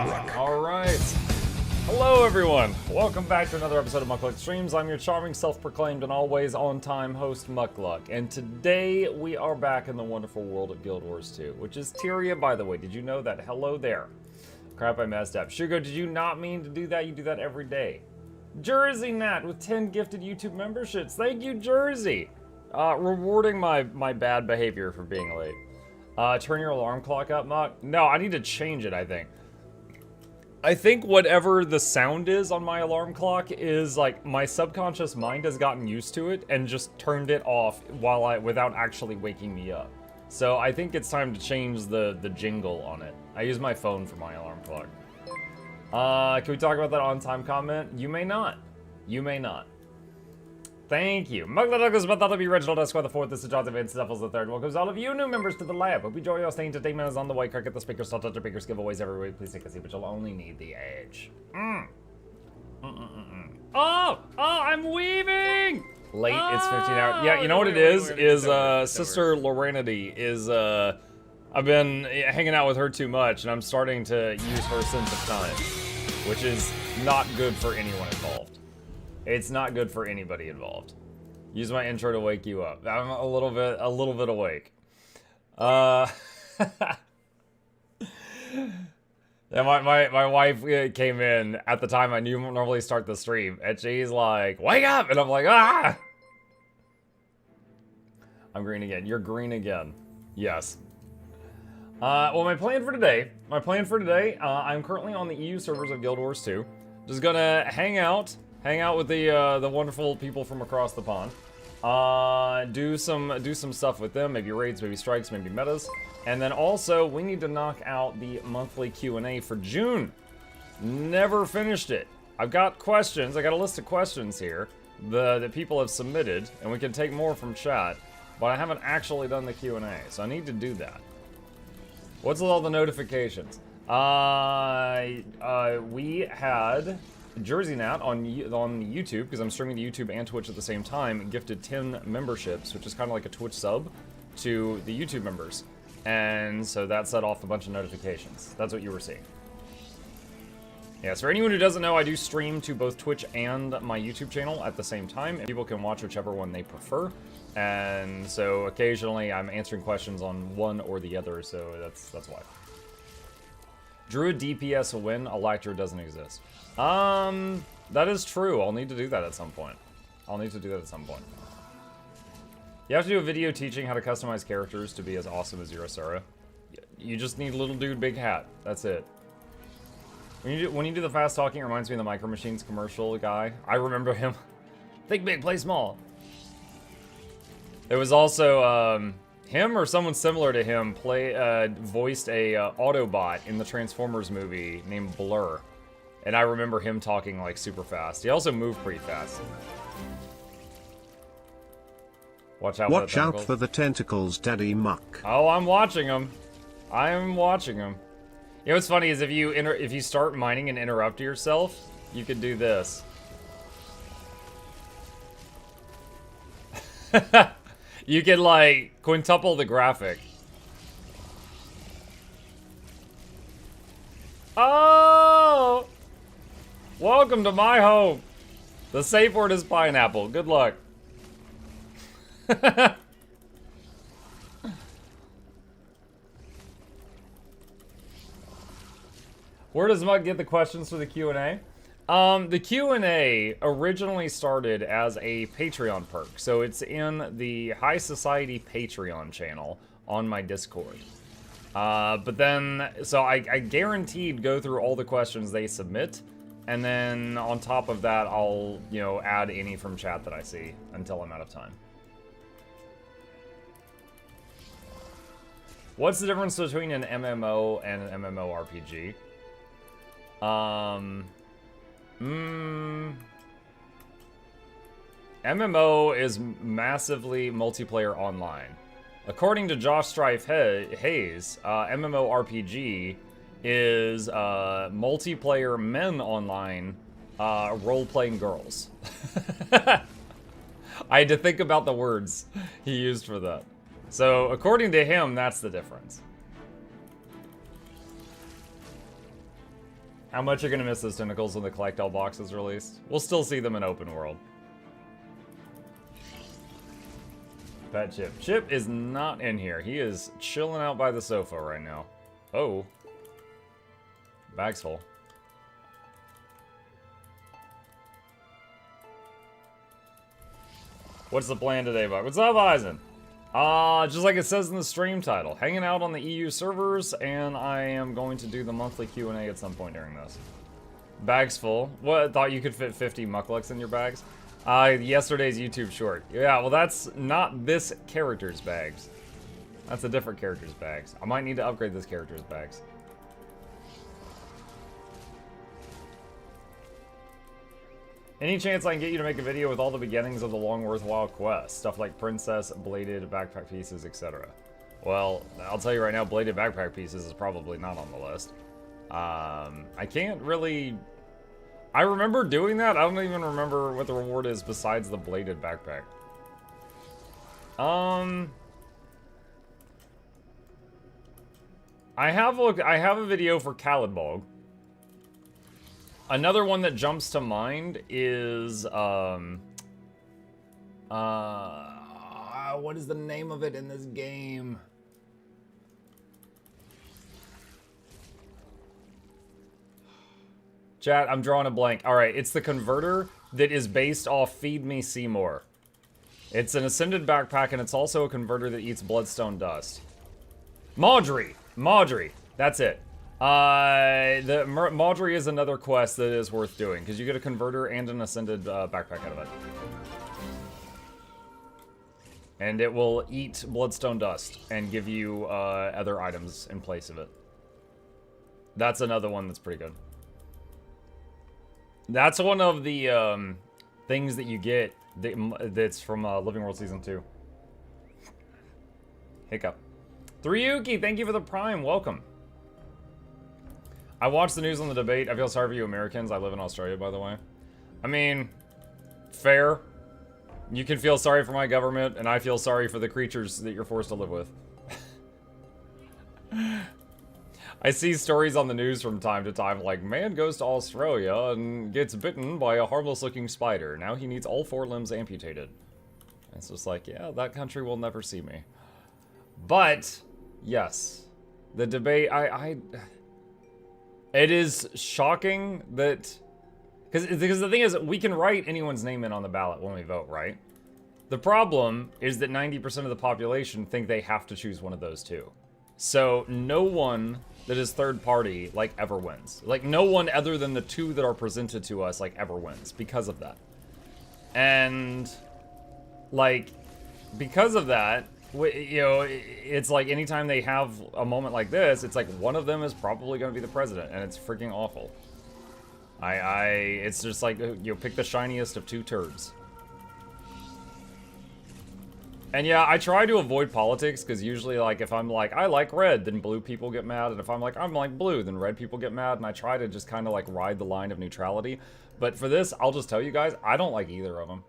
Alright. Hello everyone! Welcome back to another episode of Mukluk Streams. I'm your charming, self-proclaimed, and always on-time host, Mukluk. And today we are back in the wonderful world of Guild Wars 2, which is Tyria, by the way. Did you know that? Hello there. Crap, I messed up. Shugo, did you not mean to do that? You do that every day. Jersey Nat with 10 gifted YouTube memberships. Thank you, Jersey! Rewarding my bad behavior for being late. Turn your alarm clock up, Muk? No, I need to change it, I think. I think whatever the sound is on my alarm clock is like my subconscious mind has gotten used to it and just turned it off without actually waking me up. So I think it's time to change the jingle on it. I use my phone for my alarm clock. Can we talk about that on-time comment? You may not. You may not. Thank you. MuklukYoutube, but that'll be Reginald Esquire the 4th. This is Jonathan Van Stuffles the 3rd. Welcome to all of you new members to the lab. Hope you enjoy your stay. Entertainment is on the way. Crack at the speakers, start touch your speakers, giveaways every week. Please take a seat, but you'll only need the edge. Oh, I'm weaving! Late, it's 15 hours. Yeah, you know what it is? Sister Lorenity is, I've been hanging out with her too much, and I'm starting to use her sense of time, which is not good for anyone involved. It's not good for anybody involved. Use my intro to wake you up. I'm a little bit awake. Yeah, my wife came in at the time I normally start the stream, and she's like, "Wake up!" and I'm like, "Ah!" I'm green again. You're green again. Yes. Well, my plan for today, I'm currently on the EU servers of Guild Wars 2. Just gonna hang out with the wonderful people from across the pond. Do some stuff with them, maybe raids, maybe strikes, maybe metas. And then also, we need to knock out the monthly Q&A for June. Never finished it. I've got questions, I got a list of questions here that people have submitted, and we can take more from chat, but I haven't actually done the Q&A, so I need to do that. What's with all the notifications? We had Jersey Nat on YouTube, because I'm streaming to YouTube and Twitch at the same time, gifted 10 memberships, which is kind of like a Twitch sub to the YouTube members. And so that set off a bunch of notifications. That's what you were seeing. Yeah, so for anyone who doesn't know, I do stream to both Twitch and my YouTube channel at the same time. And people can watch whichever one they prefer. And so occasionally I'm answering questions on one or the other, so that's why. Druid DPS win, Electro doesn't exist. That is true. I'll need to do that at some point. You have to do a video teaching how to customize characters to be as awesome as Eurosara. You just need little dude, big hat. That's it. When you do the fast talking, it reminds me of the Micro Machines commercial guy. I remember him. Think big, play small. There was also, him or someone similar to him voiced a Autobot in the Transformers movie named Blur. And I remember him talking like super fast. He also moved pretty fast. Watch out for the tentacles, Daddy Muck. Oh, I'm watching them. I am watching them. You know what's funny is if you start mining and interrupt yourself, you could do this. You could like quintuple the graphic. Oh! Welcome to my home. The safe word is pineapple. Good luck. Where does Mug get the questions for the Q&A? The Q&A originally started as a Patreon perk. So it's in the High Society Patreon channel on my Discord. But then, so I guaranteed go through all the questions they submit. And then on top of that, I'll, add any from chat that I see until I'm out of time. What's the difference between an MMO and an MMORPG? MMO is massively multiplayer online. According to Josh Strife Hayes, MMORPG is multiplayer men online role-playing girls. I had to think about the words he used for that. So, according to him, that's the difference. How much you're gonna miss those tentacles when the collect all box is released? We'll still see them in open world. Pet Chip. Chip is not in here. He is chilling out by the sofa right now. Oh. Bag's full. What's the plan today, Buck? What's up, Eisen? Just like it says in the stream title, hanging out on the EU servers, and I am going to do the monthly Q&A at some point during this. Bag's full. What? Thought you could fit 50 Mukluks in your bags? Yesterday's YouTube short. Yeah, well, that's not this character's bags. That's a different character's bags. I might need to upgrade this character's bags. Any chance I can get you to make a video with all the beginnings of the long worthwhile quest? Stuff like princess, bladed backpack pieces, etc. Well, I'll tell you right now, bladed backpack pieces is probably not on the list. I can't really... I remember doing that. I don't even remember what the reward is besides the bladed backpack. I have a video for Kalidbog. Another one that jumps to mind is what is the name of it in this game? Chat, I'm drawing a blank. All right, it's the converter that is based off Feed Me Seymour. It's an ascended backpack, and it's also a converter that eats bloodstone dust. Maudry, that's it. Maudry is another quest that is worth doing, because you get a converter and an ascended backpack out of it. And it will eat bloodstone dust and give you other items in place of it. That's another one that's pretty good. That's one of the things that you get that's from Living World Season 2. Hiccup. Thriyuki, thank you for the Prime. Welcome. I watched the news on the debate. I feel sorry for you Americans. I live in Australia, by the way. I mean, fair. You can feel sorry for my government, and I feel sorry for the creatures that you're forced to live with. I see stories on the news from time to time like, man goes to Australia and gets bitten by a harmless-looking spider. Now he needs all 4 limbs amputated. And it's just like, yeah, that country will never see me. But, yes. The debate, it is shocking that... Because the thing is, we can write anyone's name in on the ballot when we vote, right? The problem is that 90% of the population think they have to choose one of those two. So, no one that is third party, like, ever wins. Like, no one other than the 2 that are presented to us, like, ever wins because of that. And, like, because of that, you know, it's like anytime they have a moment like this, it's like one of them is probably going to be the president, and it's freaking awful. It's just like, you know, pick the shiniest of 2 turds. And yeah, I try to avoid politics, because usually, like, if I'm like, I like red, then blue people get mad, and if I'm like blue, then red people get mad, and I try to just kind of, like, ride the line of neutrality. But for this, I'll just tell you guys, I don't like either of them.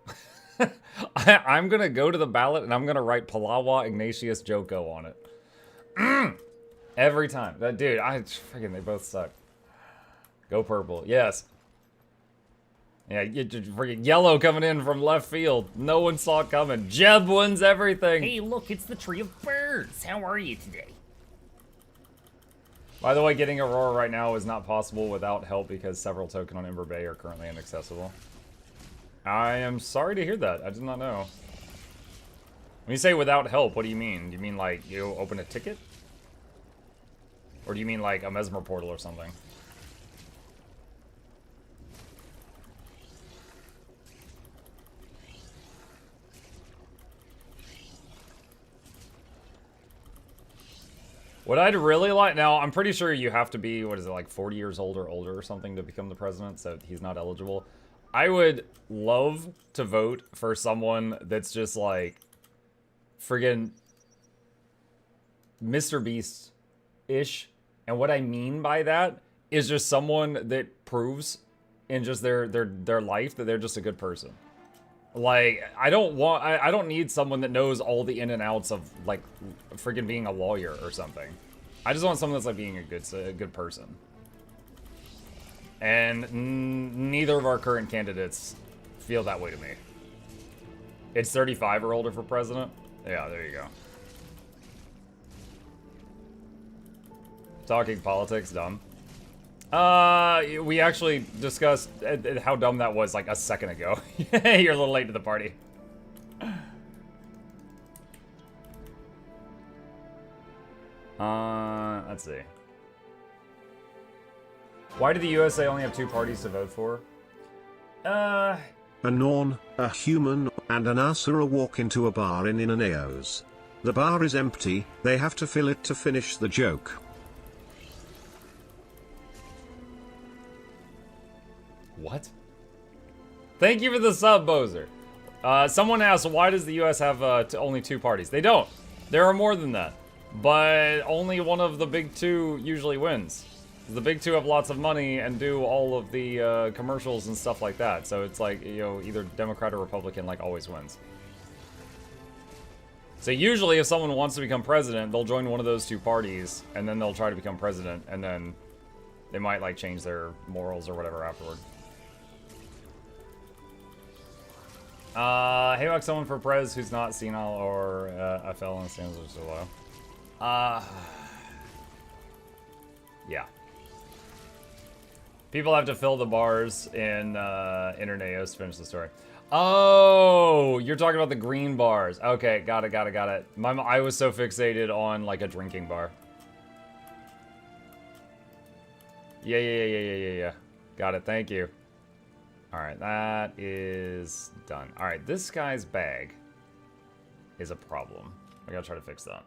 I'm gonna go to the ballot, and I'm gonna write Palawa Ignatius Joko on it. Every time. That dude, freaking, they both suck. Go purple, yes. Yeah, freaking yellow coming in from left field. No one saw it coming. Jeb wins everything. Hey, look, it's the Tree of Birds. How are you today? By the way, getting Aurora right now is not possible without help because several tokens on Ember Bay are currently inaccessible. I am sorry to hear that. I did not know. When you say without help, what do you mean? Do you mean like you open a ticket? Or do you mean like a Mesmer portal or something? What I'd really like, now I'm pretty sure you have to be, what is it, like 40 years old or older or something to become the president, so he's not eligible. I would love to vote for someone that's just like, friggin' Mr. Beast-ish. And what I mean by that is just someone that proves in just their life that they're just a good person. Like, I don't need someone that knows all the in and outs of, like, freaking being a lawyer or something. I just want someone that's, like, being a good person. And neither of our current candidates feel that way to me. It's 35 or older for president? Yeah, there you go. Talking politics, dumb. We actually discussed how dumb that was like a second ago. You're a little late to the party. Let's see. Why do the USA only have 2 parties to vote for? A Norn, a human, and an Asura walk into a bar in Inaneos. The bar is empty, they have to fill it to finish the joke. What? Thank you for the sub, Bozer. Someone asked, why does the US have only 2 parties? They don't. There are more than that. But only one of the big 2 usually wins. The big 2 have lots of money and do all of the commercials and stuff like that. So it's like, you know, either Democrat or Republican like always wins. So usually if someone wants to become president, they'll join one of those 2 parties and then they'll try to become president and then they might like change their morals or whatever afterward. Hey, like someone for Prez who's not senile or a felon stands or so low. Yeah. People have to fill the bars in Interneos to finish the story. Oh, you're talking about the green bars. Okay, got it. I was so fixated on like a drinking bar. Yeah. Got it, thank you. Alright, that is done. Alright, this guy's bag is a problem. I gotta try to fix that.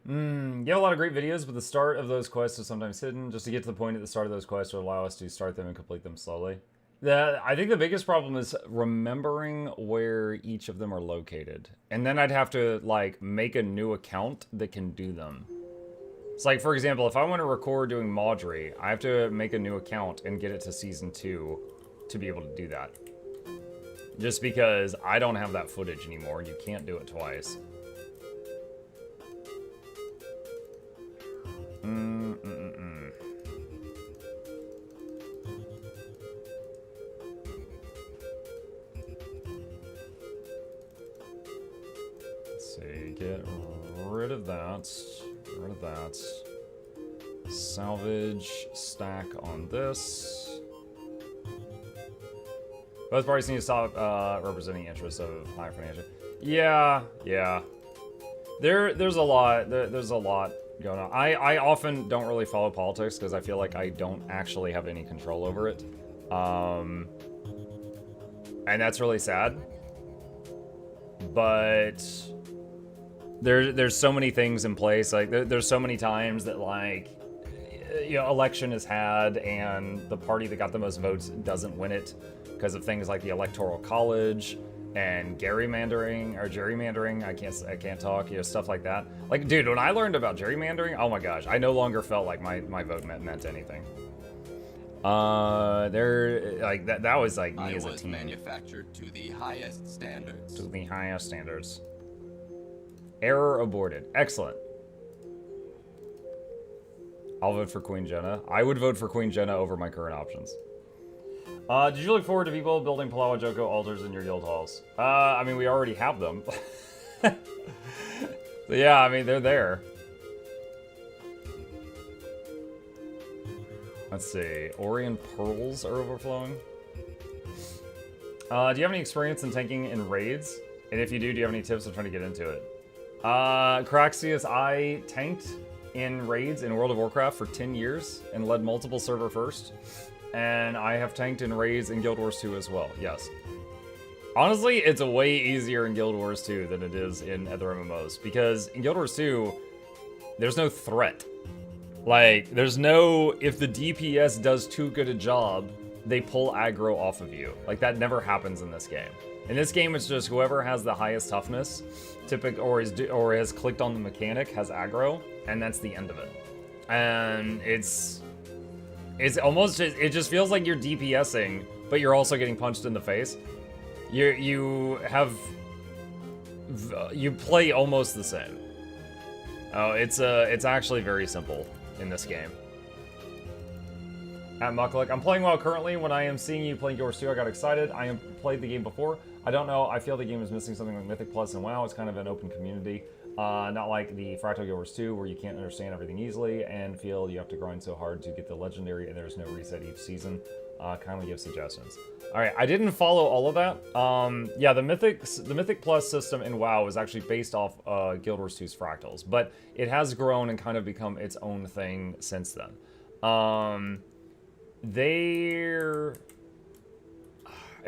You have a lot of great videos, but the start of those quests is sometimes hidden. Just to get to the point at the start of those quests will allow us to start them and complete them slowly. I think the biggest problem is remembering where each of them are located. And then I'd have to, like, make a new account that can do them. It's like, for example, if I want to record doing Maudry, I have to make a new account and get it to Season 2 to be able to do that. Just because I don't have that footage anymore, and you can't do it twice. Let's see, get rid of that. Rid of that. Salvage, stack on this. Both parties need to stop representing interests of high financial. Yeah. There's a lot. There's a lot going on. I often don't really follow politics because I feel like I don't actually have any control over it. And that's really sad. But there's so many things in place. Like there's so many times that, like, you know, election is had and the party that got the most votes doesn't win it because of things like the Electoral College and gerrymandering. I can't talk, you know, stuff like that. Like, dude, when I learned about gerrymandering, oh my gosh, I no longer felt like my vote meant anything. That was like me as a teen. Manufactured to the highest standards. To the highest standards. Error aborted. Excellent. I'll vote for Queen Jenna. I would vote for Queen Jenna over my current options. Did you look forward to people building Palawa Joko altars in your guild halls? I mean, we already have them. So yeah, I mean, they're there. Let's see. Orion pearls are overflowing. Do you have any experience in tanking in raids? And if you do you have any tips on trying to get into it? Caraxius, I tanked in raids in World of Warcraft for 10 years and led multiple server first. And I have tanked in raids in Guild Wars 2 as well, yes. Honestly, it's way easier in Guild Wars 2 than it is in other MMOs. Because in Guild Wars 2, there's no threat. Like, there's no, if the DPS does too good a job, they pull aggro off of you. Like, that never happens in this game. In this game, it's just whoever has the highest toughness, or has clicked on the mechanic, has aggro, and that's the end of it. And it's almost, it just feels like you're DPSing, but you're also getting punched in the face. You play almost the same. Oh, it's actually very simple in this game. At Mukluk, I'm playing WoW currently. When I am seeing you playing yours too, I got excited. I have played the game before. I don't know. I feel the game is missing something like Mythic Plus and WoW. It's kind of an open community. Not like the Fractal Guild Wars 2, where you can't understand everything easily and feel you have to grind so hard to get the legendary and there's no reset each season. Kindly give suggestions. Alright, I didn't follow all of that. Yeah, the Mythic Plus system in WoW is actually based off Guild Wars 2's Fractals, but it has grown and kind of become its own thing since then.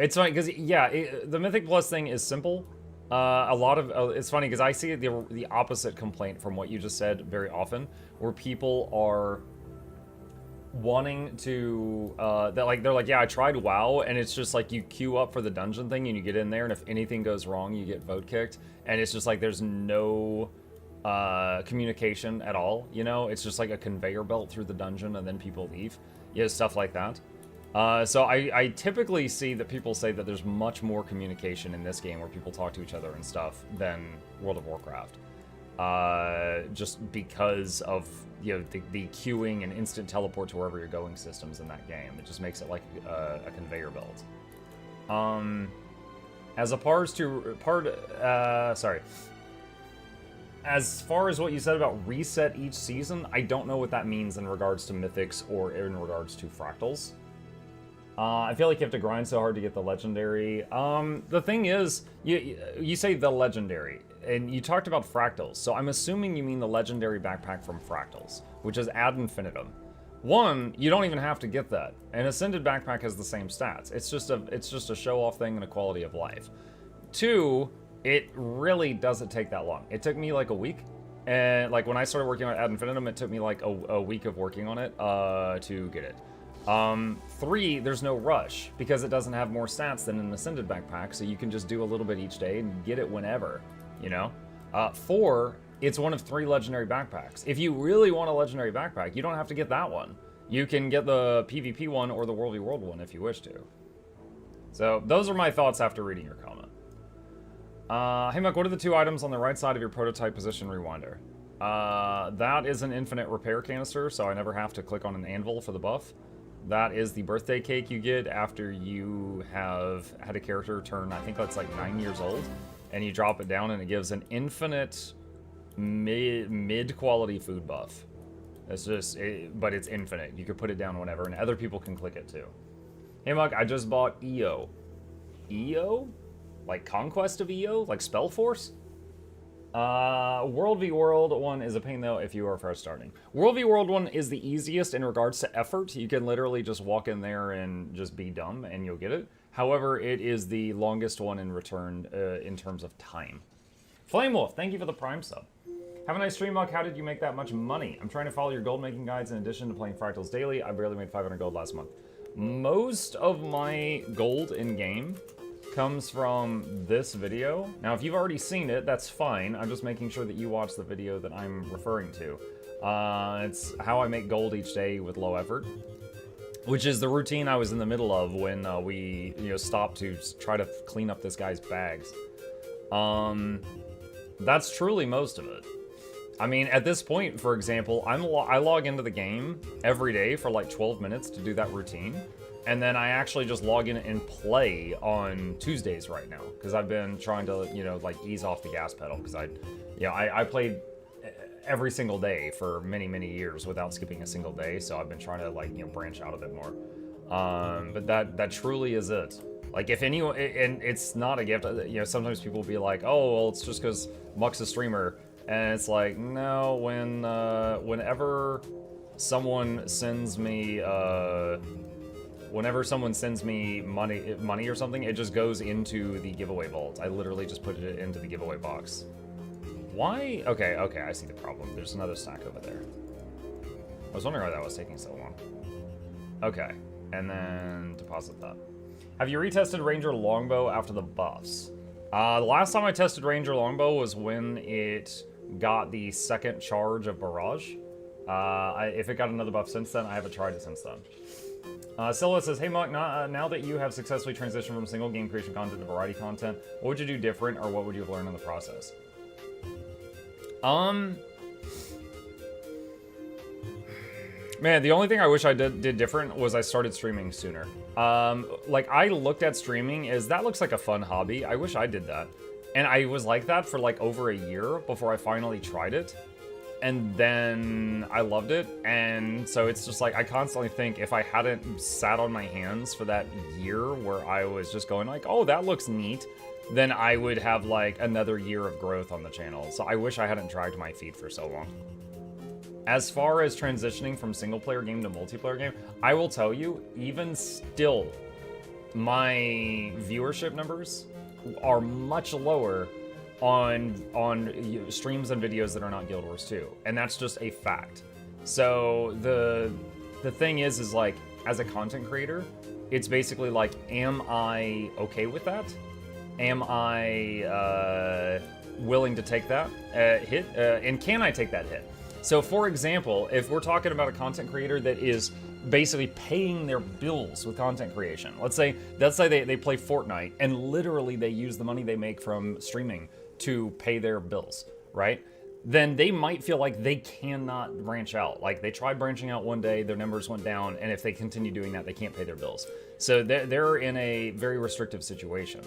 It's funny, because, yeah, the Mythic Plus thing is simple. A lot of it's funny because I see the opposite complaint from what you just said very often, where people are wanting to they're like, yeah, I tried WoW, and it's just like you queue up for the dungeon thing and you get in there, and if anything goes wrong, you get vote kicked, and it's just like there's no communication at all. You know, it's just like a conveyor belt through the dungeon, and then people leave. Yeah, stuff like that. So I typically see that people say that there's much more communication in this game where people talk to each other and stuff than World of Warcraft. Just because of, you know, the queuing and instant teleport to wherever you're going systems in that game. It just makes it like a conveyor belt. As far as what you said about reset each season, I don't know what that means in regards to Mythics or in regards to Fractals. I feel like you have to grind so hard to get the legendary. The thing is, you say the legendary, and you talked about Fractals, so I'm assuming you mean the legendary backpack from Fractals, which is ad infinitum. One, you don't even have to get that. An Ascended backpack has the same stats. It's just a show-off thing and a quality of life. Two, it really doesn't take that long. It took me like a week, and like when I started working on ad infinitum, it took me like a week of working on it to get it. Three, there's no rush because it doesn't have more stats than an Ascended backpack, so you can just do a little bit each day and get it whenever, you know? Four, it's one of 3 legendary backpacks. If you really want a legendary backpack, you don't have to get that one. You can get the PvP one or the World v World one if you wish to. So those are my thoughts after reading your comment. Hey Muck, what are the 2 items on the right side of your prototype position rewinder? That is an infinite repair canister, so I never have to click on an anvil for the buff. That is the birthday cake you get after you have had a character turn, I think that's like 9 years old, and you drop it down and it gives an infinite mid-quality food buff. It's just, but it's infinite. You can put it down whenever, and other people can click it too. Hey Muck, I just bought EO. EO? Like Conquest of EO? Like Spellforce? World v World 1 is a pain though if you are first starting. World v World 1 is the easiest in regards to effort. You can literally just walk in there and just be dumb and you'll get it. However, it is the longest one in return in terms of time. Flame Wolf, thank you for the Prime sub. Have a nice stream, Muck. How did you make that much money? I'm trying to follow your gold making guides in addition to playing Fractals daily. I barely made 500 gold last month. Most of my gold in game comes from this video. Now, if you've already seen it, that's fine. I'm just making sure that you watch the video that I'm referring to. It's how I make gold each day with low effort, which is the routine I was in the middle of when we, stopped to try to clean up this guy's bags. That's truly most of it. I mean, at this point, for example, I log into the game every day for like 12 minutes to do that routine. And then I actually just log in and play on Tuesdays right now because I've been trying to, like ease off the gas pedal because I played every single day for many, many years without skipping a single day. So I've been trying to branch out a bit more. But that truly is it. Like if anyone, and it's not a gift, sometimes people will be like, oh, well, it's just because Muck's a streamer. And it's like, no, whenever someone sends me, money or something, it just goes into the giveaway vault. I literally just put it into the giveaway box. Why? Okay, I see the problem. There's another stack over there. I was wondering why that was taking so long. Okay, and then deposit that. Have you retested Ranger Longbow after the buffs? The last time I tested Ranger Longbow was when it got the second charge of Barrage. If it got another buff since then, I haven't tried it since then. Scylla says, hey Muck, now that you have successfully transitioned from single game creation content to variety content, what would you do different, or what would you have learned in the process? Man, the only thing I wish I did different was I started streaming sooner. Like, I looked at streaming as that looks like a fun hobby. I wish I did that. And I was like that for like over a year before I finally tried it. And then I loved it. And so it's just like, I constantly think if I hadn't sat on my hands for that year where I was just going like, oh, that looks neat, then I would have like another year of growth on the channel. So I wish I hadn't dragged my feet for so long. As far as transitioning from single player game to multiplayer game, I will tell you, even still, my viewership numbers are much lower on streams and videos that are not Guild Wars 2, and that's just a fact. So the thing is like, as a content creator, it's basically like, am I okay with that? Am I willing to take that hit? And can I take that hit? So for example, if we're talking about a content creator that is basically paying their bills with content creation, let's say they play Fortnite and literally they use the money they make from streaming to pay their bills, right? Then they might feel like they cannot branch out. Like, they tried branching out one day, their numbers went down, and if they continue doing that, they can't pay their bills. So they're in a very restrictive situation.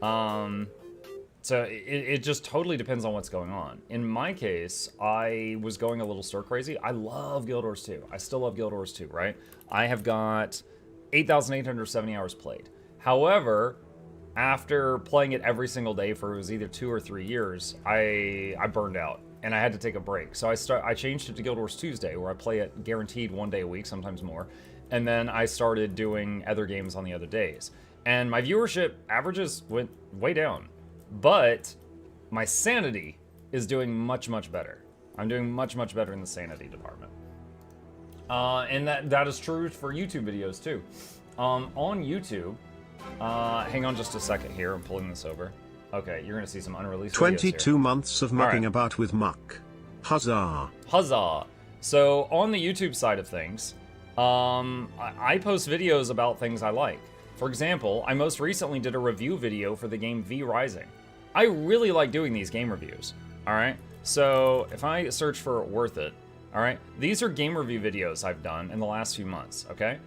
So it just totally depends on what's going on. In my case, I was going a little stir crazy. I love Guild Wars 2. I still love Guild Wars 2, right? I have got 8,870 hours played. However, after playing it every single day for it was either 2 or 3 years, I burned out and I had to take a break. So I changed it to Guild Wars Tuesday, where I play it guaranteed 1 day a week, sometimes more. And then I started doing other games on the other days. And my viewership averages went way down. But my sanity is doing much, much better. I'm doing much, much better in the sanity department. And that is true for YouTube videos too. On YouTube, hang on just a second here, I'm pulling this over. Okay, you're gonna see some unreleased 22 videos months of mucking about with Muck. Huzzah. Huzzah. So on the YouTube side of things, I post videos about things I like. For example, I most recently did a review video for the game V Rising. I really like doing these game reviews, alright? So if I search for Worth It, alright? These are game review videos I've done in the last few months, okay?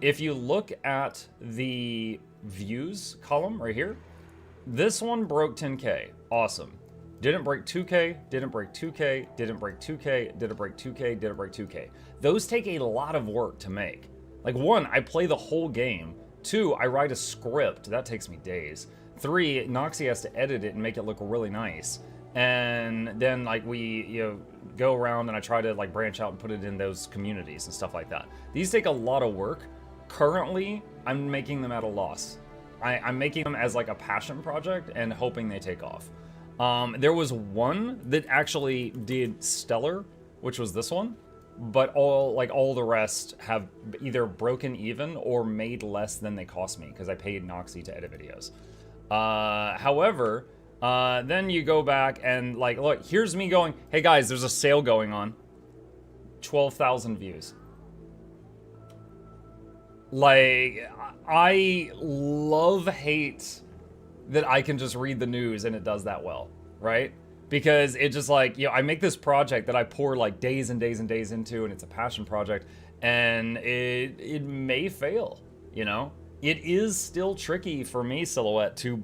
If you look at the views column right here, this one broke 10K, awesome. Didn't break 2K, didn't break 2K, didn't break 2K, didn't break 2K, didn't break 2K. Those take a lot of work to make. Like, 1, I play the whole game. 2, I write a script. That takes me days. 3, Noxxi has to edit it and make it look really nice. And then, like, we, go around and I try to, like, branch out and put it in those communities and stuff like that. These take a lot of work. Currently, I'm making them at a loss. I'm making them as, like, a passion project and hoping they take off. There was one that actually did stellar, which was this one. But all the rest have either broken even or made less than they cost me because I paid Noxxi to edit videos. However, then you go back and like, look, here's me going, hey guys, there's a sale going on. 12,000 views. Like, I hate that I can just read the news and it does that well, right? Because it just like, I make this project that I pour like days and days and days into, and it's a passion project, and it may fail, It is still tricky for me, Silhouette, to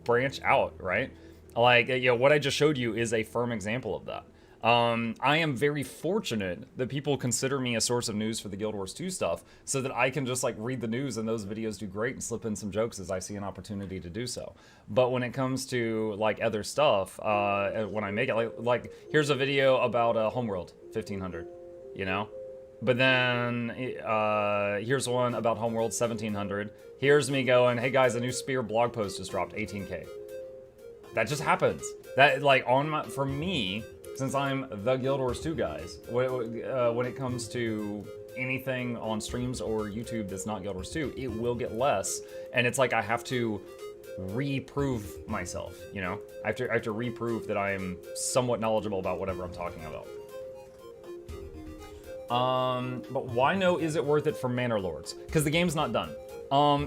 branch out, right? Like, what I just showed you is a firm example of that. I am very fortunate that people consider me a source of news for the Guild Wars 2 stuff, so that I can just like read the news and those videos do great and slip in some jokes as I see an opportunity to do so. But when it comes to like other stuff, when I make it, like here's a video about Homeworld 1500, But then here's one about Homeworld 1700. Here's me going, hey guys, a new Spear blog post just dropped, 18K. That just happens. That like for me, since I'm the Guild Wars 2 guys, when it comes to anything on streams or YouTube that's not Guild Wars 2, it will get less, and it's like I have to reprove myself, I have to reprove that I am somewhat knowledgeable about whatever I'm talking about. But why no? Is it worth it for Manor Lords? Because the game's not done.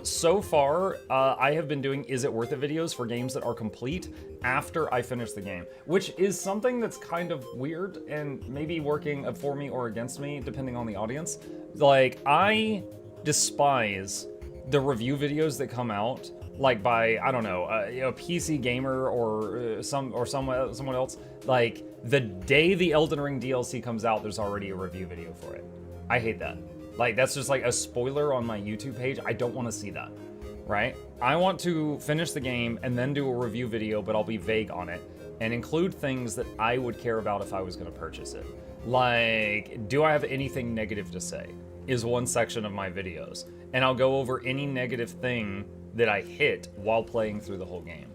So far, I have been doing is it worth it videos for games that are complete after I finish the game, which is something that's kind of weird and maybe working for me or against me, depending on the audience. Like, I despise the review videos that come out, like by, I don't know, a PC gamer or someone else. Like, the day the Elden Ring DLC comes out, there's already a review video for it. I hate that. Like, that's just like a spoiler on my YouTube page. I don't want to see that, right? I want to finish the game and then do a review video, but I'll be vague on it and include things that I would care about if I was going to purchase it. Like, do I have anything negative to say? Is one section of my videos. And I'll go over any negative thing that I hit while playing through the whole game.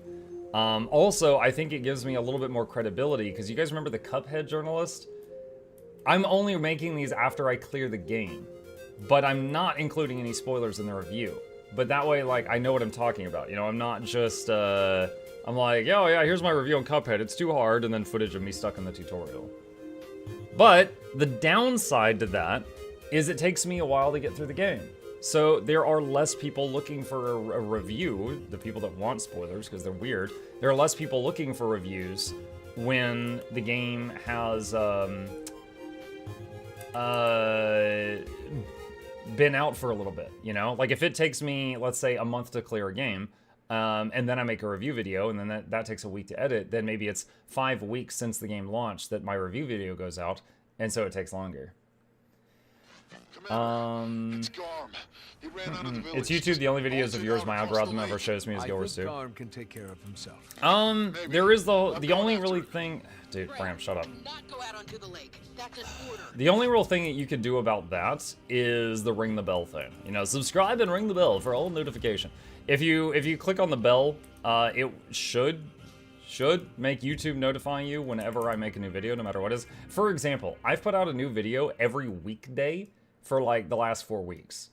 Also, I think it gives me a little bit more credibility, because you guys remember the Cuphead journalist? I'm only making these after I clear the game, but I'm not including any spoilers in the review. But that way, like, I know what I'm talking about. You know, I'm not just, I'm like, oh yeah, here's my review on Cuphead. It's too hard, and then footage of me stuck in the tutorial. But the downside to that is it takes me a while to get through the game. So there are less people looking for a review, the people that want spoilers, because they're weird. There are less people looking for reviews when the game has been out for a little bit, you know? Like, if it takes me, let's say, a month to clear a game, and then I make a review video, and then that takes a week to edit, then maybe it's 5 weeks since the game launched that my review video goes out, and so it takes longer. It's YouTube. The only videos of yours my algorithm ever shows me is Gilwers too. Garm can take care of himself. There is the only really thing. Dude, Bram, shut up. The only real thing that you could do about that is the ring the bell thing. You know, subscribe and ring the bell for all notification. If you click on the bell, it should make YouTube notify you whenever I make a new video, no matter what it is. For example, I've put out a new video every weekday for like the last 4 weeks.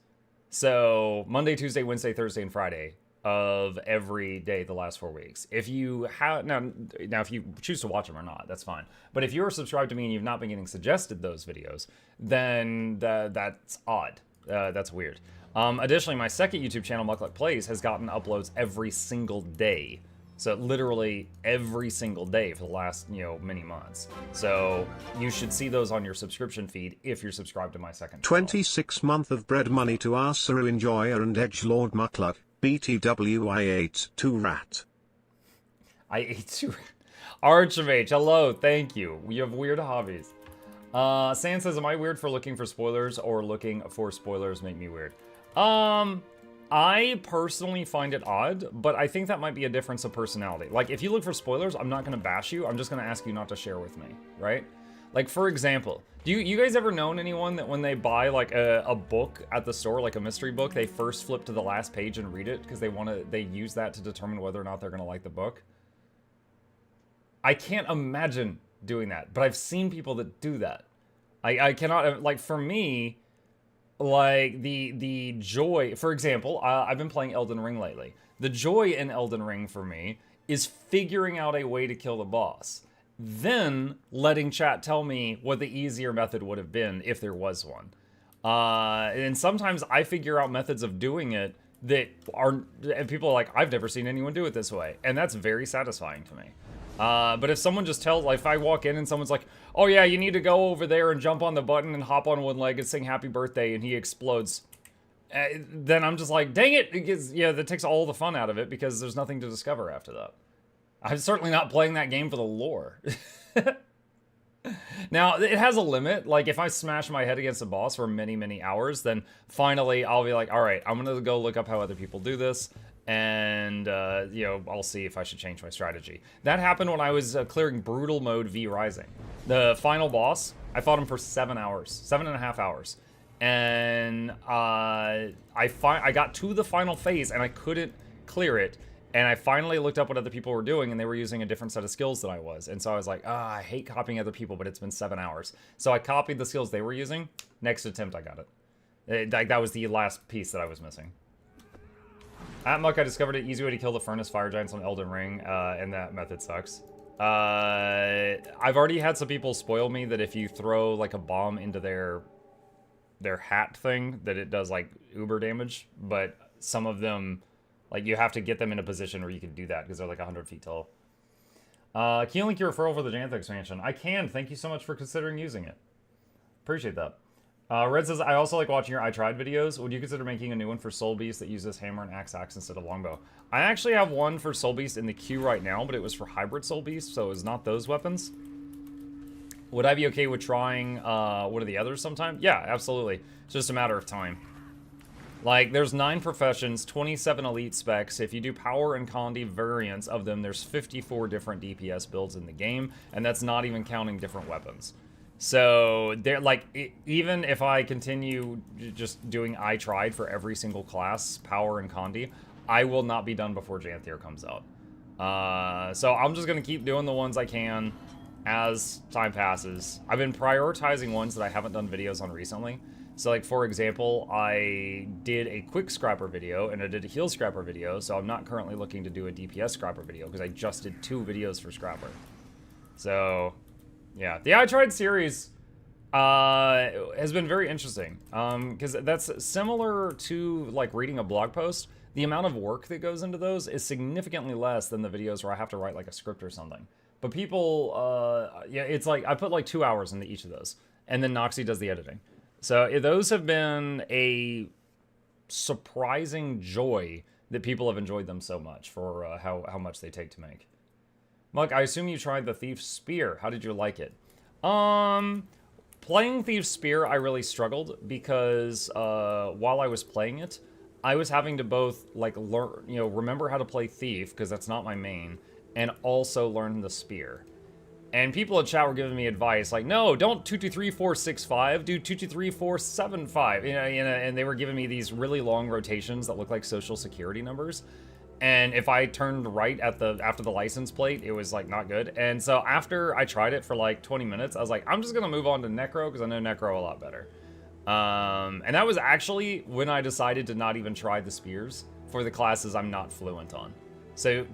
So Monday, Tuesday, Wednesday, Thursday, and Friday of every day the last 4 weeks. If you have now if you choose to watch them or not, that's fine. But if you're subscribed to me and you've not been getting suggested those videos, then that's odd. That's weird. Additionally, my second YouTube channel, Mukluk Plays, has gotten uploads every single day. So literally every single day for the last, many months. So you should see those on your subscription feed if you're subscribed to my second channel. 26 month of bread money to Arcera Enjoyer and Edgelord Mukluk, BTW I ate 2 rat. I ate 2 rat. Archmage, hello, thank you. We have weird hobbies. San says, am I weird for looking for spoilers or looking for spoilers make me weird? I personally find it odd, but I think that might be a difference of personality. Like, if you look for spoilers, I'm not going to bash you. I'm just going to ask you not to share with me, right? Like, for example, do you guys ever known anyone that when they buy, like, a book at the store, like a mystery book, they first flip to the last page and read it because they use that to determine whether or not they're going to like the book? I can't imagine doing that, but I've seen people that do that. I cannot, like, for me, like, the joy, for example, I've been playing Elden Ring lately. The joy in Elden Ring for me is figuring out a way to kill the boss. Then letting chat tell me what the easier method would have been if there was one. And sometimes I figure out methods of doing it that and people are like, I've never seen anyone do it this way. And that's very satisfying to me. But if someone just tells, like, if I walk in and someone's like, oh yeah, you need to go over there and jump on the button and hop on one leg and sing happy birthday and he explodes, then I'm just like, dang it, that takes all the fun out of it because there's nothing to discover after that. I'm certainly not playing that game for the lore. Now, it has a limit. Like, if I smash my head against a boss for many, many hours, then finally I'll be like, all right, I'm going to go look up how other people do this. And, I'll see if I should change my strategy. That happened when I was clearing Brutal Mode V Rising. The final boss, I fought him for 7.5 hours. And I got to the final phase and I couldn't clear it. And I finally looked up what other people were doing and they were using a different set of skills than I was. And so I was like, I hate copying other people, but it's been 7 hours. So I copied the skills they were using. Next attempt, I got it. That was the last piece that I was missing. At Muck, I discovered an easy way to kill the furnace fire giants on Elden Ring, and that method sucks. I've already had some people spoil me that if you throw, like, a bomb into their their hat thing that it does like uber damage, but some of them, like, you have to get them in a position where you can do that because they're like 100 feet tall. Can you link your referral for the Jantha expansion? I can. Thank you so much for considering using it. Appreciate that. Red says, I also like watching your I Tried videos. Would you consider making a new one for Soulbeast that uses hammer and axe instead of longbow? I actually have one for Soulbeast in the queue right now, but it was for hybrid Soulbeast, so it's not those weapons. Would I be okay with trying one of the others sometime? Yeah, absolutely. It's just a matter of time. Like, there's 9 professions, 27 elite specs. If you do power and condi variants of them, there's 54 different DPS builds in the game, and that's not even counting different weapons. So, they're like, even if I continue just doing I Tried for every single class, power and condi, I will not be done before Janthier comes out. So I'm just going to keep doing the ones I can as time passes. I've been prioritizing ones that I haven't done videos on recently. So, like, for example, I did a quick scrapper video and I did a heal scrapper video, so I'm not currently looking to do a DPS scrapper video because I just did 2 videos for scrapper. So, yeah, the I Tried series has been very interesting because that's similar to, like, reading a blog post. The amount of work that goes into those is significantly less than the videos where I have to write, like, a script or something. But people, yeah, it's like, I put, like, 2 hours into each of those, and then Noxxi does the editing. So those have been a surprising joy that people have enjoyed them so much for how much they take to make. Muck, I assume you tried the Thief's Spear. How did you like it? Playing Thief's Spear, I really struggled because while I was playing it, I was having to both, like, learn, you know, remember how to play Thief, because that's not my main, and also learn the Spear. And people in chat were giving me advice, like, no, don't 2-2-3-4-6-5, do 2-2-3-4-7-5. And they were giving me these really long rotations that look like social security numbers. And if I turned right at after the license plate, it was, like, not good. And so after I tried it for, like, 20 minutes, I was like, I'm just going to move on to Necro, because I know Necro a lot better. And that was actually when I decided to not even try the spears for the classes I'm not fluent on. So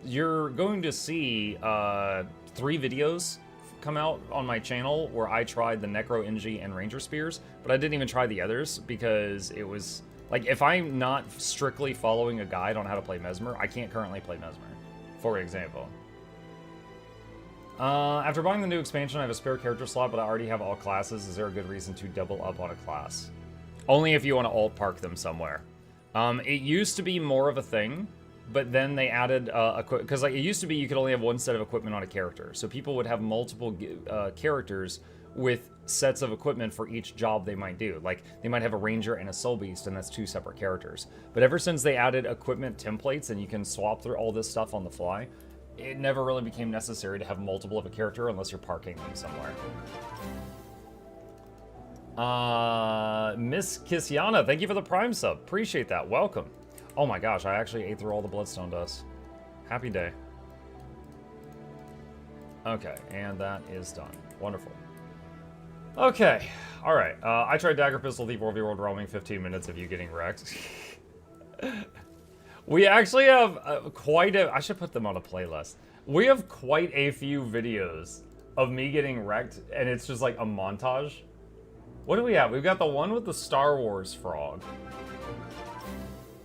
you're going to see 3 videos come out on my channel where I tried the Necro, Engie, and Ranger Spears, but I didn't even try the others because it was, like, if I'm not strictly following a guide on how to play Mesmer, I can't currently play Mesmer, for example. After buying the new expansion, I have a spare character slot, but I already have all classes. Is there a good reason to double up on a class? Only if you want to alt park them somewhere. It used to be more of a thing, but then they added because, like, it used to be you could only have one set of equipment on a character, so people would have multiple characters with sets of equipment for each job they might do. Like, they might have a Ranger and a Soulbeast, and that's 2 separate characters. But ever since they added equipment templates and you can swap through all this stuff on the fly, it never really became necessary to have multiple of a character unless you're parking them somewhere. Miss Kissiana, thank you for the Prime sub. Appreciate that. Welcome. Oh my gosh, I actually ate through all the Bloodstone dust. Happy day. Okay, and that is done. Wonderful. Okay, alright. I tried Dagger Pistol Thief World World roaming 15 minutes of you getting wrecked. We actually have quite a... I should put them on a playlist. We have quite a few videos of me getting wrecked, and it's just like a montage. What do we have? We've got the one with the Star Wars frog.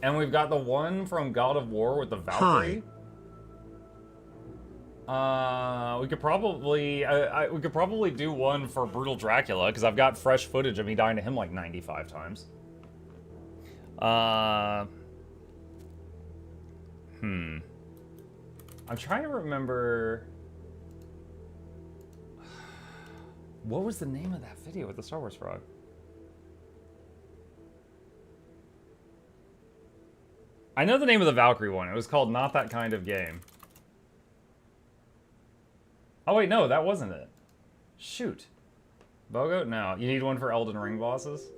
And we've got the one from God of War with the Valkyrie. Hi. We could probably do one for Brutal Dracula, because I've got fresh footage of me dying to him like 95 times. I'm trying to remember... What was the name of that video with the Star Wars frog? I know the name of the Valkyrie one. It was called Not That Kind of Game. Oh wait, no, that wasn't it. Shoot. Bogo? No. You need one for Elden Ring bosses?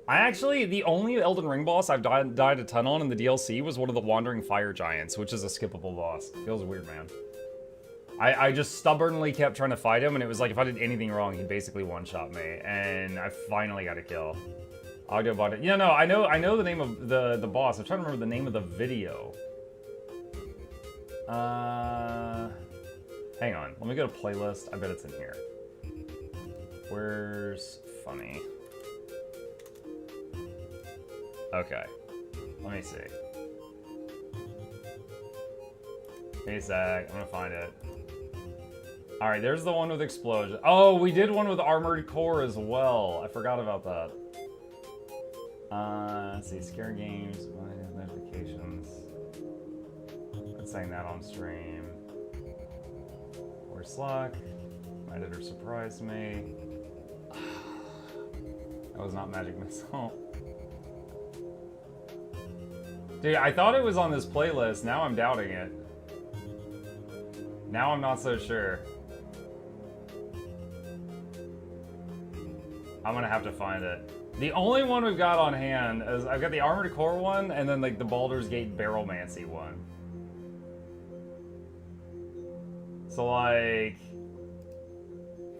I actually, the only Elden Ring boss I've died a ton on in the DLC was one of the Wandering Fire Giants, which is a skippable boss. Feels weird, man. I just stubbornly kept trying to fight him, and it was like if I did anything wrong, he'd basically one-shot me, and I finally got a kill. Audio bot. Yeah, no, I know the name of the boss. I'm trying to remember the name of the video. Hang on. Let me go to playlist. I bet it's in here. Where's funny? Okay. Let me see. Hey, Zach. I'm gonna find it. Alright, there's the one with explosion. Oh, we did one with armored core as well. I forgot about that. Let's see. Scare games. Notifications. I'm saying that on stream. Where's Slack? My editor surprised me. That was not Magic Missile. Dude, I thought it was on this playlist. Now I'm doubting it. Now I'm not so sure. I'm gonna have to find it. The only one we've got on hand is I've got the Armored Core one and then like the Baldur's Gate Barrelmancy one. So like...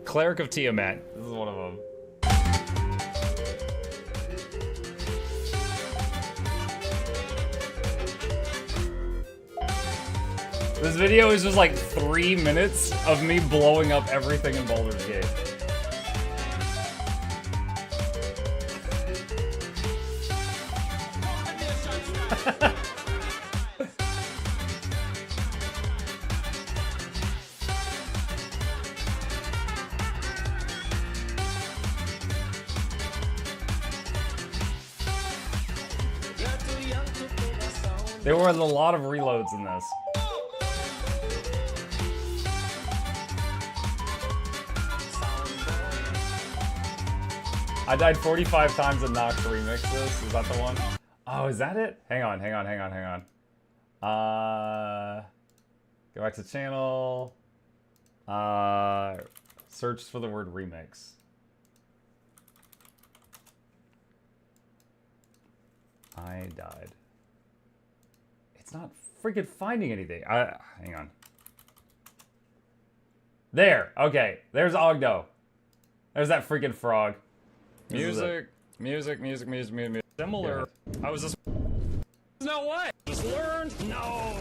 Cleric of Tiamat. This is one of them. This video is just like 3 minutes of me blowing up everything in Baldur's Gate. There were a lot of reloads in this. I died 45 times in Noxxi remixes. Is that the one? Oh, is that it? Hang on. Go back to channel. Search for the word remix. I died. It's not freaking finding anything. Hang on. There. Okay. There's Ogdo. There's that freaking frog. Music. Similar. I was just. No what? Just learned. No.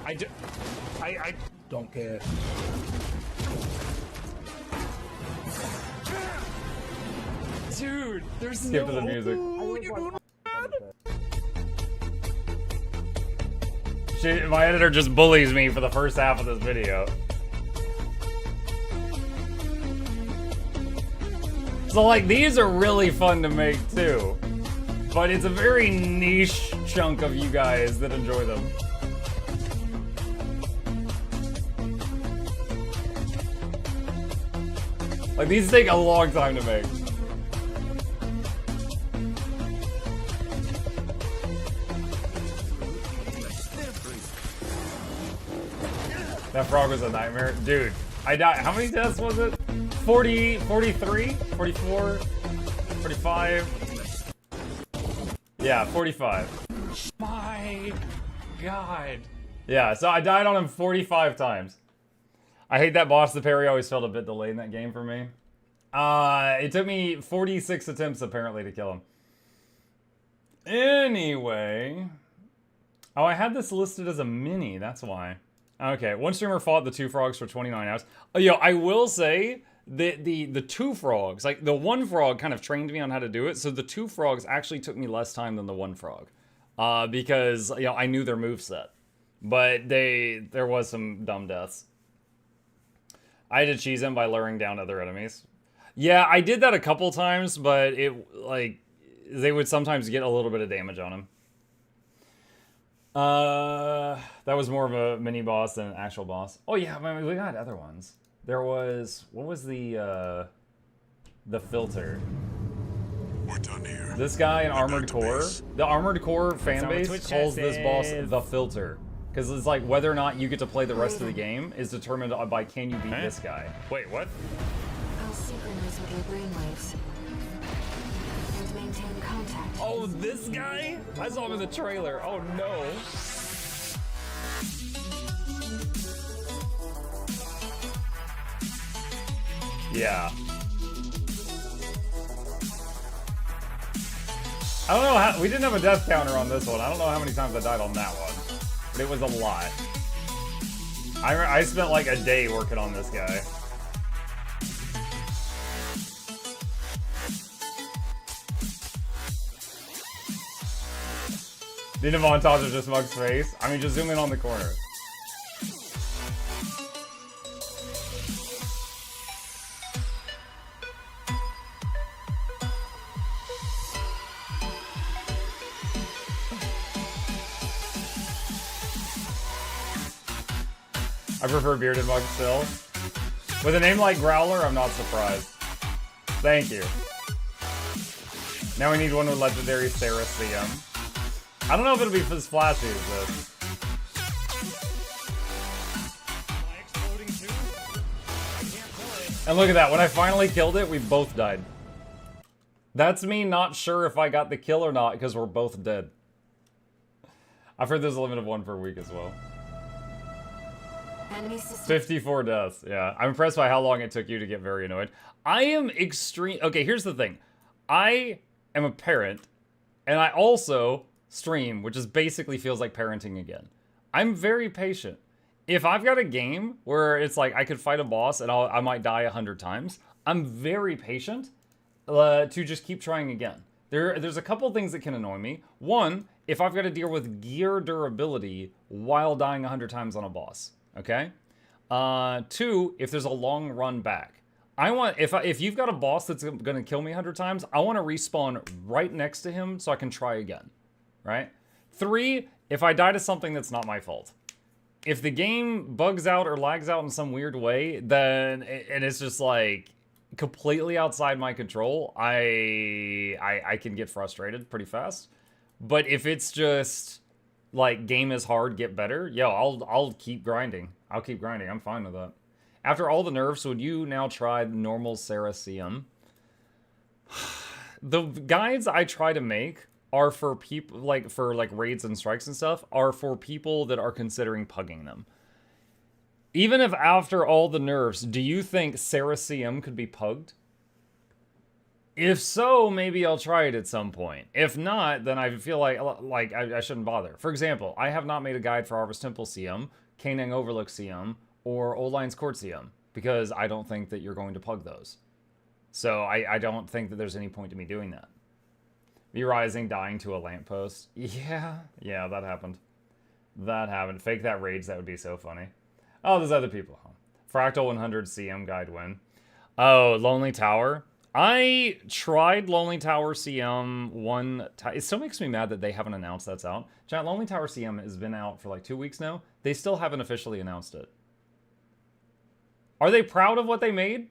I don't care. Dude, there's skip to the music. My editor just bullies me for the first half of this video. So like these are really fun to make too, but it's a very niche chunk of you guys that enjoy them. Like these take a long time to make. That frog was a nightmare. Dude, I died. How many deaths was it? 40, 43, 44, 45. Yeah, 45. My God. Yeah, so I died on him 45 times. I hate that boss. The parry always felt a bit delayed in that game for me. It took me 46 attempts apparently to kill him. Anyway. Oh, I had this listed as a mini. That's why. Okay, one streamer fought the two frogs for 29 hours. Oh, yo, I will say the two frogs, like the one frog kind of trained me on how to do it, so the two frogs actually took me less time than the one frog. Because, you know, I knew their moveset. But there was some dumb deaths. I had to cheese them by luring down other enemies. Yeah, I did that a couple times, but they would sometimes get a little bit of damage on them. That was more of a mini boss than an actual boss. Oh yeah, I mean, we got other ones. There was, what was the filter? We're done here. This guy in Armored Core, the Armored Core fan base calls this boss the filter. Because it's like whether or not you get to play the rest of the game is determined by can you beat this guy. Wait, what? I'll synchronize with your brainwaves and maintain contact. Oh, this guy? I saw him in the trailer. Oh no. Yeah. I don't know how, we didn't have a death counter on this one. I don't know how many times I died on that one. But it was a lot. I spent like a day working on this guy. Need a montage of just Mug's face? I mean, just zoom in on the corner. I prefer bearded Mug still. With a name like Growler, I'm not surprised. Thank you. Now we need one with legendary Sarah CM. I don't know if it'll be as flashy as this. And look at that, when I finally killed it, we both died. That's me not sure if I got the kill or not, because we're both dead. I've heard there's a limit of 1 per week as well. 54 deaths, yeah. I'm impressed by how long it took you to get very annoyed. I am extreme. Okay, here's the thing. I am a parent, and I also stream, which is basically feels like parenting again. I'm very patient. If I've got a game where it's like I could fight a boss and I might die 100 times, I'm very patient to just keep trying again. There's a couple things that can annoy me. One, if I've got to deal with gear durability while dying 100 times on a boss. Okay? 2, if there's a long run back. I want, if you've got a boss that's gonna kill me 100 times, I want to respawn right next to him so I can try again. Right? 3, if I die to something that's not my fault. If the game bugs out or lags out in some weird way, then, and it's just like completely outside my control, I can get frustrated pretty fast. But if it's just like game is hard, get better, yo, I'll keep grinding. I'll keep grinding. I'm fine with that. After all the nerfs, would you now try normal Sarah CM? The guides I try to make are for people like raids and strikes and stuff, are for people that are considering pugging them. Even if after all the nerfs, do you think Sarah CM could be pugged? If so, maybe I'll try it at some point. If not, then I feel like I shouldn't bother. For example, I have not made a guide for Harvest Temple CM, Canang Overlook CM, or Old Lion's Court CM, because I don't think that you're going to pug those. So I don't think that there's any point to me doing that. V-Rising dying to a lamppost. Yeah, that happened. That happened. Fake that rage, that would be so funny. Oh, there's other people. Fractal 100 CM guide win. Oh, Lonely Tower. I tried Lonely Tower CM one time. It still makes me mad that they haven't announced that's out. Chat, Lonely Tower CM has been out for like 2 weeks now. They still haven't officially announced it. Are they proud of what they made?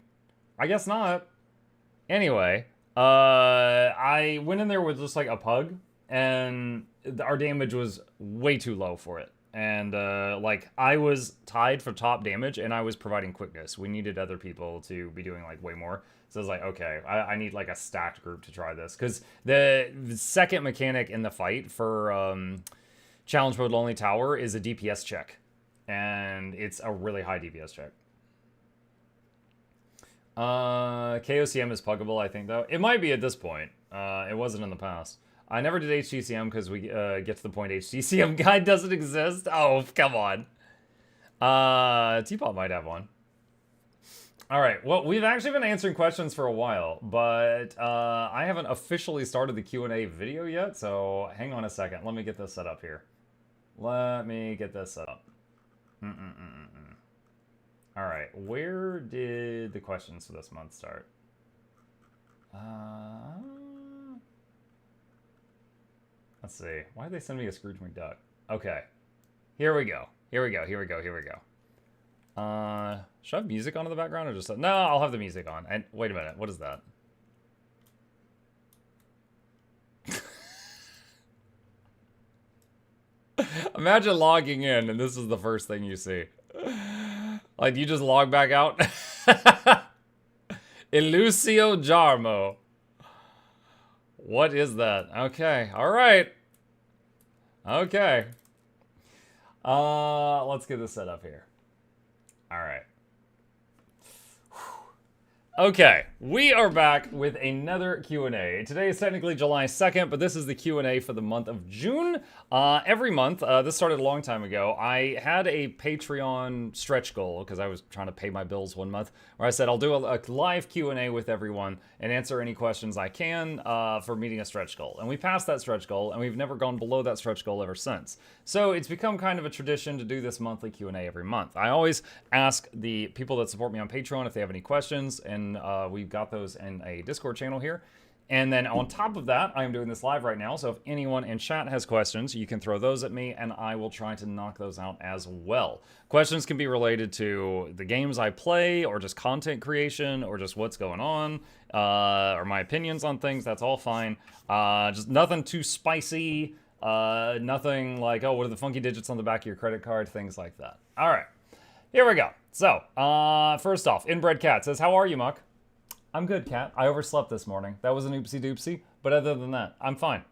I guess not. Anyway, I went in there with just like a pug, and our damage was way too low for it. And like I was tied for top damage, and I was providing quickness. We needed other people to be doing like way more. So I was like, okay, I need like a stacked group to try this. Because the second mechanic in the fight for Challenge Mode Lonely Tower is a DPS check. And it's a really high DPS check. KOCM is puggable, I think, though. It might be at this point. It wasn't in the past. I never did HTCM because we get to the point HTCM guide doesn't exist. Oh, come on. Teapot might have one. All right, well, we've actually been answering questions for a while, but I haven't officially started the Q&A video yet, so hang on a second. Let me get this set up here. Let me get this set up. All right, where did the questions for this month start? Let's see. Why did they send me a Scrooge McDuck? Okay, here we go. Here we go. Should I have music on in the background or just... No, I'll have the music on. And wait a minute, what is that? Imagine logging in and this is the first thing you see. Like, you just log back out? Elucio Jarmo. What is that? Okay, alright. Okay. Let's get this set up here. Alright. Okay, We are back with another Q&A. Today is technically July 2nd, but this is the Q&A for the month of June. Every month, this started a long time ago, I had a Patreon stretch goal, because I was trying to pay my bills one month, where I said I'll do a live Q&A with everyone and answer any questions I can for meeting a stretch goal. And we passed that stretch goal, and we've never gone below that stretch goal ever since. So it's become kind of a tradition to do this monthly Q&A every month. I always ask the people that support me on Patreon if they have any questions, and we've got those in a Discord channel here. And then on top of that, I am doing this live right now, so if anyone in chat has questions, you can throw those at me, and I will try to knock those out as well. Questions can be related to the games I play, or just content creation, or just what's going on, or my opinions on things. That's all fine. Just nothing too spicy, nothing like, oh, what are the funky digits on the back of your credit card, things like that. All right, here we go. So, first off, Inbred Cat says, how are you, Muck? I'm good, Cat. I overslept this morning. That was an oopsie doopsie, but other than that, I'm fine.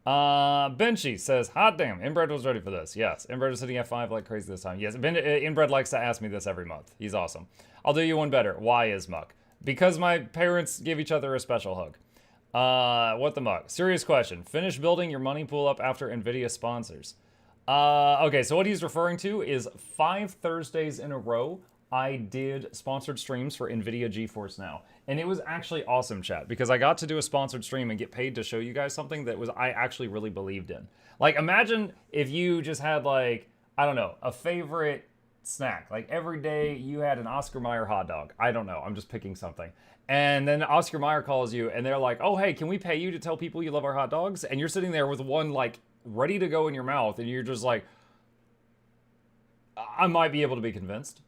Benchy says, hot damn, Inbred was ready for this. Yes, Inbred is hitting F5 like crazy this time. Yes, Inbred likes to ask me this every month. He's awesome. I'll do you one better. Why is Muck? Because my parents give each other a special hug. What the Muck? Serious question. Finish building your money pool up after NVIDIA sponsors. Okay, so what he's referring to is 5 Thursdays in a row, I did sponsored streams for NVIDIA GeForce Now. And it was actually awesome, chat, because I got to do a sponsored stream and get paid to show you guys something that I actually really believed in. Like, imagine if you just had, like, I don't know, a favorite snack. Like, every day you had an Oscar Mayer hot dog. I don't know, I'm just picking something. And then Oscar Mayer calls you, and they're like, oh, hey, can we pay you to tell people you love our hot dogs? And you're sitting there with one, like, ready to go in your mouth, and you're just like, I might be able to be convinced.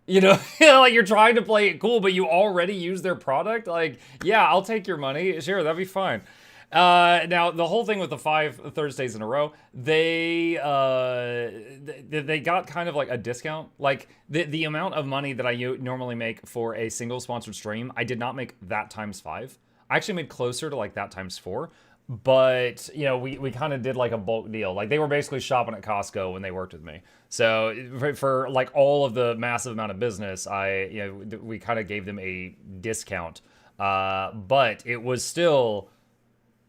You know, like you're trying to play it cool, but you already use their product. Like, yeah, I'll take your money. Sure, that'd be fine. Now, the whole thing with the 5 Thursdays in a row, they got kind of like a discount. Like, the amount of money that I normally make for a single sponsored stream, I did not make that times 5. I actually made closer to like that times 4. But, you know, we kind of did like a bulk deal. Like, they were basically shopping at Costco when they worked with me. So for like all of the massive amount of business, we kind of gave them a discount. But it was still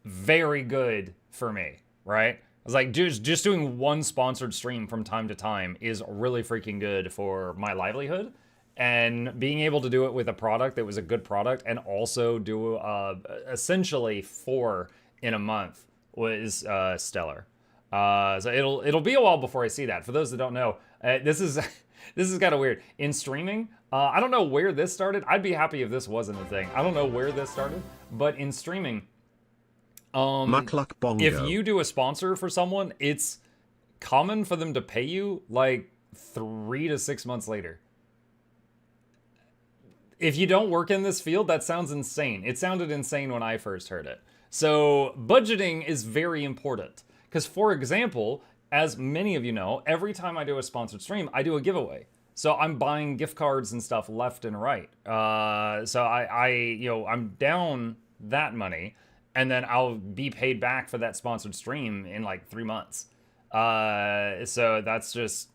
very good for me, right? I was like, just doing one sponsored stream from time to time is really freaking good for my livelihood. And being able to do it with a product that was a good product, and also do essentially 4 in a month was stellar. So it'll be a while before I see that. For those that don't know, this is kind of weird. In streaming, I don't know where this started. I'd be happy if this wasn't a thing. I don't know where this started, but in streaming, if you do a sponsor for someone, it's common for them to pay you like 3 to 6 months later. If you don't work in this field, that sounds insane. It sounded insane when I first heard it. So budgeting is very important. Because, for example, as many of you know, every time I do a sponsored stream, I do a giveaway. So I'm buying gift cards and stuff left and right. So I'm down that money, and then I'll be paid back for that sponsored stream in like 3 months. So that's just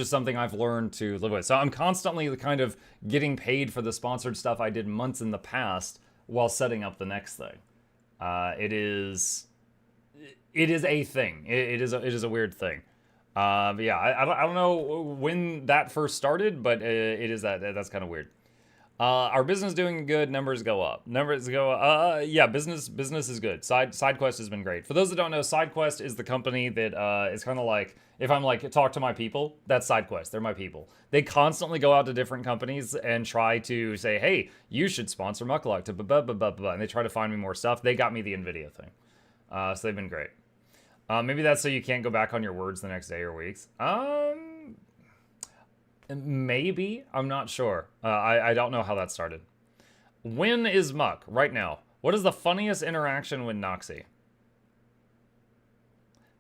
something I've learned to live with. So I'm constantly kind of getting paid for the sponsored stuff I did months in the past while setting up the next thing. It is a thing. It is a weird thing. But yeah, I don't know when that first started, but that's kind of weird. Our business doing good, numbers go up. Yeah, business is good. SideQuest has been great. For those that don't know, SideQuest is the company that is kind of like, if I'm like, talk to my people, that's SideQuest. They're my people. They constantly go out to different companies and try to say, hey, you should sponsor MuklukYoutube, to blah, blah, blah, blah, and they try to find me more stuff. They got me the NVIDIA thing. So they've been great. Maybe that's so you can't go back on your words the next day or weeks. Maybe. I'm not sure. I don't know how that started. When is Muck? Right now. What is the funniest interaction with Noxxi?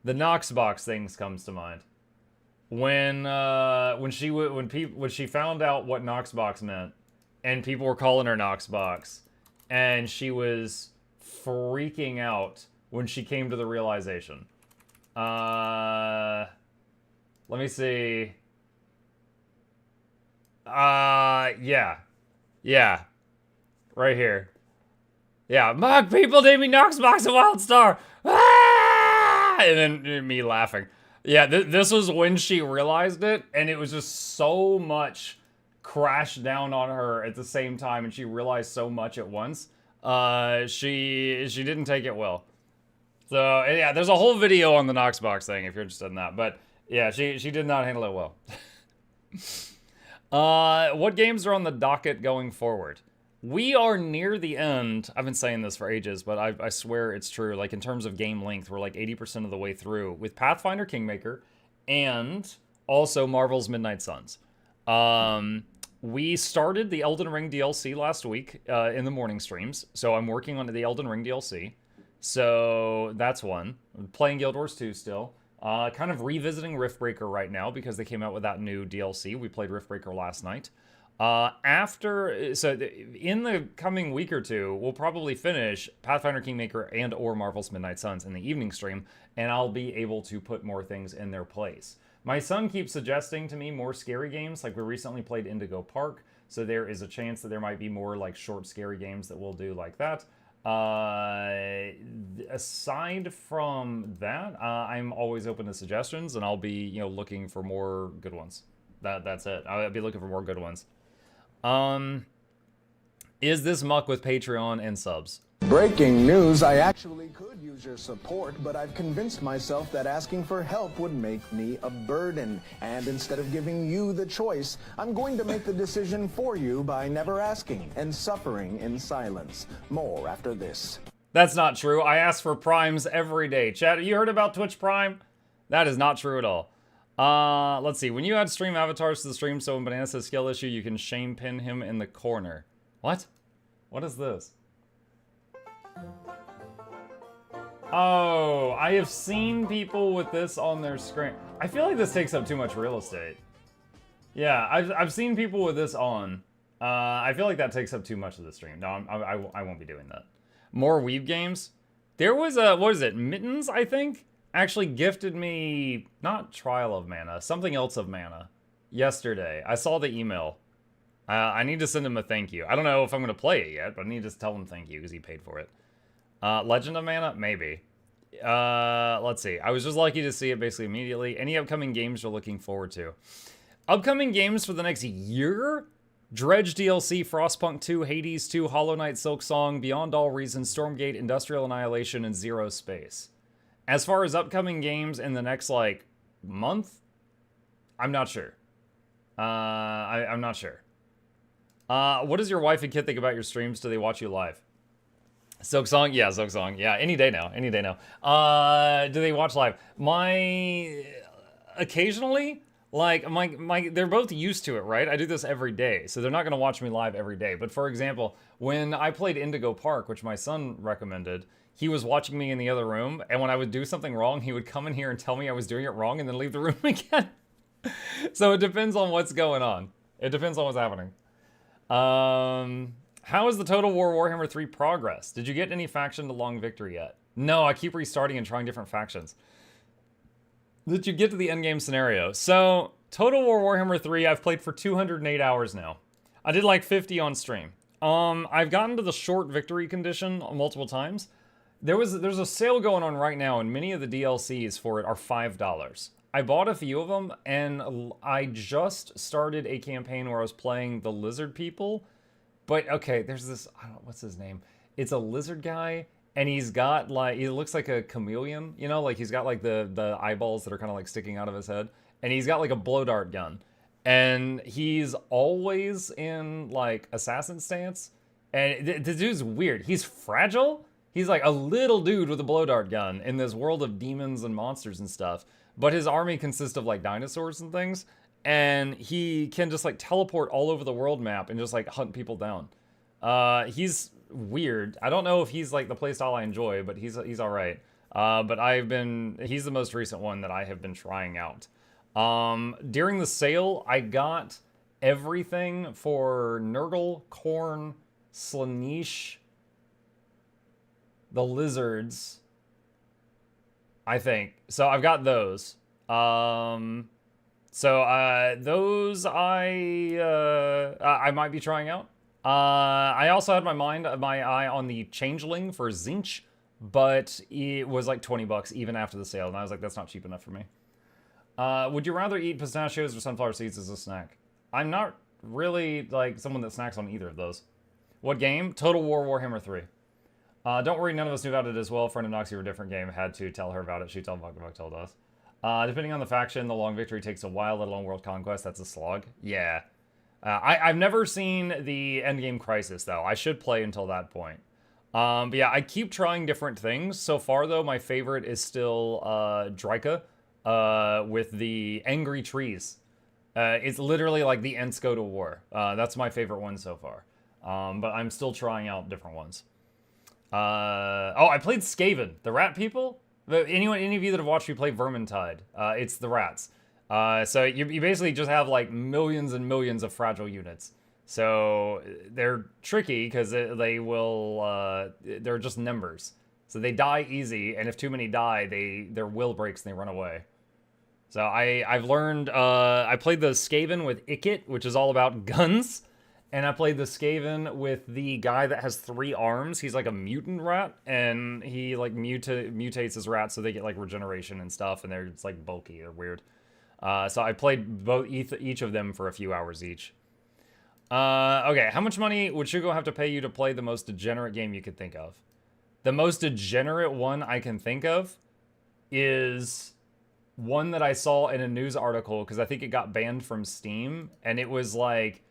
The Noxbox things comes to mind. When she found out what Noxbox meant, and people were calling her Noxbox, and she was freaking out when she came to the realization. Let me see. Yeah. right here. Yeah, Mug, people name me Noxbox a Wild Star. Ah! And then me laughing. Yeah, this was when she realized it, and it was just so much crashed down on her at the same time, and she realized so much at once. She didn't take it well. So yeah, there's a whole video on the Noxbox thing if you're interested in that. But yeah, she did not handle it well. What games are on the docket going forward? We are near the end. I've been saying this for ages, but I swear it's true. Like, in terms of game length, we're like 80% of the way through with Pathfinder Kingmaker and also Marvel's Midnight Suns. We started the Elden Ring DLC last week in the morning streams, so I'm working on the Elden Ring DLC. So that's one. I'm playing Guild Wars 2 still. Kind of revisiting Riftbreaker right now because they came out with that new DLC. We played Riftbreaker last night. In the coming week or two, we'll probably finish Pathfinder Kingmaker and or Marvel's Midnight Suns in the evening stream, and I'll be able to put more things in their place. My son keeps suggesting to me more scary games, like we recently played Indigo Park, so there is a chance that there might be more like short scary games that we'll do like that. Aside from that, I'm always open to suggestions, and I'll be, looking for more good ones. That's it. I'll be looking for more good ones. Is this muck with Patreon and subs? Breaking news, I actually could use your support, but I've convinced myself that asking for help would make me a burden. And instead of giving you the choice, I'm going to make the decision for you by never asking and suffering in silence. More after this. That's not true. I ask for primes every day. Chat, you heard about Twitch Prime? That is not true at all. Let's see. When you add stream avatars to the stream, so when Banana says skill issue, you can shame pin him in the corner. What? What is this? Oh, I have seen people with this on their screen. I feel like this takes up too much real estate. Yeah, I've seen people with this on. I feel like that takes up too much of the stream. No, I won't be doing that. More Weeb games. There was a, what is it, Mittens, I think? Actually gifted me, not Trial of Mana, something else of Mana yesterday. I saw the email. I need to send him a thank you. I don't know if I'm going to play it yet, but I need to tell him thank you because he paid for it. Legend of Mana? Maybe. Let's see. I was just lucky to see it basically immediately. Any upcoming games you're looking forward to? Upcoming games for the next year? Dredge DLC, Frostpunk 2, Hades 2, Hollow Knight, Silksong, Beyond All Reason, Stormgate, Industrial Annihilation, and Zero Space. As far as upcoming games in the next, like, month, I'm not sure. I'm not sure. What does your wife and kid think about your streams? Do they watch you live? Silksong? Yeah, Silksong. Yeah, any day now. Any day now. Do they watch live? Occasionally, like, they're both used to it, right? I do this every day, so they're not going to watch me live every day. But for example, when I played Indigo Park, which my son recommended, he was watching me in the other room, and when I would do something wrong, he would come in here and tell me I was doing it wrong and then leave the room again. So it depends on what's going on. It depends on what's happening. How is the Total War Warhammer 3 progress? Did you get any faction to long victory yet? No, I keep restarting and trying different factions. Did you get to the endgame scenario? So, Total War Warhammer 3, I've played for 208 hours now. I did like 50 on stream. I've gotten to the short victory condition multiple times. There's a sale going on right now, and many of the DLCs for it are $5. I bought a few of them, and I just started a campaign where I was playing the lizard people. But, okay, there's this, I don't know, what's his name? It's a lizard guy, and he's got, like, he looks like a chameleon, you know? Like, he's got, like, the eyeballs that are kind of, like, sticking out of his head. And he's got, like, a blow dart gun. And he's always in, like, assassin stance. And the dude's weird. He's fragile. He's, like, a little dude with a blow dart gun in this world of demons and monsters and stuff. But his army consists of, like, dinosaurs and things. And he can just, like, teleport all over the world map and just, like, hunt people down. He's weird. I don't know if he's, like, the playstyle I enjoy, but he's all right. But he's the most recent one that I have been trying out. During the sale, I got everything for Nurgle, Khorne, Slaanesh, the lizards, I think. So I've got those. Those I might be trying out. I also had my eye on the Changeling for Zinch, but it was like 20 bucks even after the sale, and I was like, that's not cheap enough for me. Would you rather eat pistachios or sunflower seeds as a snack? I'm not really like someone that snacks on either of those. What game? Total War Warhammer 3. Don't worry, none of us knew about it as well. Friend of Noxxi for a different game had to tell her about it. She told Buck told us. Depending on the faction, the long victory takes a while, let alone world conquest. That's a slog. Yeah. I've never seen the Endgame Crisis, though. I should play until that point. But yeah, I keep trying different things. So far, though, my favorite is still Dryka with the Angry Trees. It's literally like the Ensko to War. That's my favorite one so far. But I'm still trying out different ones. Oh, I played Skaven, the rat people. Any of you that have watched me play Vermintide, it's the rats. So you basically just have like millions and millions of fragile units. So they're tricky because they're just numbers. So they die easy, and if too many die, their will breaks and they run away. So I've learned, I played the Skaven with Ikit, which is all about guns. And I played the Skaven with the guy that has 3 arms. He's like a mutant rat, and he like mutates his rats so they get like regeneration and stuff, and they're just like bulky or weird. So I played each of them for a few hours each. Okay, how much money would Shugo have to pay you to play the most degenerate game you could think of? The most degenerate one I can think of is one that I saw in a news article, because I think it got banned from Steam, and it was like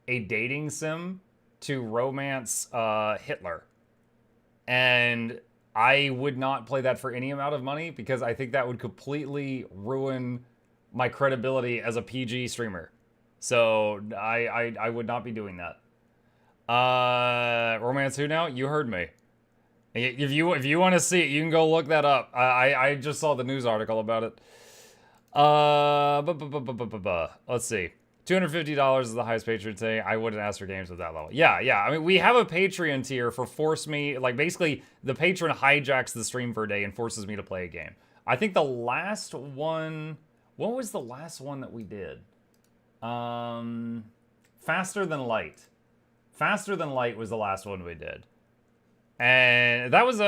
a dating sim to romance Hitler. And I would not play that for any amount of money, because I think that would completely ruin my credibility as a PG streamer. So I would not be doing that. Romance who now? You heard me. If you want to see it, you can go look that up. I just saw the news article about it. Let's see. $250 is the highest Patreon today. I wouldn't ask for games at that level. Yeah. I mean, we have a Patreon tier for force me. Like, basically, the patron hijacks the stream for a day and forces me to play a game. I think the last one... What was the last one that we did? Faster Than Light. Faster Than Light was the last one we did. And that was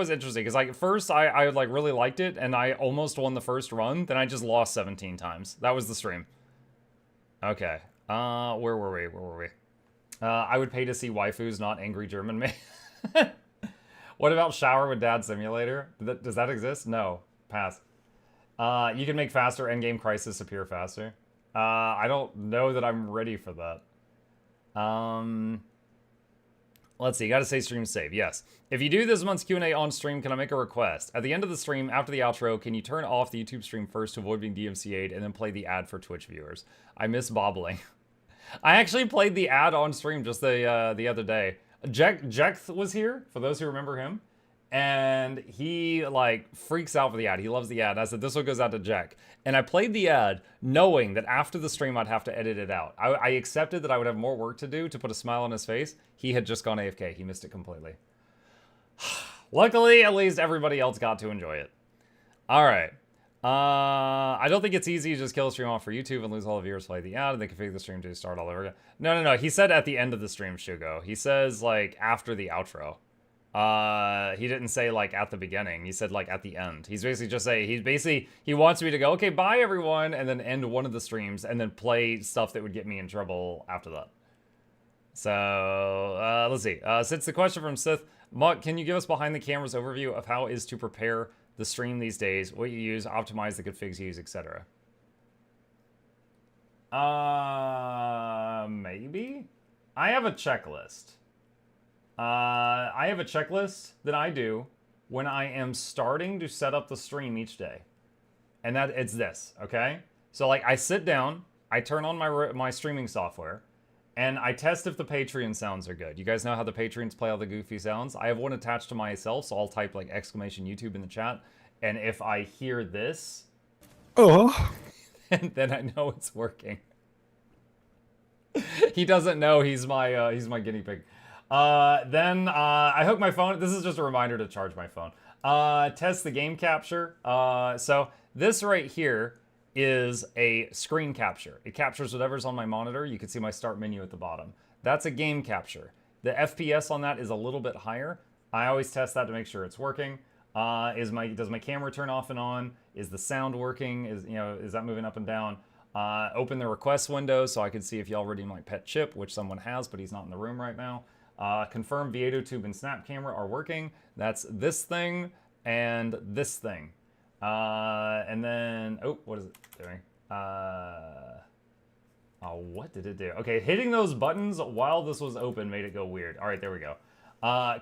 interesting, because like first I like really liked it, and I almost won the first run. Then I just lost 17 times. That was the stream. Okay. Where were we? I would pay to see waifus, not angry German men. What about Shower with Dad Simulator? Does that exist? No. Pass. You can make faster endgame Crisis appear faster. I don't know that I'm ready for that. Let's see, gotta say stream save, yes. If you do this month's Q&A on stream, can I make a request? At the end of the stream, after the outro, can you turn off the YouTube stream first to avoid being DMCA'd and then play the ad for Twitch viewers? I miss bobbling. I actually played the ad on stream just the other day. Jekth was here, for those who remember him. And he, like, freaks out for the ad. He loves the ad. I said, this one goes out to Jack. And I played the ad knowing that after the stream, I'd have to edit it out. I accepted that I would have more work to do to put a smile on his face. He had just gone AFK. He missed it completely. Luckily, at least everybody else got to enjoy it. All right. I don't think it's easy to just kill a stream off for YouTube and lose all the viewers play the ad and then configure the stream to start all over again. No. He said at the end of the stream, Shugo. He says, like, after the outro. He didn't say like at the beginning. He said like at the end. He's basically just saying he wants me to go, okay, bye everyone, and then end one of the streams and then play stuff that would get me in trouble after that. So let's see. Since the question from Sith, Muck, can you give us behind the cameras overview of how it is to prepare the stream these days, what you use, optimize the configs you use, etc. Maybe? I have a checklist. I have a checklist that I do when I am starting to set up the stream each day. And it's this, okay? So like I sit down, I turn on my streaming software, and I test if the Patreon sounds are good. You guys know how the Patreons play all the goofy sounds? I have one attached to myself, so I'll type like exclamation YouTube in the chat. And if I hear this, then I know it's working. He doesn't know he's my guinea pig. Then I hook my phone. This is just a reminder to charge my phone. Test the game capture. So this right here is a screen capture. It captures whatever's on my monitor. You can see my start menu at the bottom. that's a game capture. The FPS on that is a little bit higher. I always test that to make sure it's working. Does my camera turn off and on? Is the sound working? Is that moving up and down? Open the request window so I can see if y'all redeem like Pet Chip, which someone has, but he's not in the room right now. Confirm GW2uesday and Snap Camera are working. That's this thing and this thing. And then, oh, what is it doing? Oh, what did it do? Okay, hitting those buttons while this was open made it go weird. All right, there we go.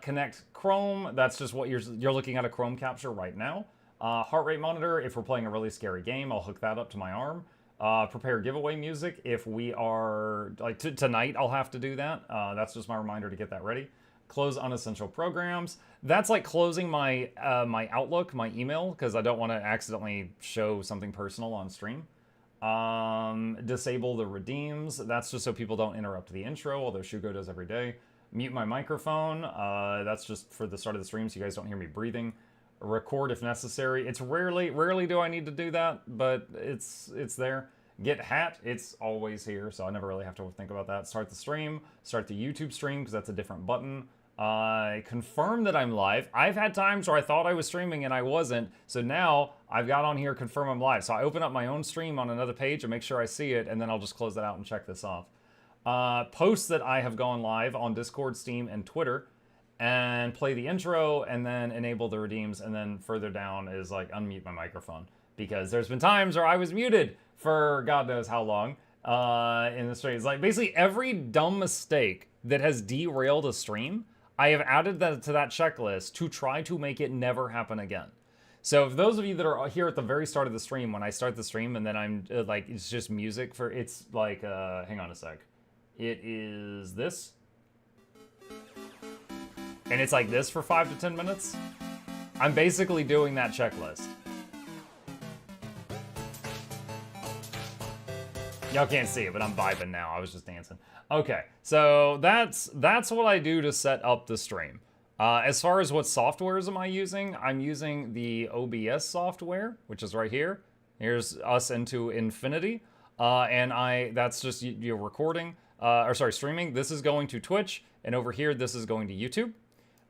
Connect Chrome. That's just what you're looking at, a Chrome capture right now. Heart rate monitor. If we're playing a really scary game, I'll hook that up to my arm. Prepare giveaway music. If we are like tonight, I'll have to do that. That's just my reminder to get that ready. Close unessential programs. That's like closing my my Outlook, my email, because I don't want to accidentally show something personal on stream. Disable the redeems. That's just so people don't interrupt the intro, although Shugo does every day. Mute my microphone. That's just for the start of the stream so you guys don't hear me breathing. Record if necessary. It's rarely do I need to do that, but it's there. Get hat, it's always here, so I never really have to think about that. Start the stream, start the YouTube stream, because that's a different button. Confirm that I'm live. I've had times where I thought I was streaming and I wasn't, so now I've got on here confirm I'm live. So I open up my own stream on another page and make sure I see it, and then I'll just close that out and check this off. Post that I have gone live on Discord, Steam, and Twitter, and play the intro, and then enable the redeems, and then further down is like unmute my microphone, because there's been times where I was muted for God knows how long in the stream. It's like basically every dumb mistake that has derailed a stream, I have added that to that checklist to try to make it never happen again. So if those of you that are here at the very start of the stream, when I start the stream and then I'm like, it's just music for, it's like, hang on a sec. It is this. And it's like this for 5 to 10 minutes. I'm basically doing that checklist. Y'all can't see it, but I'm vibing now. I was just dancing. Okay, so that's what I do to set up the stream. As far as what softwares am I using, I'm using the OBS software, which is right here. Here's us into infinity. And that's just you're recording, streaming. This is going to Twitch, and over here, this is going to YouTube.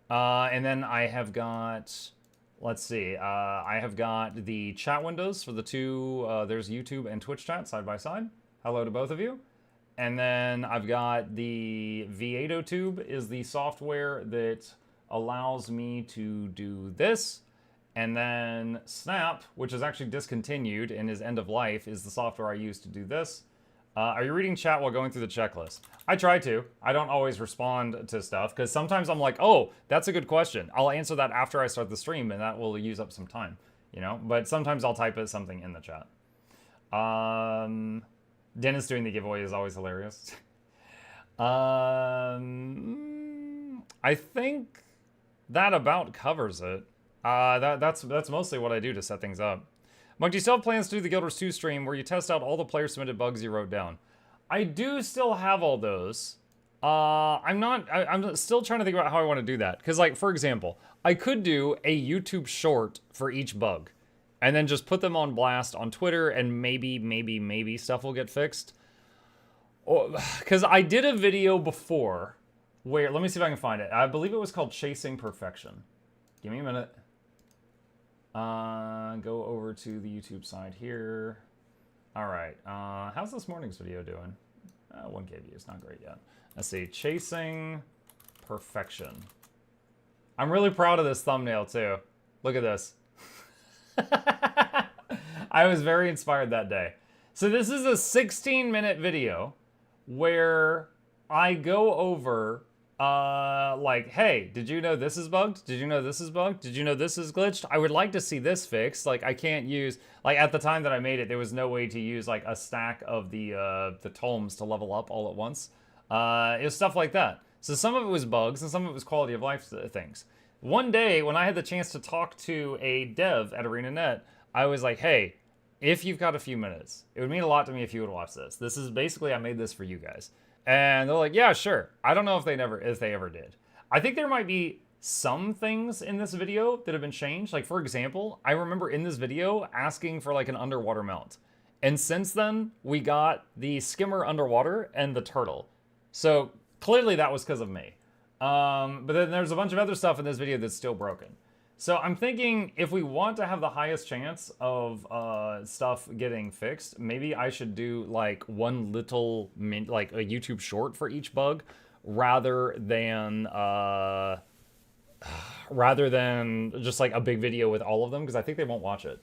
And then I have got, let's see, I have got the chat windows for the two, there's YouTube and Twitch chat side by side. Hello to both of you. And then I've got the GW2uesday is the software that allows me to do this. And then Snap, which is actually discontinued and is end of life, is the software I use to do this. Are you reading chat while going through the checklist? I try to. I don't always respond to stuff, because sometimes I'm like, oh, that's a good question. I'll answer that after I start the stream, and that will use up some time, you know? But sometimes I'll type something in the chat. Dennis doing the giveaway is always hilarious. I think that about covers it. That's mostly what I do to set things up. Monk, do you still have plans to do the Guild Wars 2 stream where you test out all the player-submitted bugs you wrote down? I do still have all those. I'm still trying to think about how I want to do that. Because, like, for example, I could do a YouTube short for each bug. And then just put them on blast on Twitter, and maybe stuff will get fixed. Because I did a video before where, let me see if I can find it. I believe it was called Chasing Perfection. Give me a minute. Go over to the YouTube side here. All right. How's this morning's video doing? 1K views, not great yet. Let's see. Chasing Perfection. I'm really proud of this thumbnail too. Look at this. I was very inspired that day. So this is a 16-minute video where I go over like, hey, did you know this is bugged? Did you know this is bugged? Did you know this is glitched? I would like to see this fixed. Like, I can't use, like, at the time that I made it, there was no way to use like a stack of the tomes to level up all at once. It was stuff like that. So some of it was bugs and some of it was quality of life things. One day when I had the chance to talk to a dev at ArenaNet, I was like, hey, if you've got a few minutes, it would mean a lot to me if you would watch this. This is basically, I made this for you guys. And they're like, yeah, sure. I don't know if they ever did. I think there might be some things in this video that have been changed. Like, for example, I remember in this video asking for like an underwater mount. And since then, we got the skimmer underwater and the turtle. So clearly that was because of me. But then there's a bunch of other stuff in this video that's still broken. So I'm thinking if we want to have the highest chance of stuff getting fixed, maybe I should do like one little, like a YouTube short for each bug, rather than just like a big video with all of them, because I think they won't watch it.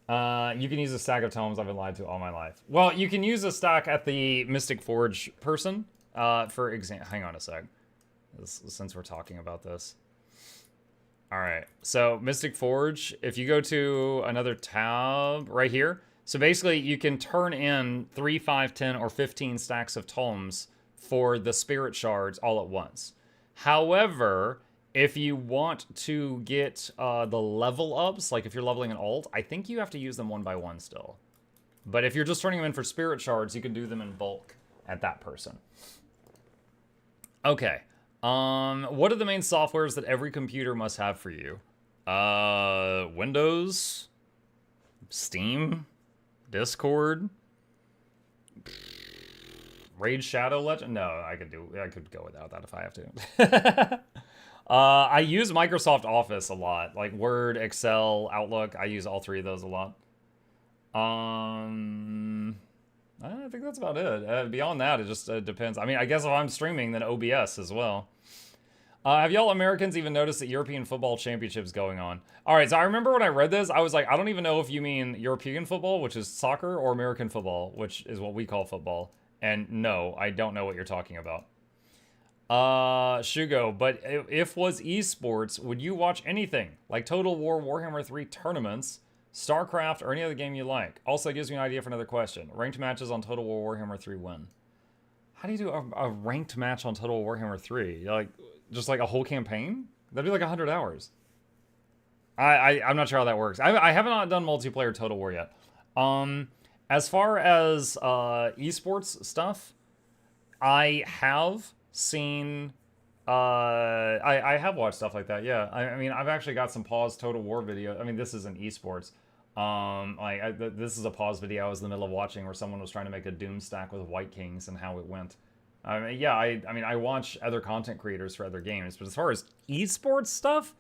You can use a stack of tomes I've been lied to all my life. Well, you can use a stack at the Mystic Forge person. For example, hang on a sec, since we're talking about this. All right, so Mystic Forge, if you go to another tab right here, so basically you can turn in 3, 5, 10, or 15 stacks of tomes for the spirit shards all at once. However, if you want to get the level ups, like if you're leveling an alt, I think you have to use them one by one still. But if you're just turning them in for spirit shards, you can do them in bulk at that person. Okay. What are the main softwares that every computer must have for you? Windows, Steam, Discord, Raid Shadow Legend. No, I could go without that if I have to. I use Microsoft Office a lot, like Word, Excel, Outlook. I use all three of those a lot. I think that's about it. Beyond that, it just depends. I mean, I guess if I'm streaming, then OBS as well. Have y'all Americans even noticed that European football championship's going on? All right, so I remember when I read this, I was like, I don't even know if you mean European football, which is soccer, or American football, which is what we call football. And no, I don't know what you're talking about. Shugo, but if was esports, would you watch anything? Like Total War, Warhammer 3 tournaments, StarCraft, or any other game you like? Also gives me an idea for another question. Ranked matches on Total War Warhammer 3 win. How do you do a ranked match on Total War Warhammer 3? Like, just like a whole campaign? That'd be like 100 hours. I'm not sure how that works. I haven't done multiplayer Total War yet. As far as esports stuff, I have seen... I have watched stuff like that, yeah. I mean, I've actually got some paused Total War video. I mean, this isn't esports. This is a pause video I was in the middle of watching where someone was trying to make a Doom stack with White Kings and how it went. I mean, yeah, I mean, I watch other content creators for other games, but as far as esports stuff,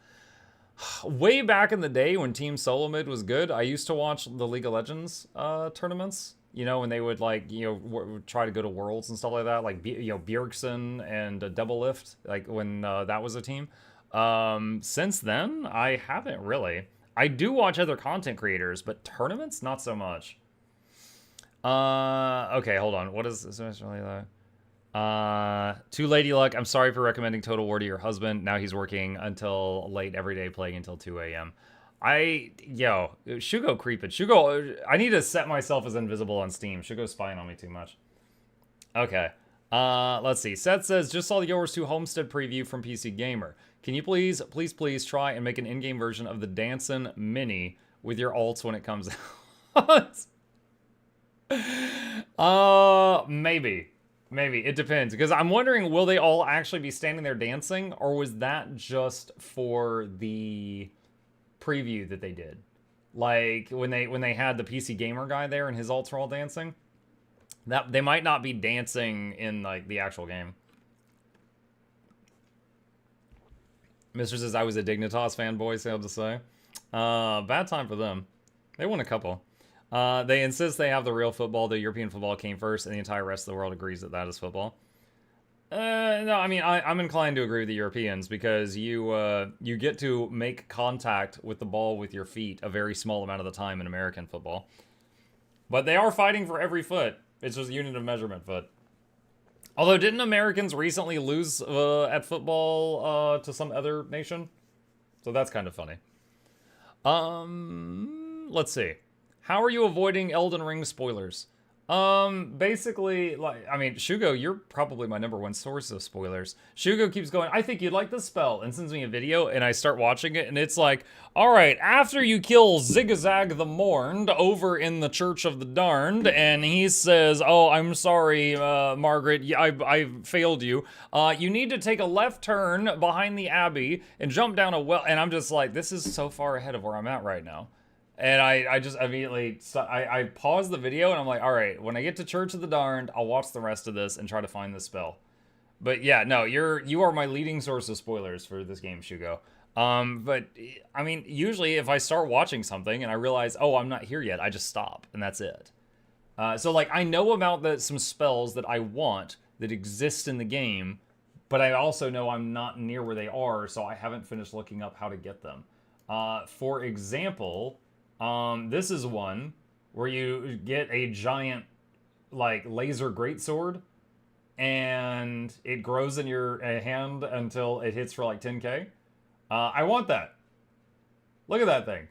way back in the day when Team Solo Mid was good, I used to watch the League of Legends tournaments. You know, when they would, like, you know, try to go to Worlds and stuff like that, like, you know, Bjergsen and Double Lift, like, when that was a team. Since then, I haven't really. I do watch other content creators, but tournaments, not so much. Okay, hold on. What is this? To Lady Luck, I'm sorry for recommending Total War to your husband. Now he's working until late every day, playing until 2 a.m. Shugo creeping. Shugo, I need to set myself as invisible on Steam. Shugo's spying on me too much. Okay. Let's see. Seth says, just saw the Yours 2 Homestead preview from PC Gamer. Can you please try and make an in-game version of the Dancin' Mini with your alts when it comes out? Maybe. It depends. Because I'm wondering, will they all actually be standing there dancing? Or was that just for the preview that they did? Like, when they had the PC Gamer guy there and his alts were all dancing? That they might not be dancing in, like, the actual game. Mr. says, I was a Dignitas fanboy, sad to say. Bad time for them. They won a couple. They insist they have the real football. The European football came first, and the entire rest of the world agrees that that is football. No, I mean, I'm inclined to agree with the Europeans, because you get to make contact with the ball with your feet a very small amount of the time in American football. But they are fighting for every foot. It's just a unit of measurement foot. Although, didn't Americans recently lose at football to some other nation? So that's kind of funny. Let's see. How are you avoiding Elden Ring spoilers? Basically, like, I mean, Shugo, you're probably my #1 source of spoilers. Shugo keeps going, I think you'd like this spell, and sends me a video, and I start watching it, and it's like, alright, after you kill Zigzag the Mourned over in the Church of the Darned, and he says, oh, I'm sorry, Margaret, I failed you. You need to take a left turn behind the Abbey and jump down a well, and I'm just like, this is so far ahead of where I'm at right now. And I just immediately, I paused the video and I'm like, all right, when I get to Church of the Darned, I'll watch the rest of this and try to find this spell. But yeah, no, you are my leading source of spoilers for this game, Shugo. But I mean, usually if I start watching something and I realize, oh, I'm not here yet, I just stop and that's it. So like I know about some spells that I want that exist in the game, but I also know I'm not near where they are, so I haven't finished looking up how to get them. For example, this is one where you get a giant like laser greatsword and it grows in your hand until it hits for like 10k. I want that. Look at that thing.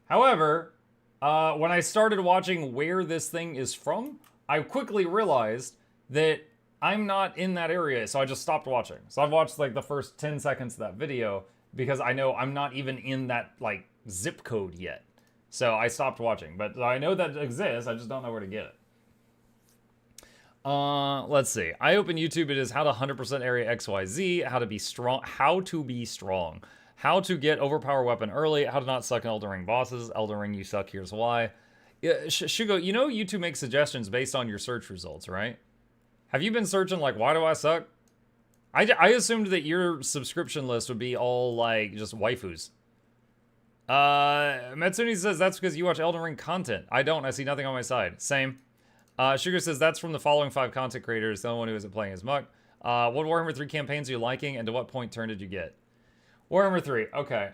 However, when I started watching where this thing is from, I quickly realized that I'm not in that area, so I just stopped watching. So I've watched like the first 10 seconds of that video because I know I'm not even in that like zip code yet. So I stopped watching, but I know that it exists, I just don't know where to get it. Let's see. I open YouTube, it is how to 100% area XYZ, how to be strong, how to get overpower weapon early, how to not suck in Elden Ring bosses, Elden Ring you suck, here's why. Shugo, you know YouTube makes suggestions based on your search results, right? Have you been searching like, why do I suck? I assumed that your subscription list would be all like just waifus. Matsuni says that's because you watch Elden Ring content. I don't, I see nothing on my side. Same. Sugar says that's from the following 5 content creators. The only one who isn't playing is Muck. What Warhammer 3 campaigns are you liking, and to what point turn did you get? Warhammer 3. Okay.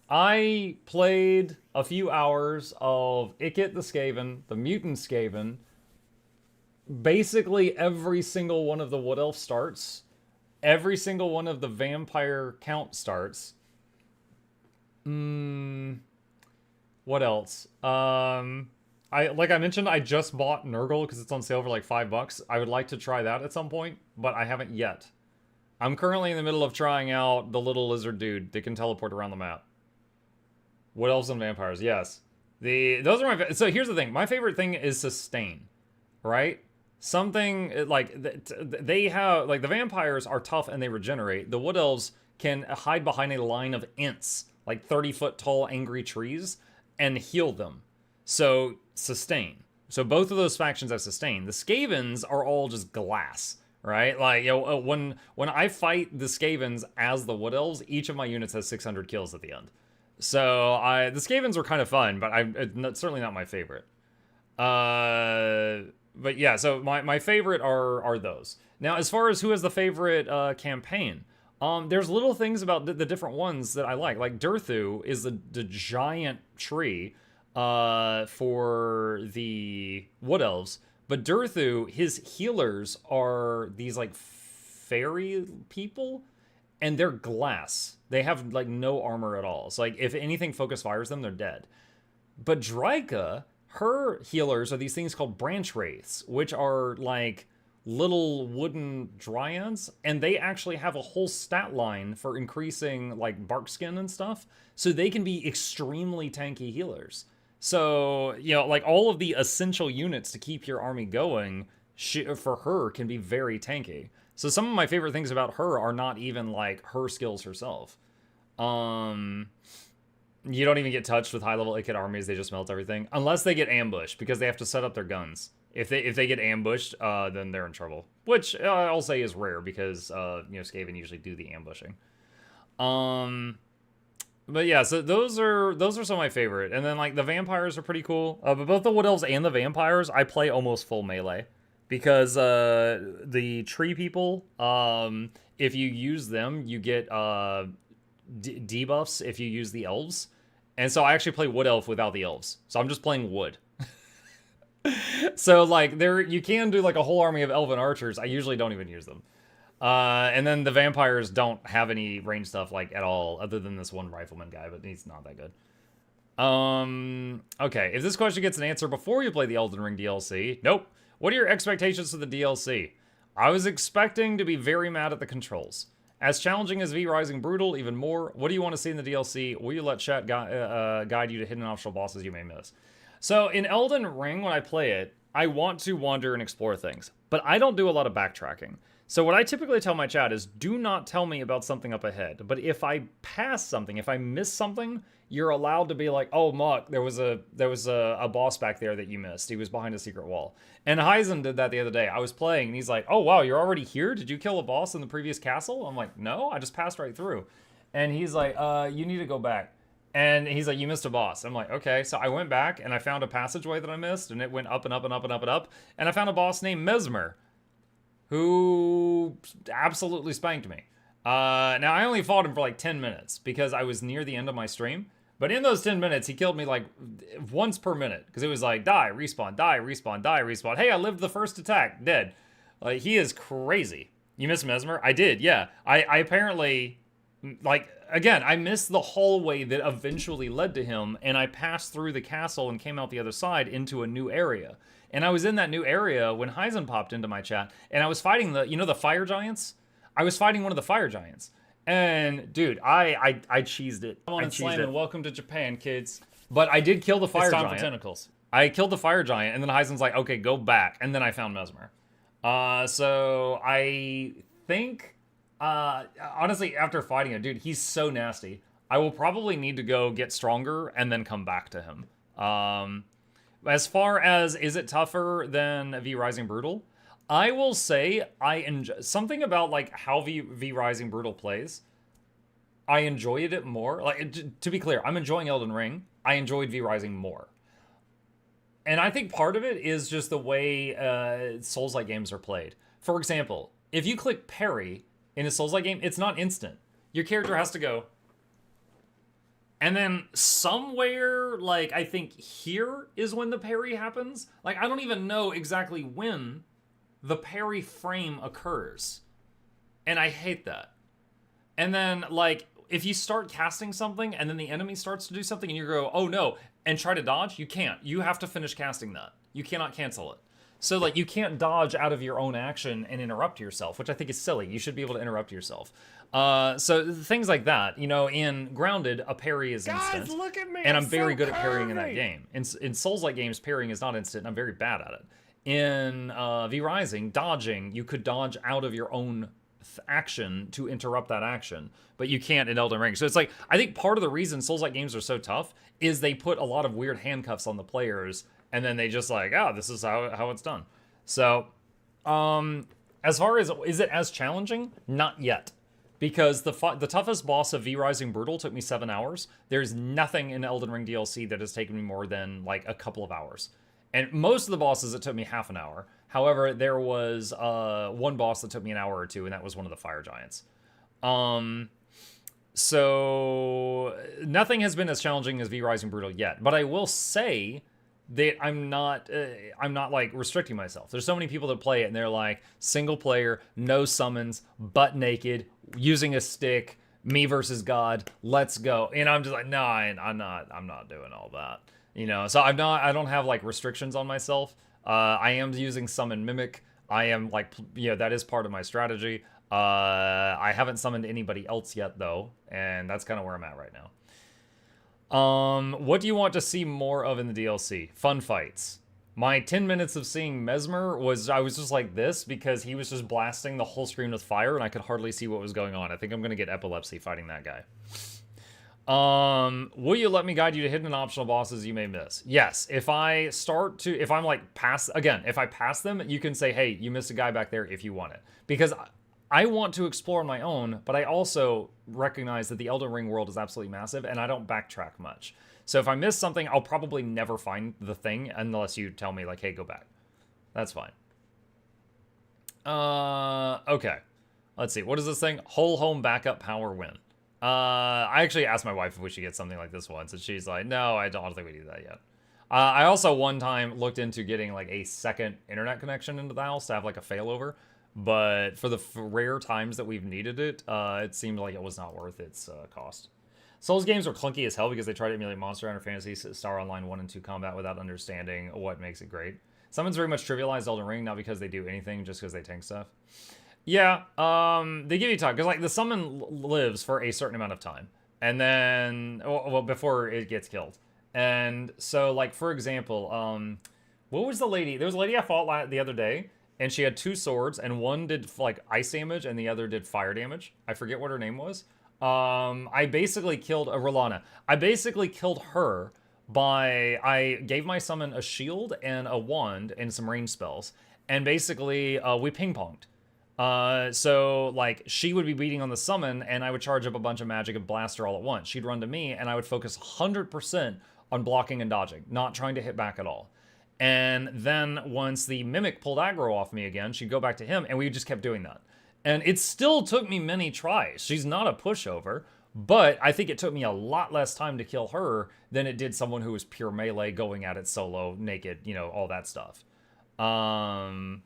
I played a few hours of Ikit the Skaven, the Mutant Skaven. Basically every single one of the Wood Elf starts. Every single one of the Vampire Count starts. What else? Like I mentioned, I just bought Nurgle because it's on sale for like $5. I would like to try that at some point, but I haven't yet. I'm currently in the middle of trying out the little lizard dude that can teleport around the map. Wood Elves and Vampires, yes. Those are my... So here's the thing. My favorite thing is sustain, right? Something like... They have... Like, the Vampires are tough and they regenerate. The Wood Elves can hide behind a line of Ents, like 30-foot tall angry trees, and heal them. So, sustain. So both of those factions have sustain. The Skavens are all just glass, right? Like, you know, when I fight the Skavens as the Wood Elves, each of my units has 600 kills at the end. So, the Skavens were kind of fun, but it's certainly not my favorite. But yeah, so my favorite are those. Now, as far as who has the favorite campaign, there's little things about the different ones that I like. Like, Durthu is the giant tree for the Wood Elves, but Durthu, his healers are these like fairy people, and they're glass. They have like no armor at all. So like if anything focus fires them, they're dead. But Draika, her healers are these things called branch wraiths, which are like little wooden dryads, and they actually have a whole stat line for increasing like bark skin and stuff, so they can be extremely tanky healers. So, you know, like all of the essential units to keep your army going for her can be very tanky. So some of my favorite things about her are not even like her skills herself. You don't even get touched with high-level Ikit armies, they just melt everything. Unless they get ambushed, because they have to set up their guns. If they get ambushed, then they're in trouble. Which I'll say is rare, because, you know, Skaven usually do the ambushing. But yeah, so those are some of my favorite. And then, like, the Vampires are pretty cool. But both the Wood Elves and the Vampires, I play almost full melee. Because the Tree People, if you use them, you get debuffs if you use the Elves. And so I actually play Wood Elf without the Elves. So I'm just playing Wood. So, like, you can do, like, a whole army of Elven Archers. I usually don't even use them. And then the Vampires don't have any range stuff, like, at all, other than this one Rifleman guy, but he's not that good. Okay, if this question gets an answer before you play the Elden Ring DLC, nope. What are your expectations for the DLC? I was expecting to be very mad at the controls. As challenging as V Rising Brutal, even more. What do you want to see in the DLC? Will you let chat guide you to hidden optional bosses you may miss? So in Elden Ring, when I play it, I want to wander and explore things, but I don't do a lot of backtracking. So what I typically tell my chat is, do not tell me about something up ahead. But if I pass something, if I miss something, you're allowed to be like, oh, Muck, there was a boss back there that you missed. He was behind a secret wall. And Heisen did that the other day. I was playing, and he's like, oh, wow, you're already here? Did you kill a boss in the previous castle? I'm like, no, I just passed right through. And he's like, you need to go back. And he's like, you missed a boss. I'm like, okay. So I went back, and I found a passageway that I missed, and it went up and up and up and up and up. And I found a boss named Mesmer, who absolutely spanked me. Now, I only fought him for like 10 minutes because I was near the end of my stream. But in those 10 minutes, he killed me like once per minute. Because it was like, die, respawn, die, respawn, die, respawn. Hey, I lived the first attack, dead. Like, he is crazy. You missed Mesmer? I did, yeah. I apparently, like, again, I missed the hallway that eventually led to him. And I passed through the castle and came out the other side into a new area. And I was in that new area when Heisen popped into my chat. And I was fighting the fire giants? I was fighting one of the fire giants. And, dude, I cheesed it. Come on and slam and welcome to Japan, kids. But I did kill the fire giant. It's time for tentacles. I killed the fire giant, and then Heisen's like, okay, go back. And then I found Mesmer. So I think, honestly, after fighting him, dude, he's so nasty. I will probably need to go get stronger and then come back to him. As far as, is it tougher than V Rising Brutal? I will say I enjoy something about like how V Rising Brutal plays. I enjoyed it more. Like, to be clear, I'm enjoying Elden Ring. I enjoyed V Rising more. And I think part of it is just the way Souls-like games are played. For example, if you click parry in a Souls-like game, it's not instant. Your character has to go. And then somewhere, like, I think here is when the parry happens. Like, I don't even know exactly when the parry frame occurs. And I hate that. And then, like, if you start casting something and then the enemy starts to do something and you go, oh no, and try to dodge, you can't. You have to finish casting that. You cannot cancel it. So, like, you can't dodge out of your own action and interrupt yourself, which I think is silly. You should be able to interrupt yourself. So, things like that. You know, in Grounded, a parry is instant. Guys, look at me! And I'm very good at parrying in that game. In Souls-like games, parrying is not instant, and I'm very bad at it. In V Rising, dodging, you could dodge out of your own action to interrupt that action, but you can't in Elden Ring. So it's like, I think part of the reason Souls-like games are so tough is they put a lot of weird handcuffs on the players, and then they just like, oh, this is how it's done. So, as far as, is it as challenging? Not yet. Because the toughest boss of V Rising Brutal took me 7 hours. There's nothing in Elden Ring DLC that has taken me more than like a couple of hours. And most of the bosses, it took me half an hour. However, there was one boss that took me an hour or two, and that was one of the fire giants. So nothing has been as challenging as V Rising Brutal yet. But I will say that I'm not like restricting myself. There's so many people that play it, and they're like single player, no summons, butt naked, using a stick, me versus God, let's go. And I'm just like, no, I'm not doing all that. You know, so I don't have like restrictions on myself. I am using Summon Mimic. I am like, you know, that is part of my strategy. I haven't summoned anybody else yet though, and that's kind of where I'm at right now. What do you want to see more of in the DLC? Fun fights. My 10 minutes of seeing Mesmer was, I was just like this because he was just blasting the whole screen with fire and I could hardly see what was going on. I think I'm going to get epilepsy fighting that guy. Will you let me guide you to hidden and optional bosses you may miss? Yes. If I'm like if I pass them, you can say, hey, you missed a guy back there if you want it. Because I want to explore on my own, but I also recognize that the Elden Ring world is absolutely massive and I don't backtrack much. So if I miss something, I'll probably never find the thing unless you tell me like, hey, go back. That's fine. Okay. Let's see. What is this thing? Whole home backup power win. I actually asked my wife if we should get something like this once, and she's like, no, I don't think we do that yet. I also one time looked into getting like a second internet connection into the house to have like a failover, but for the rare times that we've needed it, it seemed like it was not worth its cost. Souls games are clunky as hell because they try to emulate Monster Hunter Fantasy Star Online 1 and 2 combat without understanding what makes it great. Someone's very much trivialized Elden Ring, not because they do anything, just because they tank stuff. Yeah, they give you time, because, like, the summon lives for a certain amount of time, and then, well, before it gets killed. And so, like, for example, what was the lady? There was a lady I fought the other day, and she had 2 swords, and one did like ice damage and the other did fire damage. I forget what her name was. I basically killed Rolana. I basically killed her by, I gave my summon a shield and a wand and some range spells, and basically we ping-ponged. So like she would be beating on the summon and I would charge up a bunch of magic and blast her all at once. She'd run to me and I would focus 100% on blocking and dodging, not trying to hit back at all. And then once the Mimic pulled aggro off me again, she'd go back to him and we just kept doing that. And it still took me many tries. She's not a pushover, but I think it took me a lot less time to kill her than it did someone who was pure melee going at it solo, naked, you know, all that stuff. Talking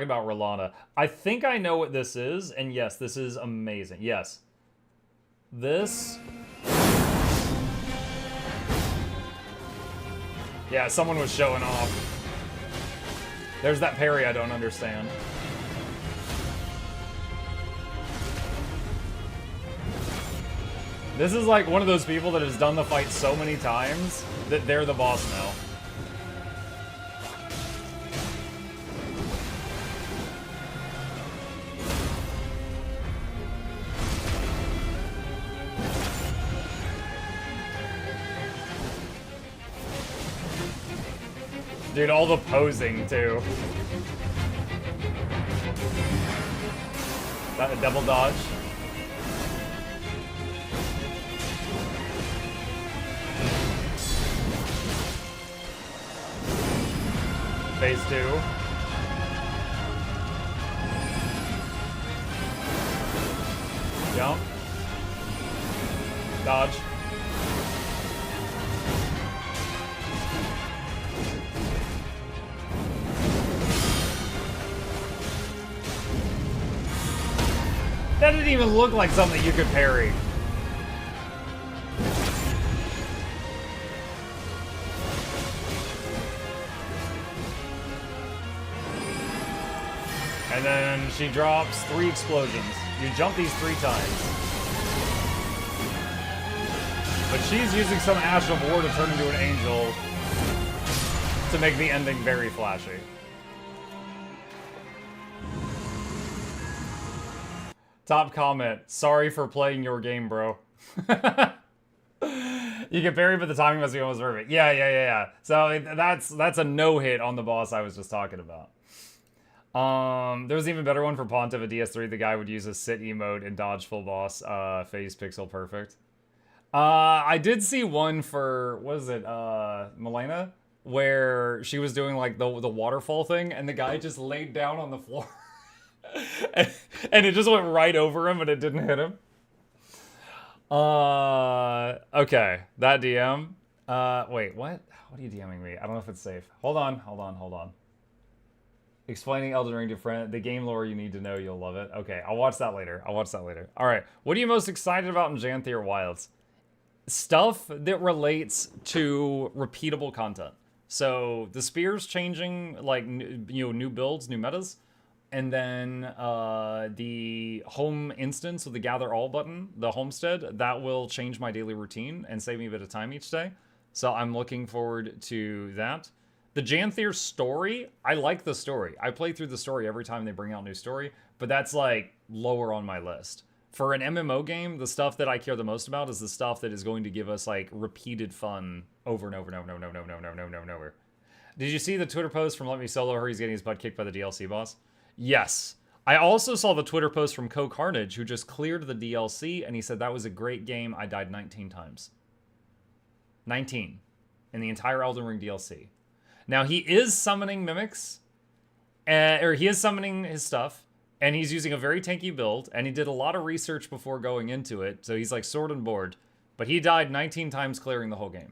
about Rolana. I think I know what this is, and yes, this is amazing. Yes. This... Yeah, someone was showing off. There's that parry I don't understand. This is like one of those people that has done the fight so many times that they're the boss now. Dude, all the posing, too. That a double dodge? Phase 2. Jump. Dodge. That didn't even look like something you could parry. And then she drops 3 explosions. You jump these 3 times. But she's using some Ash of War to turn into an angel to make the ending very flashy. Top comment, sorry for playing your game, bro. You get parry, but the timing must be almost perfect. Yeah. So that's a no-hit on the boss I was just talking about. There was an even better one for Pontiff at DS3. The guy would use a sit emote and dodge full boss phase pixel perfect. I did see one for, what is it, Milena? Where she was doing like the waterfall thing and the guy just laid down on the floor. and it just went right over him and it didn't hit him. Okay, that DM. Wait, what? What are you DMing me? I don't know if it's safe. Hold on. Explaining Elden Ring to friend, the game lore you need to know, you'll love it. Okay, I'll watch that later. All right, what are you most excited about in Xanthir Wilds? Stuff that relates to repeatable content. So the spear's changing, like, you know, new builds, new metas. And then the home instance with the gather all button, the homestead, that will change my daily routine and save me a bit of time each day. So I'm looking forward to that. The Xanthir story, I like the story. I play through the story every time they bring out new story, but that's like lower on my list. For an MMO game, the stuff that I care the most about is the stuff that is going to give us like repeated fun over and over and over and over and over and over and over and over and over. Did you see the Twitter post from Let Me Solo Her? He's getting his butt kicked by the DLC boss. Yes. I also saw the Twitter post from Co Carnage, who just cleared the DLC, and he said that was a great game. I died 19 times. 19. In the entire Elden Ring DLC. Now, he is summoning mimics, or he is summoning his stuff, and he's using a very tanky build, and he did a lot of research before going into it, so he's like sword and board. But he died 19 times clearing the whole game.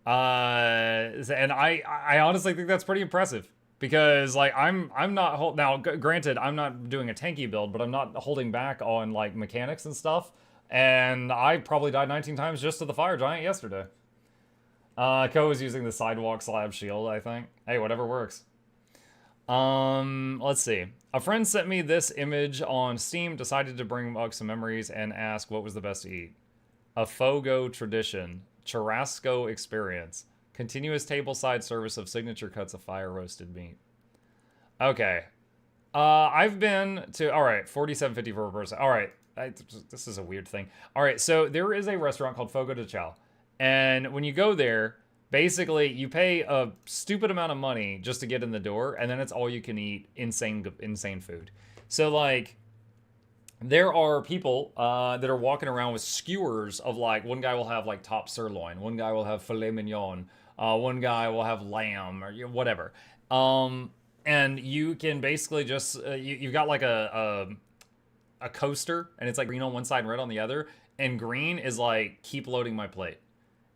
And I honestly think that's pretty impressive. Because, like, I'm not... Now, granted, I'm not doing a tanky build, but I'm not holding back on, like, mechanics and stuff. And I probably died 19 times just to the fire giant yesterday. Ko is using the sidewalk slab shield, I think. Hey, whatever works. Let's see. A friend sent me this image on Steam, decided to bring up some memories, and ask what was the best to eat. A Fogo tradition. Churrasco experience. Continuous tableside service of signature cuts of fire-roasted meat. Okay. I've been to, all right, $47.50 per person. All right, this is a weird thing. All right, so there is a restaurant called Fogo de Chao. And when you go there, basically you pay a stupid amount of money just to get in the door, and then it's all you can eat insane food. So like, there are people that are walking around with skewers of like, one guy will have like top sirloin, one guy will have filet mignon, one guy will have lamb or whatever. And you can basically just, you've got like a coaster, and it's like green on one side and red on the other. And green is like, keep loading my plate.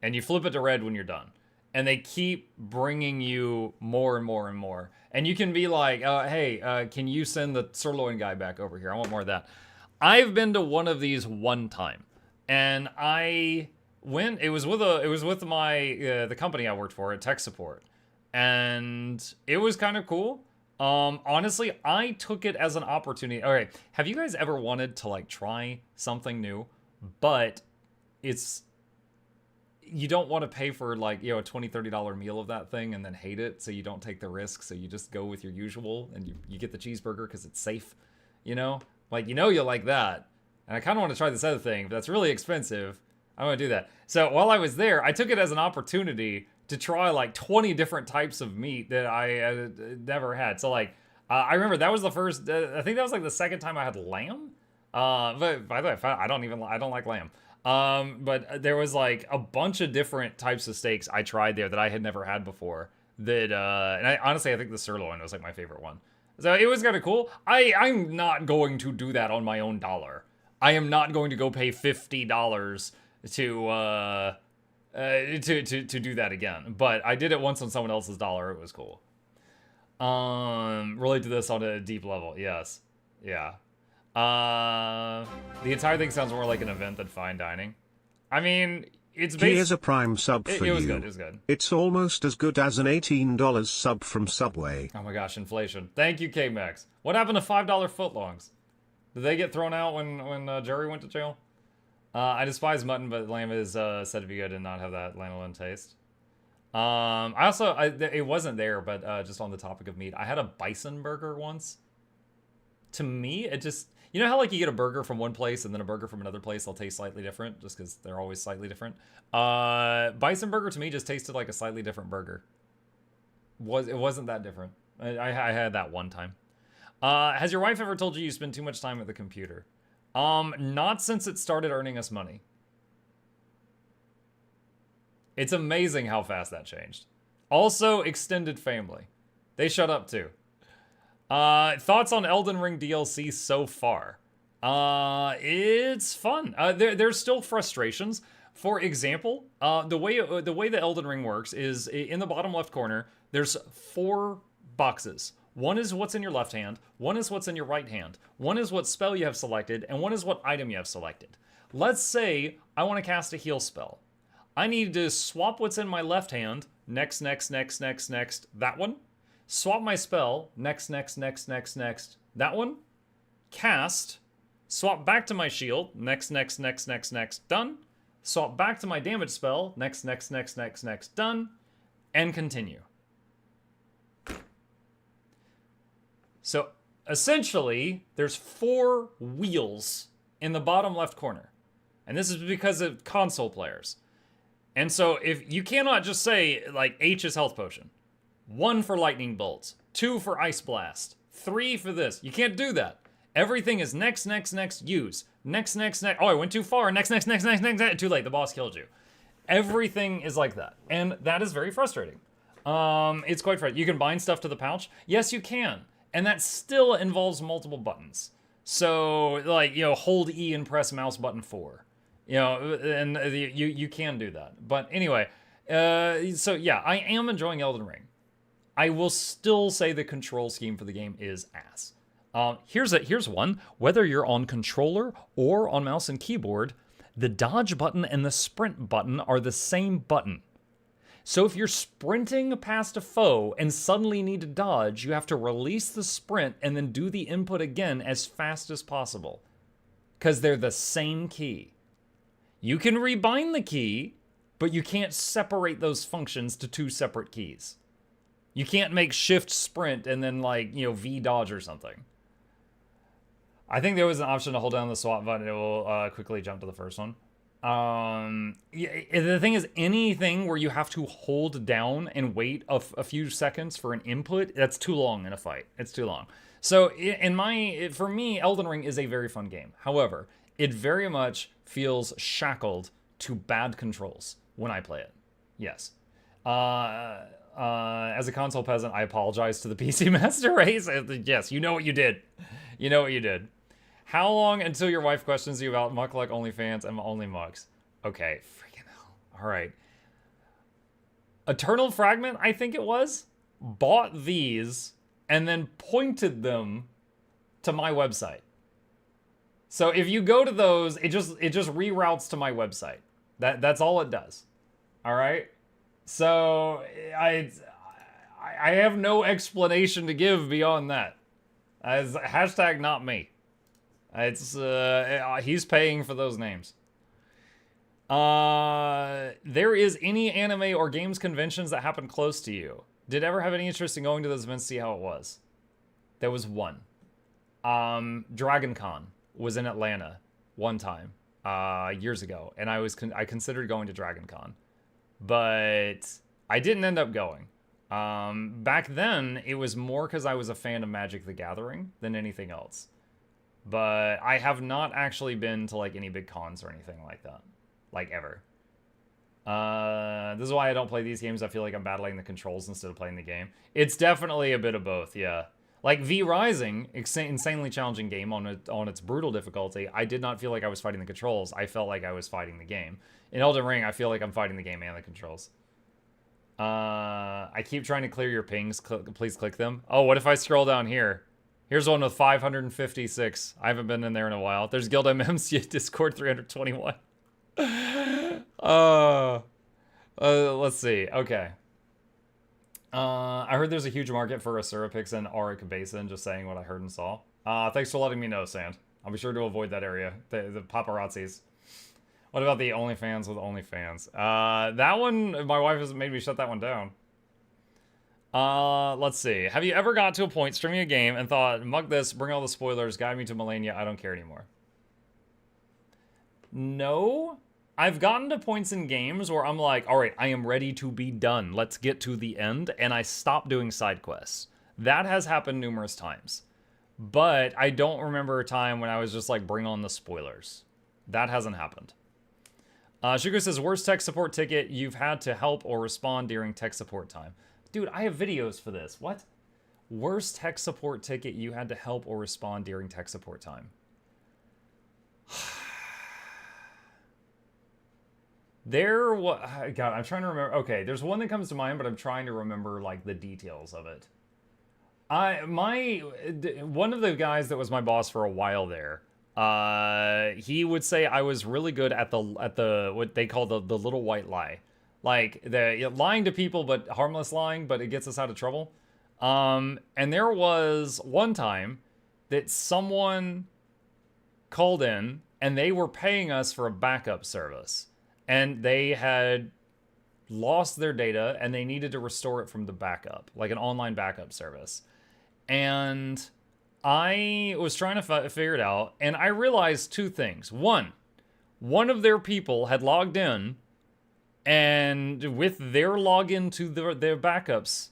And you flip it to red when you're done. And they keep bringing you more and more and more. And you can be like, hey, can you send the sirloin guy back over here? I want more of that. I've been to one of these one time. And I went, it was with my, the company I worked for at tech support. And it was kind of cool. Honestly, I took it as an opportunity. All right, have you guys ever wanted to like try something new, but you don't want to pay for like, a $20, $30 meal of that thing and then hate it, so you don't take the risk, so you just go with your usual and you get the cheeseburger because it's safe, Like, you'll like that. And I kind of want to try this other thing, but that's really expensive. I want to do that. So while I was there, I took it as an opportunity to try like 20 different types of meat that I never had. So like, I remember that was the first, I think that was like the second time I had lamb. But by the way, I don't like lamb. But there was like a bunch of different types of steaks I tried there that I had never had before. And honestly, I think the sirloin was like my favorite one. So it was kind of cool. I'm not going to do that on my own dollar. I am not going to go pay $50 to do that again. But I did it once on someone else's dollar. It was cool. Relate to this on a deep level. Yes. Yeah. The entire thing sounds more like an event than fine dining. I mean, it's based... Here's a Prime sub for you. It was good, it was good. It's almost as good as an $18 sub from Subway. Oh my gosh, inflation. Thank you, K-Max. What happened to $5 footlongs? Did they get thrown out when Jerry went to jail? I despise mutton, but lamb is said to be good and not have that lanolin taste. It wasn't there, but just on the topic of meat, I had a bison burger once. To me, it just... You know how like you get a burger from one place and then a burger from another place, they'll taste slightly different just because they're always slightly different? Bison burger to me just tasted like a slightly different burger. It wasn't that different. I had that one time. Has your wife ever told you spend too much time at the computer? Not since it started earning us money. It's amazing how fast that changed. Also, extended family. They shut up too. Thoughts on Elden Ring DLC so far? It's fun. There's still frustrations. For example, the way the Elden Ring works is in the bottom left corner, there's 4 boxes. One is what's in your left hand, one is what's in your right hand, one is what spell you have selected, and one is what item you have selected. Let's say I want to cast a heal spell. I need to swap what's in my left hand, next, that one. Swap my spell, next, that one. Cast, swap back to my shield, next, done. Swap back to my damage spell, next, done. And continue. So, essentially, there's 4 wheels in the bottom left corner. And this is because of console players. And so, if you cannot just say, like, H is health potion. 1 for lightning bolts, 2 for ice blast, 3 for this. You can't do that. Everything is next, use. Next. Oh, I went too far. Next. Too late. The boss killed you. Everything is like that. And that is very frustrating. It's quite frustrating. You can bind stuff to the pouch. Yes, you can. And that still involves multiple buttons. So, like, hold E and press mouse button 4. And you can do that. But anyway, so yeah, I am enjoying Elden Ring. I will still say the control scheme for the game is ass. Here's one. Whether you're on controller or on mouse and keyboard, the dodge button and the sprint button are the same button. So if you're sprinting past a foe and suddenly need to dodge, you have to release the sprint and then do the input again as fast as possible. Because they're the same key. You can rebind the key, but you can't separate those functions to 2 separate keys. You can't make shift sprint and then like, you know, V dodge or something. I think there was an option to hold down the swap button. It will quickly jump to the first one. Yeah, the thing is, anything where you have to hold down and wait a few seconds for an input, that's too long in a fight. It's too long. So for me, Elden Ring is a very fun game. However, it very much feels shackled to bad controls when I play it. Yes. As a console peasant, I apologize to the PC Master Race. Yes, you know what you did. You know what you did. How long until your wife questions you about Mukluk OnlyFans and only Mucks? Okay, freaking hell. All right. Eternal Fragment, I think it was, bought these and then pointed them to my website. So if you go to those, it just reroutes to my website. That's all it does. All right. So I have no explanation to give beyond that. As hashtag not me. It's he's paying for those names. There is any anime or games conventions that happen close to you. Did ever have any interest in going to those events to see how it was? There was one. Dragon Con was in Atlanta one time, years ago, and I considered going to Dragon Con, but I didn't end up going. Back then, it was more because I was a fan of Magic the Gathering than anything else. But I have not actually been to like any big cons or anything like that, like ever. This is why I don't play these games. I feel like I'm battling the controls instead of playing the game. It's definitely a bit of both, yeah. Like V Rising, insanely challenging game on its brutal difficulty. I did not feel like I was fighting the controls. I felt like I was fighting the game. In Elden Ring, I feel like I'm fighting the game and the controls. I keep trying to clear your pings. Please click them. Oh, what if I scroll down here? Here's one with 556. I haven't been in there in a while. There's Guild MMC Discord 321. Let's see. Okay. I heard there's a huge market for Asura picks in Auric Basin. Just saying what I heard and saw. Thanks for letting me know, Sand. I'll be sure to avoid that area. The paparazzis. What about the OnlyFans with OnlyFans? That one, my wife has made me shut that one down. Let's see. Have you ever got to a point streaming a game and thought, mug this, bring all the spoilers, guide me to Melania, I don't care anymore? No. I've gotten to points in games where I'm like, all right, I am ready to be done. Let's get to the end. And I stop doing side quests. That has happened numerous times. But I don't remember a time when I was just like, bring on the spoilers. That hasn't happened. Shuko says, worst tech support ticket you've had to help or respond during tech support time. Dude, I have videos for this. What? Worst tech support ticket you had to help or respond during tech support time. God, I'm trying to remember. Okay, there's one that comes to mind, but I'm trying to remember like the details of it. One of the guys that was my boss for a while there, he would say I was really good at the what they call the little white lie. Like, lying to people, but harmless lying, but it gets us out of trouble. And there was one time that someone called in, and they were paying us for a backup service. And they had lost their data, and they needed to restore it from the backup, like an online backup service. And I was trying to figure it out, and I realized two things. One of their people had logged in, and with their login to their backups,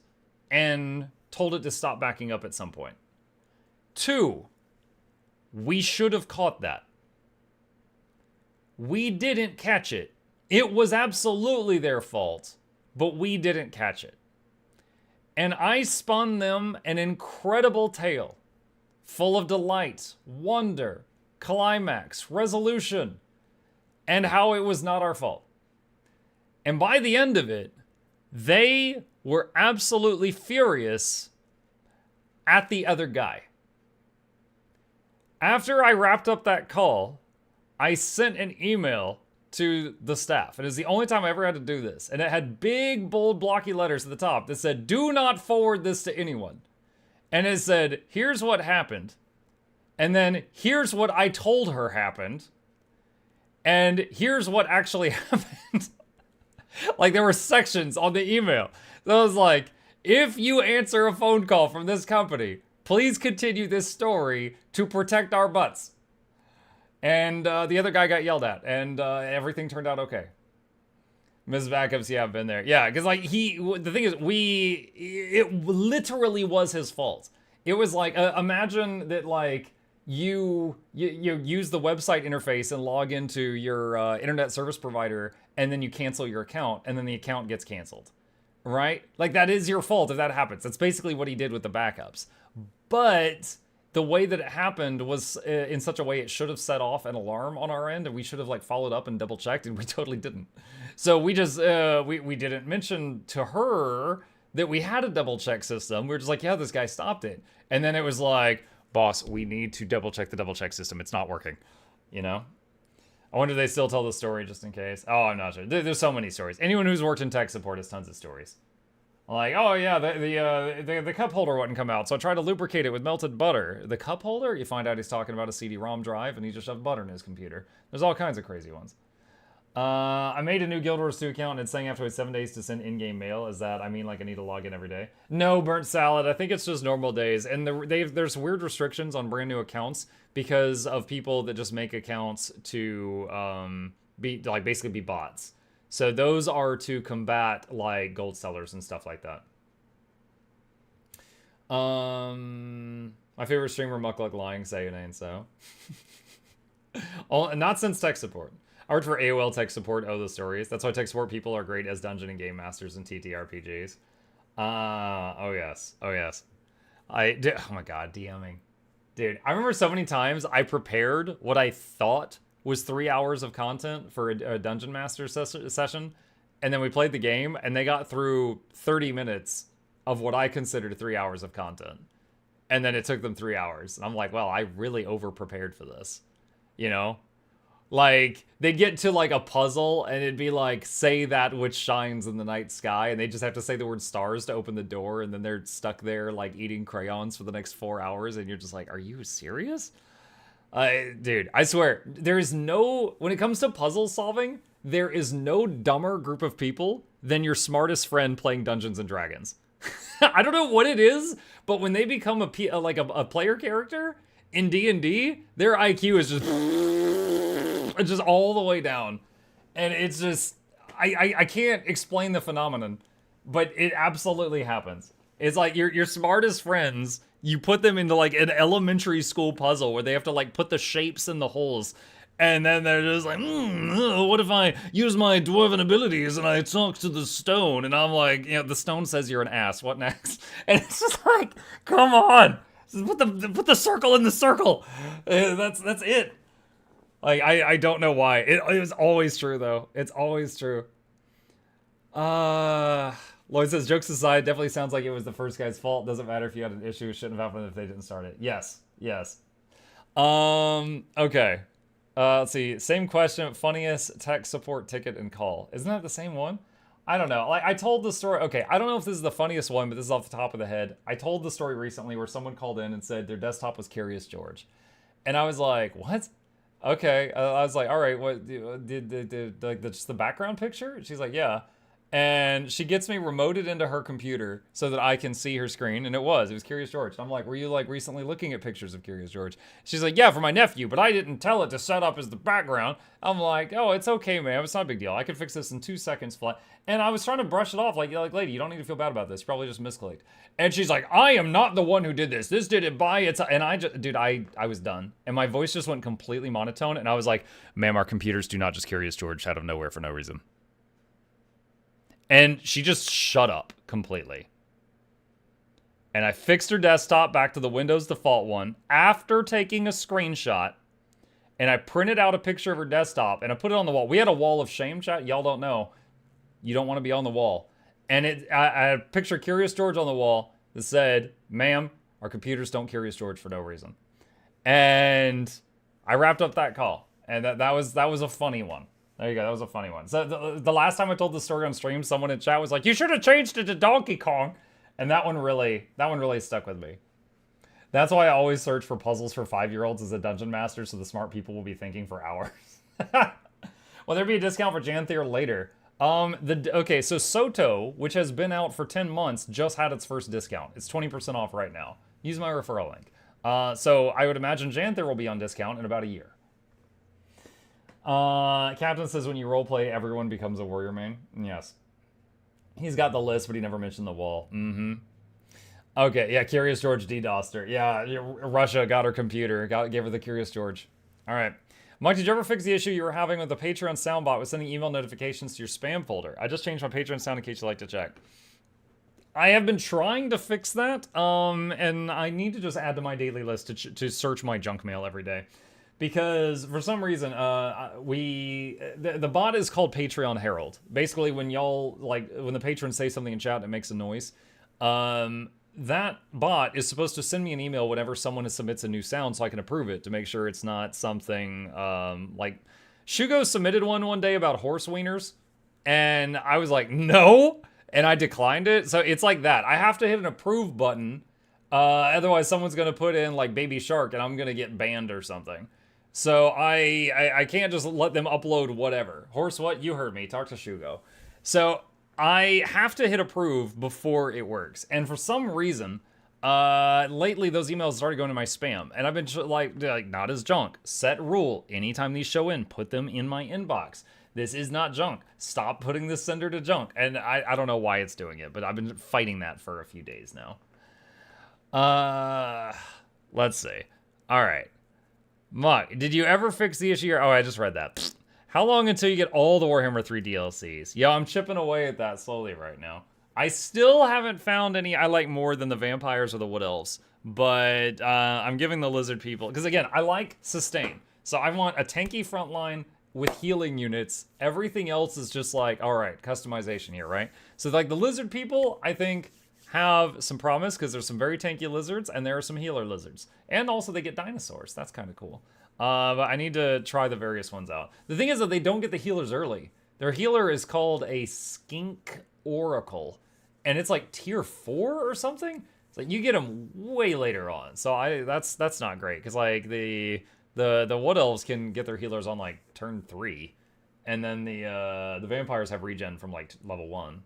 and told it to stop backing up at some point. Two, we should have caught that. We didn't catch it. It was absolutely their fault, but we didn't catch it. And I spun them an incredible tale, full of delight, wonder, climax, resolution, and how it was not our fault. And by the end of it, they were absolutely furious at the other guy. After I wrapped up that call, I sent an email to the staff. It is the only time I ever had to do this. And it had big, bold, blocky letters at the top that said, do not forward this to anyone. And it said, here's what happened. And then here's what I told her happened. And here's what actually happened. Like, there were sections on the email. So I was like, if you answer a phone call from this company, please continue this story to protect our butts. And the other guy got yelled at, and everything turned out okay. Ms. Backups, yeah, I've been there. Yeah, because like the thing is, it literally was his fault. It was like, imagine that like you use the website interface and log into your internet service provider, and then you cancel your account, and then the account gets canceled, right? Like that is your fault if that happens. That's basically what he did with the backups. But the way that it happened was in such a way it should have set off an alarm on our end, and we should have like followed up and double checked, and we totally didn't. So we just we didn't mention to her that we had a double check system. We were just like, yeah, this guy stopped it, and then it was like, boss, we need to double check the double check system. It's not working, you know. I wonder if they still tell the story just in case. Oh, I'm not sure. There's so many stories. Anyone who's worked in tech support has tons of stories. Like, oh yeah, the cup holder wouldn't come out, so I tried to lubricate it with melted butter. The cup holder? You find out he's talking about a CD-ROM drive, and he just shoved butter in his computer. There's all kinds of crazy ones. I made a new Guild Wars 2 account, and it's saying I have to wait 7 days to send in-game mail. Is that, I mean, like I need to log in every day? No, Burnt Salad. I think it's just normal days. And there's weird restrictions on brand new accounts because of people that just make accounts to basically be bots. So those are to combat like gold sellers and stuff like that. My favorite streamer, Mukluk lying, say it ain't so. Not since tech support. I worked for AOL tech support. Oh, the stories. That's why tech support people are great as dungeon and game masters in TTRPGs. Oh yes. Oh yes. Oh my god, DMing. Dude, I remember so many times I prepared what I thought was 3 hours of content for a dungeon master session, and then we played the game, and they got through 30 minutes of what I considered 3 hours of content, and then it took them 3 hours. And I'm like, well, I really over prepared for this, you know. Like they'd get to like a puzzle, and it'd be like, say that which shines in the night sky, and they just have to say the word stars to open the door, and then they're stuck there like eating crayons for the next 4 hours, and you're just like, are you serious? Dude, I swear, there is no, when it comes to puzzle solving, there is no dumber group of people than your smartest friend playing Dungeons and Dragons. I don't know what it is, but when they become a player character in D&D, their IQ is just all the way down. And it's just, I can't explain the phenomenon, but it absolutely happens. It's like your smartest friends, you put them into like an elementary school puzzle where they have to like put the shapes in the holes, and then they're just like, what if I use my dwarven abilities and I talk to the stone? And I'm like, you know, the stone says you're an ass. What next? And it's just like, come on, just put the circle in the circle. That's it. Like I don't know why. It was always true though. It's always true. Lloyd says, jokes aside, definitely sounds like it was the first guy's fault. Doesn't matter if you had an issue. Shouldn't have happened if they didn't start it. Yes. Yes. Okay. Let's see. Same question. Funniest tech support ticket and call. Isn't that the same one? I don't know. Like, I told the story. Okay, I don't know if this is the funniest one, but this is off the top of the head. I told the story recently where someone called in and said their desktop was Curious George. And I was like, what? Okay. I was like, all right, what, just the background picture? She's like, yeah. And she gets me remoted into her computer so that I can see her screen. And it was Curious George. And I'm like, were you like recently looking at pictures of Curious George? She's like, yeah, for my nephew, but I didn't tell it to set up as the background. I'm like, oh, it's okay, ma'am. It's not a big deal. I can fix this in 2 seconds flat. And I was trying to brush it off like, lady, you don't need to feel bad about this. You probably just misclicked. And she's like, I am not the one who did this. This did it by its... And I just, dude, I was done. And my voice just went completely monotone. And I was like, ma'am, our computers do not just Curious George out of nowhere for no reason. And she just shut up completely. And I fixed her desktop back to the Windows default one after taking a screenshot. And I printed out a picture of her desktop and I put it on the wall. We had a wall of shame, chat. Y'all don't know. You don't want to be on the wall. And I pictured Curious George on the wall that said, ma'am, our computers don't Curious George for no reason. And I wrapped up that call. And that was a funny one. There you go. That was a funny one. So the last time I told the story on stream, someone in chat was like, you should have changed it to Donkey Kong. And that one really stuck with me. That's why I always search for puzzles for 5-year-olds as a dungeon master, so the smart people will be thinking for hours. Will there be a discount for Janthier later? Okay, so Soto, which has been out for 10 months, just had its first discount. It's 20% off right now. Use my referral link. So I would imagine Janther will be on discount in about a year. Captain says when you roleplay, everyone becomes a warrior main. Yes. He's got the list, but he never mentioned the wall. Okay, yeah, Curious George DDoSed her. Yeah, Russia got her computer, gave her the Curious George. All right. Mike, did you ever fix the issue you were having with the Patreon soundbot with sending email notifications to your spam folder? I just changed my Patreon sound in case you'd like to check. I have been trying to fix that, and I need to just add to my daily list to search my junk mail every day. Because for some reason, the bot is called Patreon Herald. Basically, when y'all, like, when the patrons say something in chat, it makes a noise. That bot is supposed to send me an email whenever someone submits a new sound so I can approve it to make sure it's not something, like, Shugo submitted one day about horse wieners, and I was like, no, and I declined it. So it's like that. I have to hit an approve button, otherwise someone's gonna put in, like, Baby Shark, and I'm gonna get banned or something. So I can't just let them upload whatever. Horse what? You heard me. Talk to Shugo. So I have to hit approve before it works. And for some reason, lately those emails started going to my spam. And I've been like not as junk. Set rule. Anytime these show in, put them in my inbox. This is not junk. Stop putting this sender to junk. And I don't know why it's doing it, but I've been fighting that for a few days now. Let's see. All right. Muck, did you ever fix the issue? Oh, I just read that. How long until you get all the Warhammer 3 DLCs? Yeah, I'm chipping away at that slowly right now. I still haven't found any I like more than the vampires or the wood elves, but I'm giving the lizard people, because again, I like sustain. So I want a tanky front line with healing units. Everything else is just like, all right, customization here, right? So like the lizard people, I think, have some promise because there's some very tanky lizards and there are some healer lizards. And also they get dinosaurs. That's kind of cool. But I need to try the various ones out. The thing is that they don't get the healers early. Their healer is called a Skink Oracle. And it's like tier 4 or something. It's like you get them way later on. So that's not great. Because like the wood elves can get their healers on like turn 3. And then the vampires have regen from like level 1.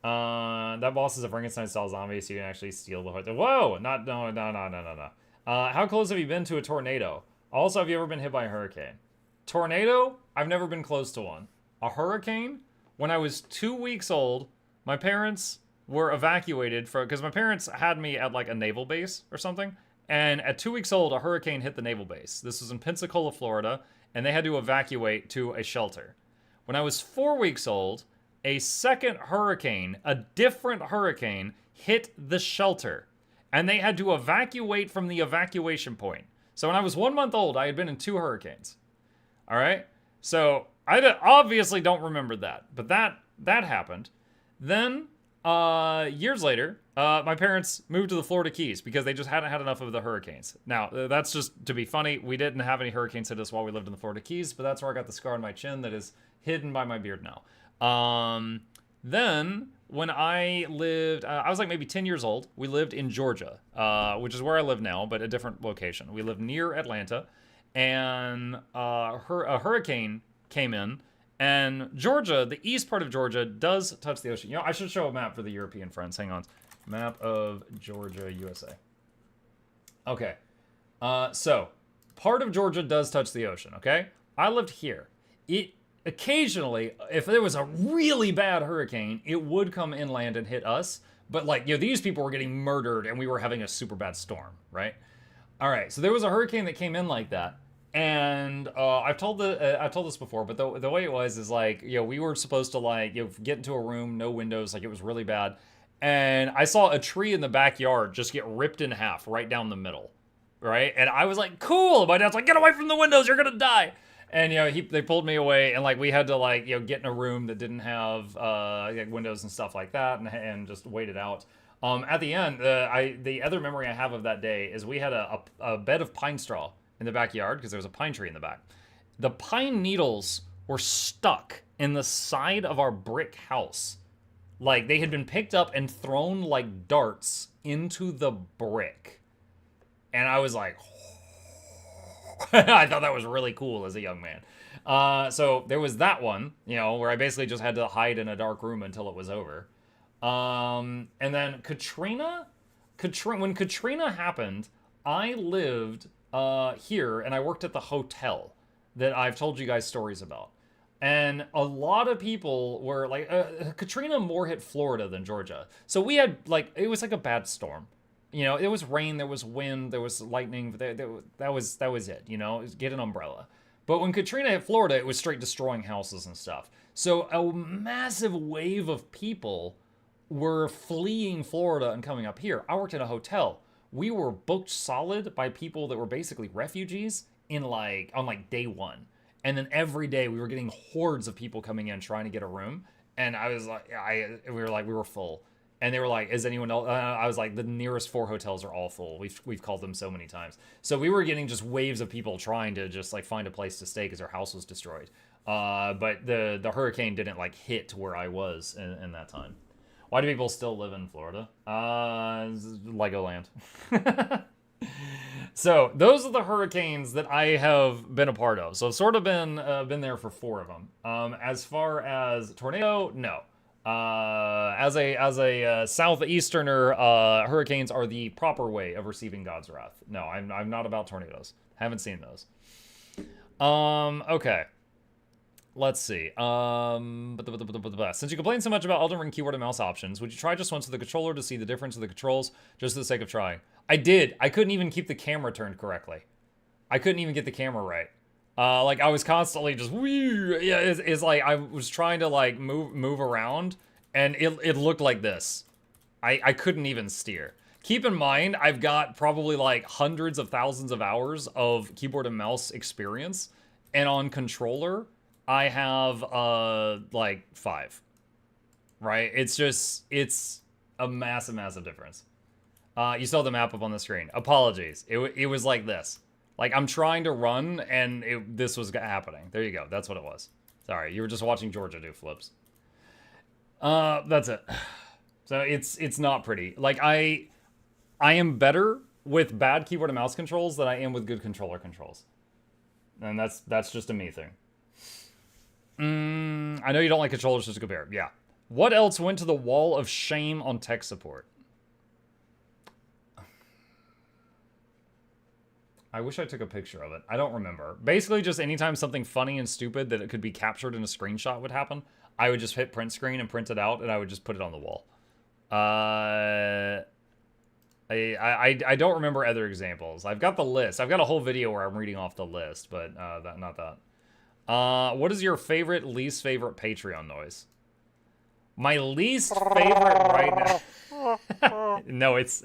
That boss is a Frankenstein-style zombie, so you can actually steal the heart. Whoa! No. How close have you been to a tornado? Also, have you ever been hit by a hurricane? Tornado? I've never been close to one. A hurricane? When I was 2 weeks old, my parents were evacuated because my parents had me at like a naval base or something. And at 2 weeks old, a hurricane hit the naval base. This was in Pensacola, Florida, and they had to evacuate to a shelter. When I was 4 weeks old, a second hurricane, a different hurricane, hit the shelter. And they had to evacuate from the evacuation point. So when I was 1 month old, I had been in 2 hurricanes. All right? So I obviously don't remember that. But that happened. Then, years later, my parents moved to the Florida Keys because they just hadn't had enough of the hurricanes. Now, that's just to be funny. We didn't have any hurricanes hit us while we lived in the Florida Keys, but that's where I got the scar on my chin that is hidden by my beard now. Then when I lived, I was like maybe 10 years old. We lived in Georgia, which is where I live now, but a different location. We lived near Atlanta, and a hurricane came in, and Georgia, the east part of Georgia, does touch the ocean. You know, I should show a map for the European friends. Hang on. Map of Georgia, USA. Okay. So part of Georgia does touch the ocean, okay? I lived here. Occasionally, if there was a really bad hurricane, it would come inland and hit us. But like, you know, these people were getting murdered and we were having a super bad storm, right? All right, so there was a hurricane that came in like that. And I've told this before, but the way it was is like, you know, we were supposed to like, you know, get into a room, no windows, like it was really bad. And I saw a tree in the backyard just get ripped in half right down the middle, right? And I was like, cool. And my dad's like, get away from the windows, you're gonna die. And, you know, they pulled me away, and, like, we had to, like, you know, get in a room that didn't have like windows and stuff like that, and just wait it out. At the end, the other memory I have of that day is we had a bed of pine straw in the backyard, because there was a pine tree in the back. The pine needles were stuck in the side of our brick house. Like, they had been picked up and thrown like darts into the brick. And I was like, I thought that was really cool as a young man. So there was that one, you know, where I basically just had to hide in a dark room until it was over. And then Katrina, when Katrina happened, I lived here and I worked at the hotel that I've told you guys stories about. And a lot of people were like, Katrina more hit Florida than Georgia. So we had like, it was like a bad storm. You know, it was rain, there was wind, there was lightning, that was it, you know, get an umbrella. But when Katrina hit Florida, it was straight destroying houses and stuff. So a massive wave of people were fleeing Florida and coming up here. I worked in a hotel. We were booked solid by people that were basically refugees on day one. And then every day we were getting hordes of people coming in trying to get a room. And I was like, we were full. And they were like, is anyone else? I was like, the nearest 4 hotels are all full. We've called them so many times. So we were getting just waves of people trying to just like find a place to stay because their house was destroyed. But the hurricane didn't like hit where I was in that time. Why do people still live in Florida? Legoland. So those are the hurricanes that I have been a part of. So I've sort of been there for 4 of them. As far as tornado, no. As a southeasterner, hurricanes are the proper way of receiving God's wrath. No, I'm not about tornadoes. Haven't seen those. Okay. Let's see. Since you complain so much about Elden Ring keyboard and mouse options, would you try just once with the controller to see the difference of the controls, just for the sake of trying? I did. I couldn't even keep the camera turned correctly. I couldn't even get the camera right. Like I was constantly just yeah. It's like I was trying to like move around, and it looked like this. I couldn't even steer. Keep in mind, I've got probably like hundreds of thousands of hours of keyboard and mouse experience, and on controller, I have like 5. Right? It's a massive difference. You saw the map up on the screen. Apologies. It was like this. Like, I'm trying to run, and this was happening. There you go. That's what it was. Sorry, you were just watching Georgia do flips. That's it. So it's not pretty. Like, I am better with bad keyboard and mouse controls than I am with good controller controls. And that's just a me thing. I know you don't like controllers just to compare. Yeah. What else went to the wall of shame on tech support? I wish I took a picture of it. I don't remember. Basically, just anytime something funny and stupid that it could be captured in a screenshot would happen, I would just hit print screen and print it out, and I would just put it on the wall. I don't remember other examples. I've got the list. I've got a whole video where I'm reading off the list, but not that. What is your least favorite Patreon noise? My least favorite right now... No, it's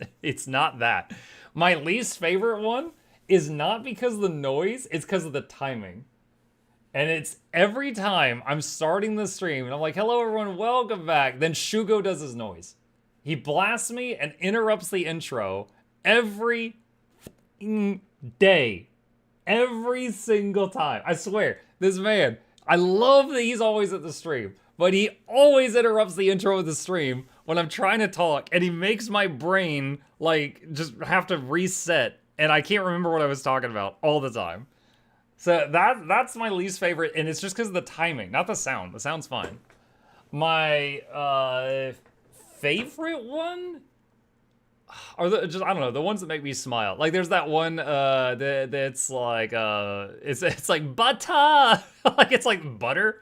not that. My least favorite one is not because of the noise, it's because of the timing. And it's every time I'm starting the stream and I'm like, hello everyone, welcome back. Then Shugo does his noise. He blasts me and interrupts the intro every day. Every single time. I swear, this man, I love that he's always at the stream, but he always interrupts the intro of the stream when I'm trying to talk, and he makes my brain like just have to reset. And I can't remember what I was talking about all the time. So that's my least favorite, and it's just because of the timing, not the sound. The sound's fine. My favorite one are I don't know, the ones that make me smile. Like there's that one that's like it's like butter, like it's like butter.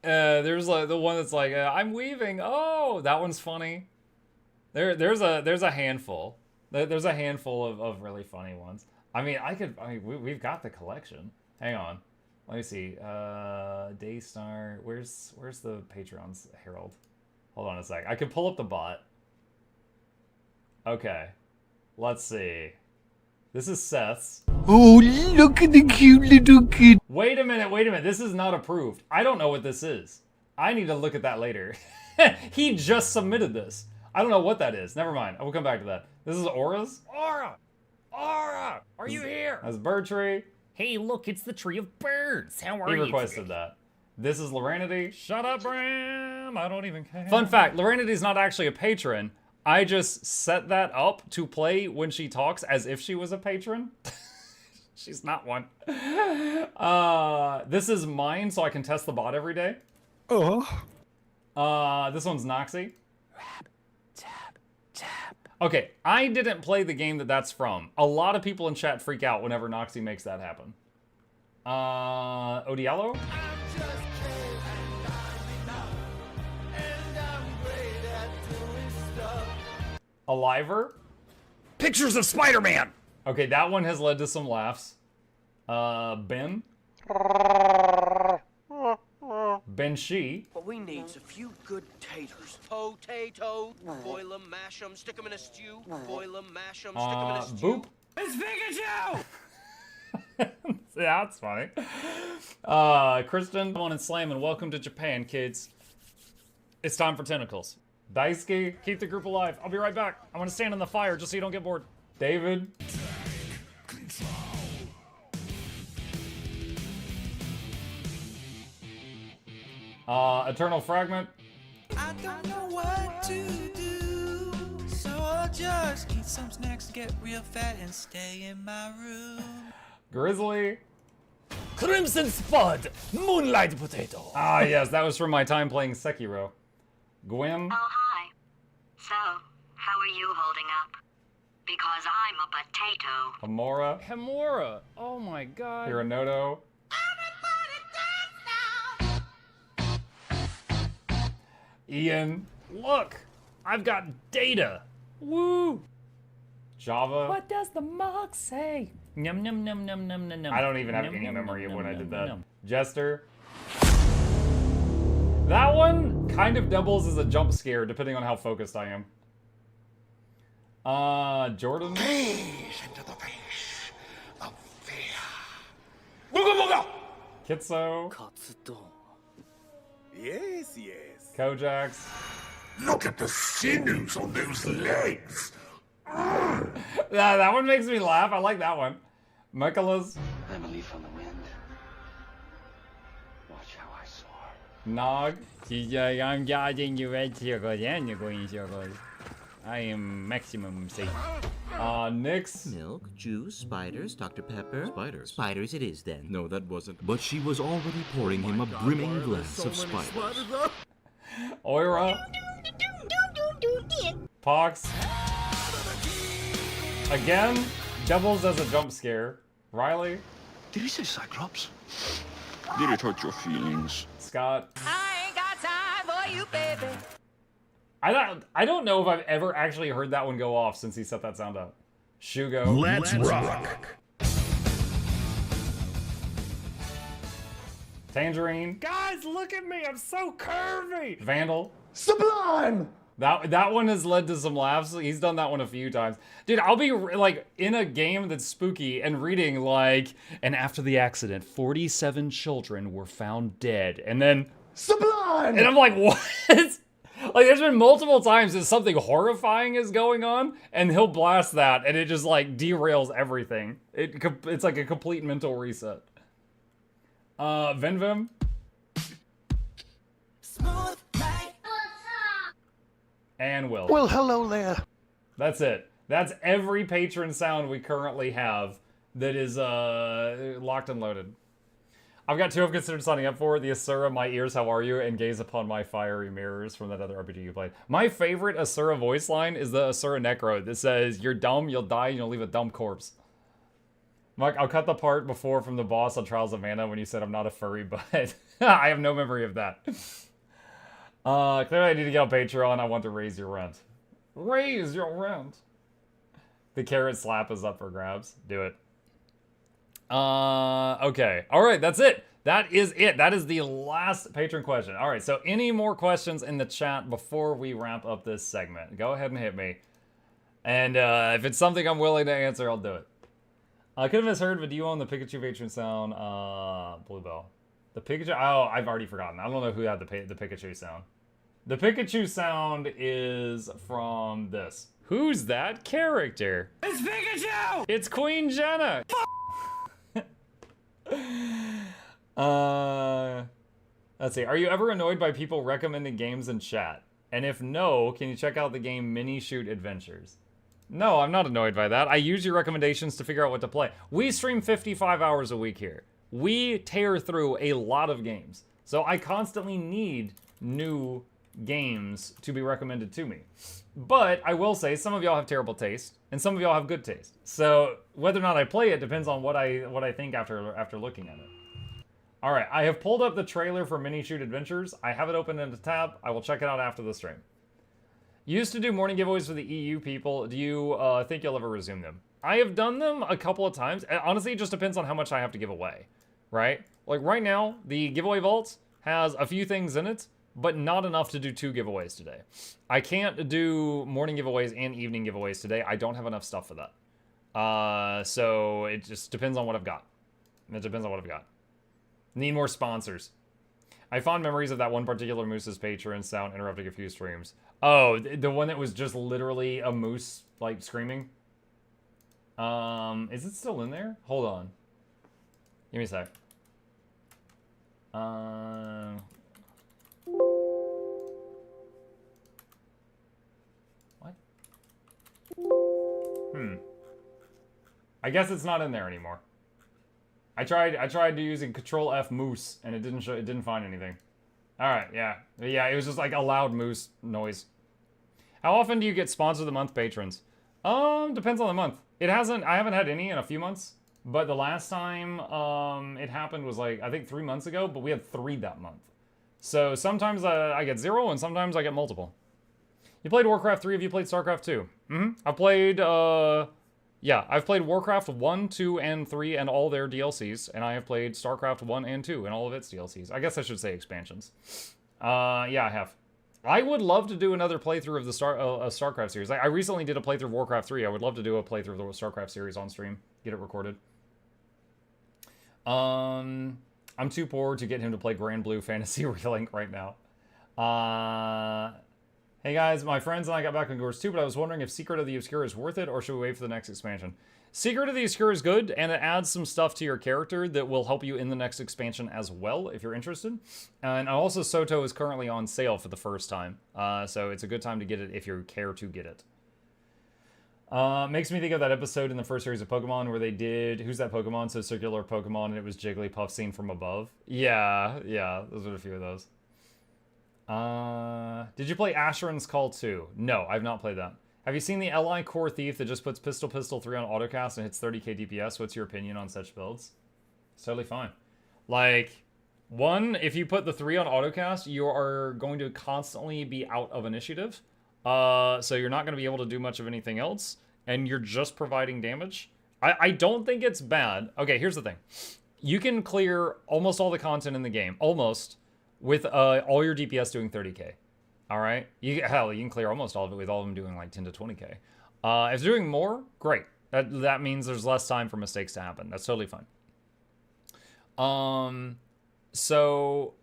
There's like the one that's like I'm weaving. Oh, that one's funny. There's a handful. There's a handful of really funny ones. I mean, we've got the collection. Hang on. Let me see. Daystar. Where's the Patreon's Herald? Hold on a sec. I can pull up the bot. Okay. Let's see. This is Seth's. Oh, look at the cute little kid. Wait a minute. This is not approved. I don't know what this is. I need to look at that later. He just submitted this. I don't know what that is. Never mind. I will come back to that. This is Aura's? Aura! Are you here? That's Bertree. Hey, look, it's the Tree of Birds. How are you? He requested that. This is Loranity. Shut up, Bram. I don't even care. Fun fact, Loranity's not actually a patron. I just set that up to play when she talks as if she was a patron. She's not one. This is mine, so I can test the bot every day. This one's Noxxi. Okay, I didn't play the game that's from. A lot of people in chat freak out whenever Noxxi makes that happen. Odiello? Aliver? Pictures of Spider-Man! Okay, that one has led to some laughs. Ben? Ben Shi? What we need's a few good taters. Potato, boil 'em, mash 'em, stick 'em in a stew. Boil 'em, mash 'em, stick 'em in a stew. Boop? It's Pikachu! Yeah, that's funny. Kristen, come on and slam and welcome to Japan, kids. It's time for tentacles. Daisuke, keep the group alive. I'll be right back. I'm gonna stand in the fire just so you don't get bored. David. Eternal Fragment. I don't know what to do, so I'll just eat some snacks, get real fat, and stay in my room. Grizzly. Crimson Spud, Moonlight Potato. Ah, yes, that was from my time playing Sekiro. Gwen. Oh, hi. So, how are you holding up? Because I'm a potato. Hamura. Hamura. Oh my god. Hironoto. Ian. Look, I've got data. Woo. Java. What does the mug say? Num num num num num num num. I don't even have any Num, memory of num, when I num, did num, that. num. Jester. That one kind of doubles as a jump scare depending on how focused I am. Jordan. Into the face of fear. Kitso. Yes, yes. Kojax. Look at the sinews on those legs. Yeah, that one makes me laugh. I like that one. Michaelas. I'm a leaf on the wind. Watch how I soar. Nog. I'm guarding you red circles and the green circles. I am maximum safe. Nyx. Milk, juice, spiders, Dr. Pepper. Spiders? Spiders it is then. No, that wasn't. But she was already pouring him a brimming glass of spiders. Oira. Pox. Again, doubles as a jump scare. Riley. Did he say Cyclops? Did it hurt your feelings? Scott. I ain't got time for you, baby. I don't know if I've ever actually heard that one go off since he set that sound up. Shugo. Let's rock. Tangerine. Guys, look at me. I'm so curvy. Vandal. Sublime! That one has led to some laughs. He's done that one a few times. Dude, I'll be like in a game that's spooky and reading like, and after the accident, 47 children were found dead. And then Sublime! And I'm like, what? Like, there's been multiple times that something horrifying is going on, and he'll blast that, and it just, like, derails everything. It's like a complete mental reset. Venvim? Smooth like And Will. Well, hello there. That's it. That's every patron sound we currently have that is locked and loaded. I've got two I've considered signing up for. The Asura, My Ears, How Are You? And Gaze Upon My Fiery Mirrors from that other RPG you played. My favorite Asura voice line is the Asura Necro that says, "You're dumb, you'll die, and you'll leave a dumb corpse." Mike, I'll cut the part before from the boss on Trials of Mana when you said I'm not a furry, but I have no memory of that. Clearly I need to get on Patreon. I want to raise your rent. Raise your rent. The carrot slap is up for grabs. Do it. Okay. All right, that's it. That is it. That is the last patron question. All right, so any more questions in the chat before we wrap up this segment? Go ahead and hit me. And if it's something I'm willing to answer, I'll do it. I could have misheard, but do you own the Pikachu patron sound? Bluebell. The Pikachu? Oh, I've already forgotten. I don't know who had the Pikachu sound. The Pikachu sound is from this. Who's that character? It's Pikachu! It's Queen Jenna! Let's see. Are you ever annoyed by people recommending games in chat? And if no, can you check out the game Mini Shoot Adventures? No, I'm not annoyed by that. I use your recommendations to figure out what to play. We stream 55 hours a week here. We tear through a lot of games. So I constantly need new games to be recommended to me. But I will say some of y'all have terrible taste and some of y'all have good taste. So whether or not I play it depends on what I think after looking at it. All right, I have pulled up the trailer for Mini Shoot Adventures. I have it open in a tab. I will check it out after the stream. You used to do morning giveaways for the EU people. Do you think you'll ever resume them? I have done them a couple of times. Honestly, it just depends on how much I have to give away, right? Like right now, the giveaway vault has a few things in it, but not enough to do 2 giveaways today. I can't do morning giveaways and evening giveaways today. I don't have enough stuff for that. So it just depends on what I've got. It depends on what I've got. Need more sponsors. I have fond memories of that one particular moose's Patreon sound interrupting a few streams. Oh, the one that was just literally a moose, like, screaming? Is it still in there? Hold on. Give me a sec. What? I guess it's not in there anymore. I tried using Control F moose and it didn't find anything. All right, yeah. Yeah, it was just like a loud moose noise. How often do you get sponsor of the month patrons? Depends on the month. I haven't had any in a few months, but the last time it happened was like I think 3 months ago, but we had 3 that month. So sometimes I get 0 and sometimes I get multiple. You played Warcraft 3, have you played StarCraft 2? I've played I've played Warcraft 1, 2, and 3 and all their DLCs, and I have played StarCraft 1 and 2 and all of its DLCs. I guess I should say expansions. Yeah, I have. I would love to do another playthrough of the StarCraft series. I recently did a playthrough of Warcraft 3. I would love to do a playthrough of the StarCraft series on stream. Get it recorded. I'm too poor to get him to play Grand Blue Fantasy Relink right now. Hey guys, my friends and I got back on Gores 2, but I was wondering if Secret of the Obscure is worth it, or should we wait for the next expansion? Secret of the Obscure is good, and it adds some stuff to your character that will help you in the next expansion as well, if you're interested. And also, Soto is currently on sale for the first time, so it's a good time to get it if you care to get it. Makes me think of that episode in the first series of Pokemon where they did, who's that Pokemon? So circular Pokemon, and it was Jigglypuff seen from above. Yeah, those are a few of those. Did you play Asheron's Call 2? No, I've not played that. Have you seen the LI Core Thief that just puts Pistol 3 on autocast and hits 30k DPS? What's your opinion on such builds? It's totally fine. Like, one, if you put the 3 on autocast, you are going to constantly be out of initiative. So you're not going to be able to do much of anything else, and you're just providing damage. I don't think it's bad. Okay, here's the thing. You can clear almost all the content in the game, almost, with all your DPS doing 30k. All right? Hell, you can clear almost all of it with all of them doing like 10 to 20k. If they're doing more, great. That means there's less time for mistakes to happen. That's totally fine. So,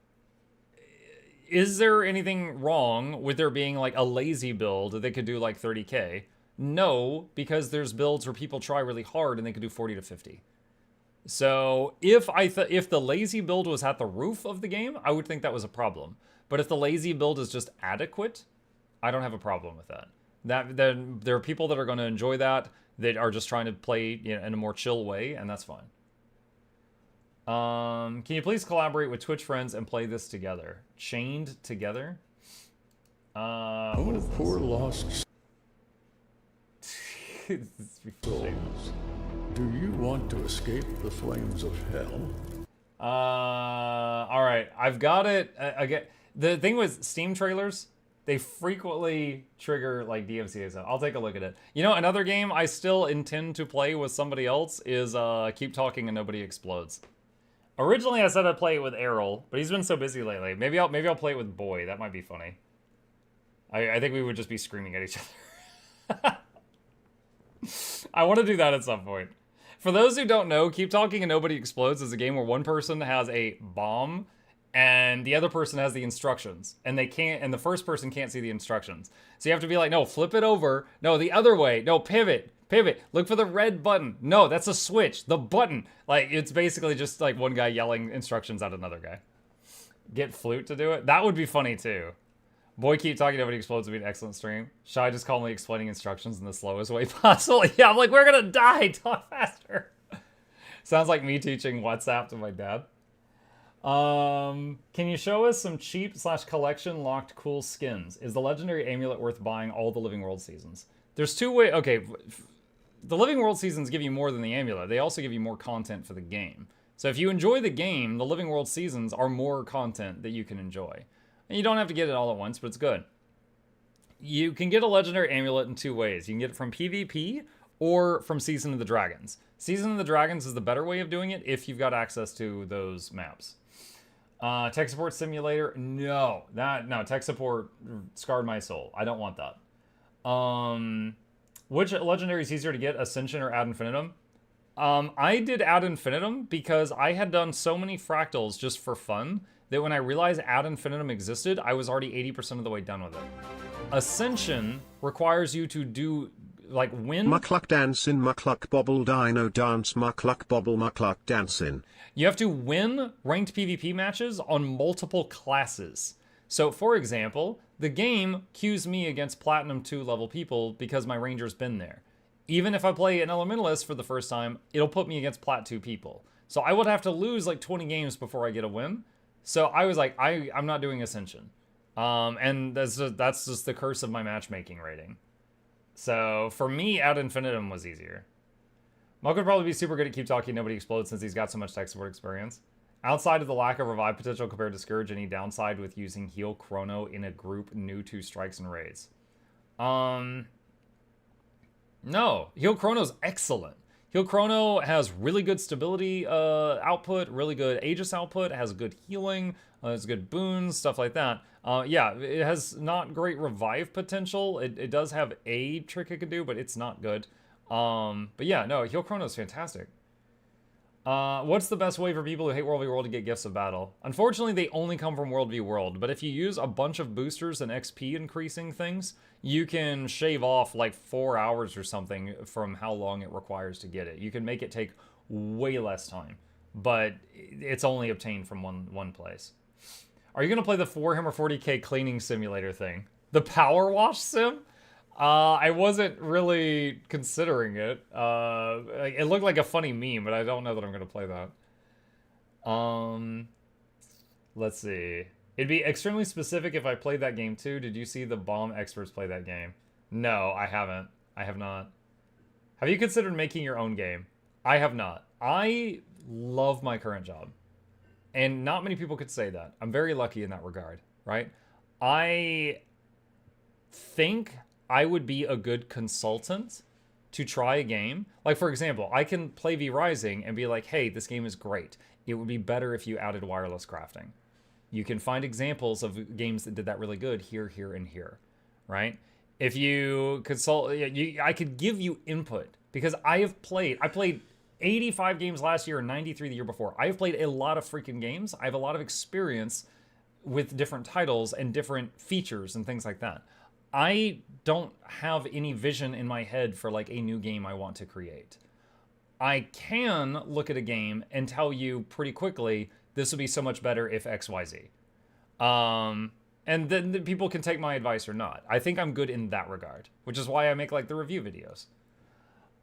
is there anything wrong with there being like a lazy build that could do like 30k? No, because there's builds where people try really hard and they could do 40 to 50. So if the lazy build was at the roof of the game, I would think that was a problem. But if the lazy build is just adequate, I don't have a problem with that. Then there are people that are going to enjoy that are just trying to play in a more chill way, and that's fine. Can you please collaborate with Twitch friends and play this together? Chained together? What is this? Poor lost souls. Do you want to escape the flames of hell? All right, I've got it. Again, the thing with Steam trailers, they frequently trigger like DMCA stuff. I'll take a look at it. You know, another game I still intend to play with somebody else is Keep Talking and Nobody Explodes. Originally, I said I'd play it with Errol, but he's been so busy lately. Maybe I'll play it with Boy. That might be funny. I think we would just be screaming at each other. I want to do that at some point. For those who don't know, Keep Talking and Nobody Explodes is a game where one person has a bomb and the other person has the instructions, and the first person can't see the instructions. So you have to be like, no, flip it over. No, the other way. No, pivot. Look for the red button. No, that's a switch. The button. Like, it's basically just like one guy yelling instructions at another guy. Get Flute to do it. That would be funny too. Boy, keep talking, nobody explodes would be an excellent stream. Shy just calmly explaining instructions in the slowest way possible. Yeah, I'm like, we're gonna die. Talk faster. Sounds like me teaching WhatsApp to my dad. Can you show us some cheap / collection locked cool skins? Is the legendary amulet worth buying all the Living World seasons? There's two ways. Okay, the Living World seasons give you more than the amulet. They also give you more content for the game. So if you enjoy the game, the Living World seasons are more content that you can enjoy. And you don't have to get it all at once, but it's good. You can get a legendary amulet in two ways. You can get it from PvP or from Season of the Dragons. Season of the Dragons is the better way of doing it if you've got access to those maps. Tech support simulator? No. No, tech support scarred my soul. I don't want that. Which legendary is easier to get, Ascension or Ad Infinitum? I did Ad Infinitum because I had done so many fractals just for fun that when I realized Ad Infinitum existed, I was already 80% of the way done with it. Ascension requires you to do, like, win... Mukluk dancin', mukluk bobble dino dance, mukluk bobble mukluk dancin'. You have to win ranked PvP matches on multiple classes. So, for example, the game queues me against Platinum 2 level people because my Ranger's been there. Even if I play an Elementalist for the first time, it'll put me against Plat 2 people. So I would have to lose like 20 games before I get a win. So I was like, I'm not doing Ascension. And that's just the curse of my matchmaking rating. So for me, Ad Infinitum was easier. Muk would probably be super good at Keep Talking Nobody Explodes since he's got so much tech support experience. Outside of the lack of revive potential compared to Scourge, any downside with using Heal Chrono in a group new to strikes and raids? No, Heal Chrono's excellent. Heal Chrono has really good stability output, really good Aegis output, has good healing, has good boons, stuff like that. Yeah, it has not great revive potential. It does have a trick it can do, but it's not good. But yeah, no, Heal Chrono is fantastic. What's the best way for people who hate World v World to get Gifts of Battle? Unfortunately, they only come from World v World, but if you use a bunch of boosters and XP increasing things, you can shave off like 4 hours or something from how long it requires to get it. You can make it take way less time, but it's only obtained from one place. Are you going to play the 4 40k cleaning simulator thing? The power wash sim? I wasn't really considering it. It looked like a funny meme, but I don't know that I'm going to play that. Let's see. It'd be extremely specific if I played that game too. Did you see the bomb experts play that game? No, I haven't. I have not. Have you considered making your own game? I have not. I love my current job. And not many people could say that. I'm very lucky in that regard, right? I think I would be a good consultant to try a game. Like, for example, I can play V Rising and be like, hey, this game is great. It would be better if you added wireless crafting. You can find examples of games that did that really good here, here, and here, right? If you consult, I could give you input because I played 85 games last year and 93 the year before. I have played a lot of freaking games. I have a lot of experience with different titles and different features and things like that. I don't have any vision in my head for like a new game I want to create. I can look at a game and tell you pretty quickly, this would be so much better if X, Y, Z. And then the people can take my advice or not. I think I'm good in that regard, which is why I make like the review videos.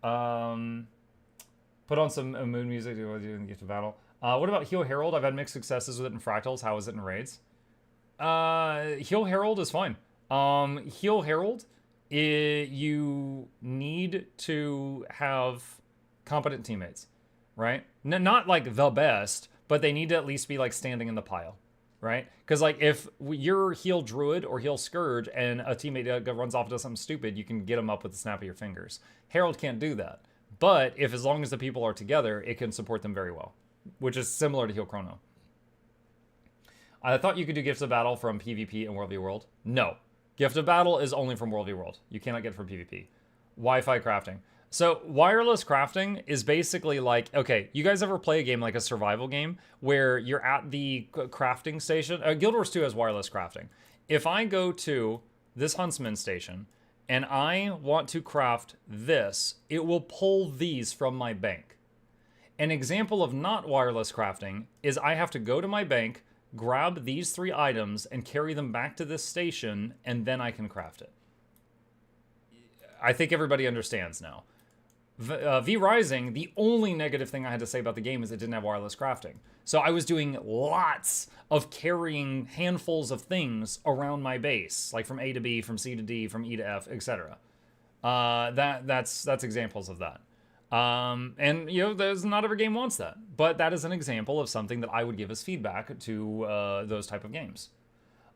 Put on some mood music to get to battle. What about Heal Herald? I've had mixed successes with it in Fractals. How is it in raids? Heal Herald is fine. Heal Herald, you need to have competent teammates, right? Not like the best, but they need to at least be like standing in the pile, right? Because like if you're Heal Druid or Heal Scourge and a teammate runs off and does something stupid, you can get them up with the snap of your fingers. Herald can't do that. But if as long as the people are together, it can support them very well, which is similar to Heal Chrono. I thought you could do Gifts of Battle from PvP and World v World. No. Gift of Battle is only from World v World. You cannot get it from PvP. Wi-Fi crafting. So wireless crafting is basically like, okay, you guys ever play a game like a survival game where you're at the crafting station? Guild Wars 2 has wireless crafting. If I go to this Huntsman station and I want to craft this, it will pull these from my bank. An example of not wireless crafting is I have to go to my bank, grab these 3 items and carry them back to this station, and then I can craft it. I think everybody understands now. V Rising, the only negative thing I had to say about the game is it didn't have wireless crafting. So I was doing lots of carrying handfuls of things around my base, like from A to B, from C to D, from E to F, etc. That's examples of that. And, you know, there's not every game wants that. But that is an example of something that I would give as feedback to those type of games.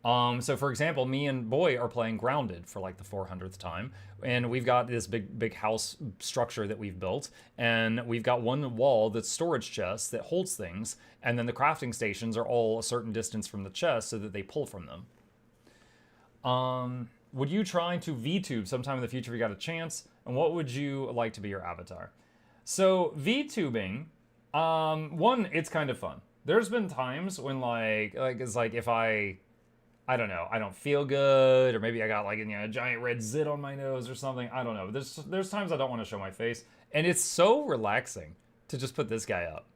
So for example, me and Boy are playing Grounded for like the 400th time, and we've got this big house structure that we've built, and we've got one wall that's storage chests that holds things, and then the crafting stations are all a certain distance from the chest so that they pull from them. Would you try to VTube sometime in the future if you got a chance, and what would you like to be your avatar? So VTubing, one, it's kind of fun. There's been times when it's like if I don't know, I don't feel good, or maybe I got like, you know, a giant red zit on my nose or something. I don't know. There's times I don't want to show my face, and it's so relaxing to just put this guy up.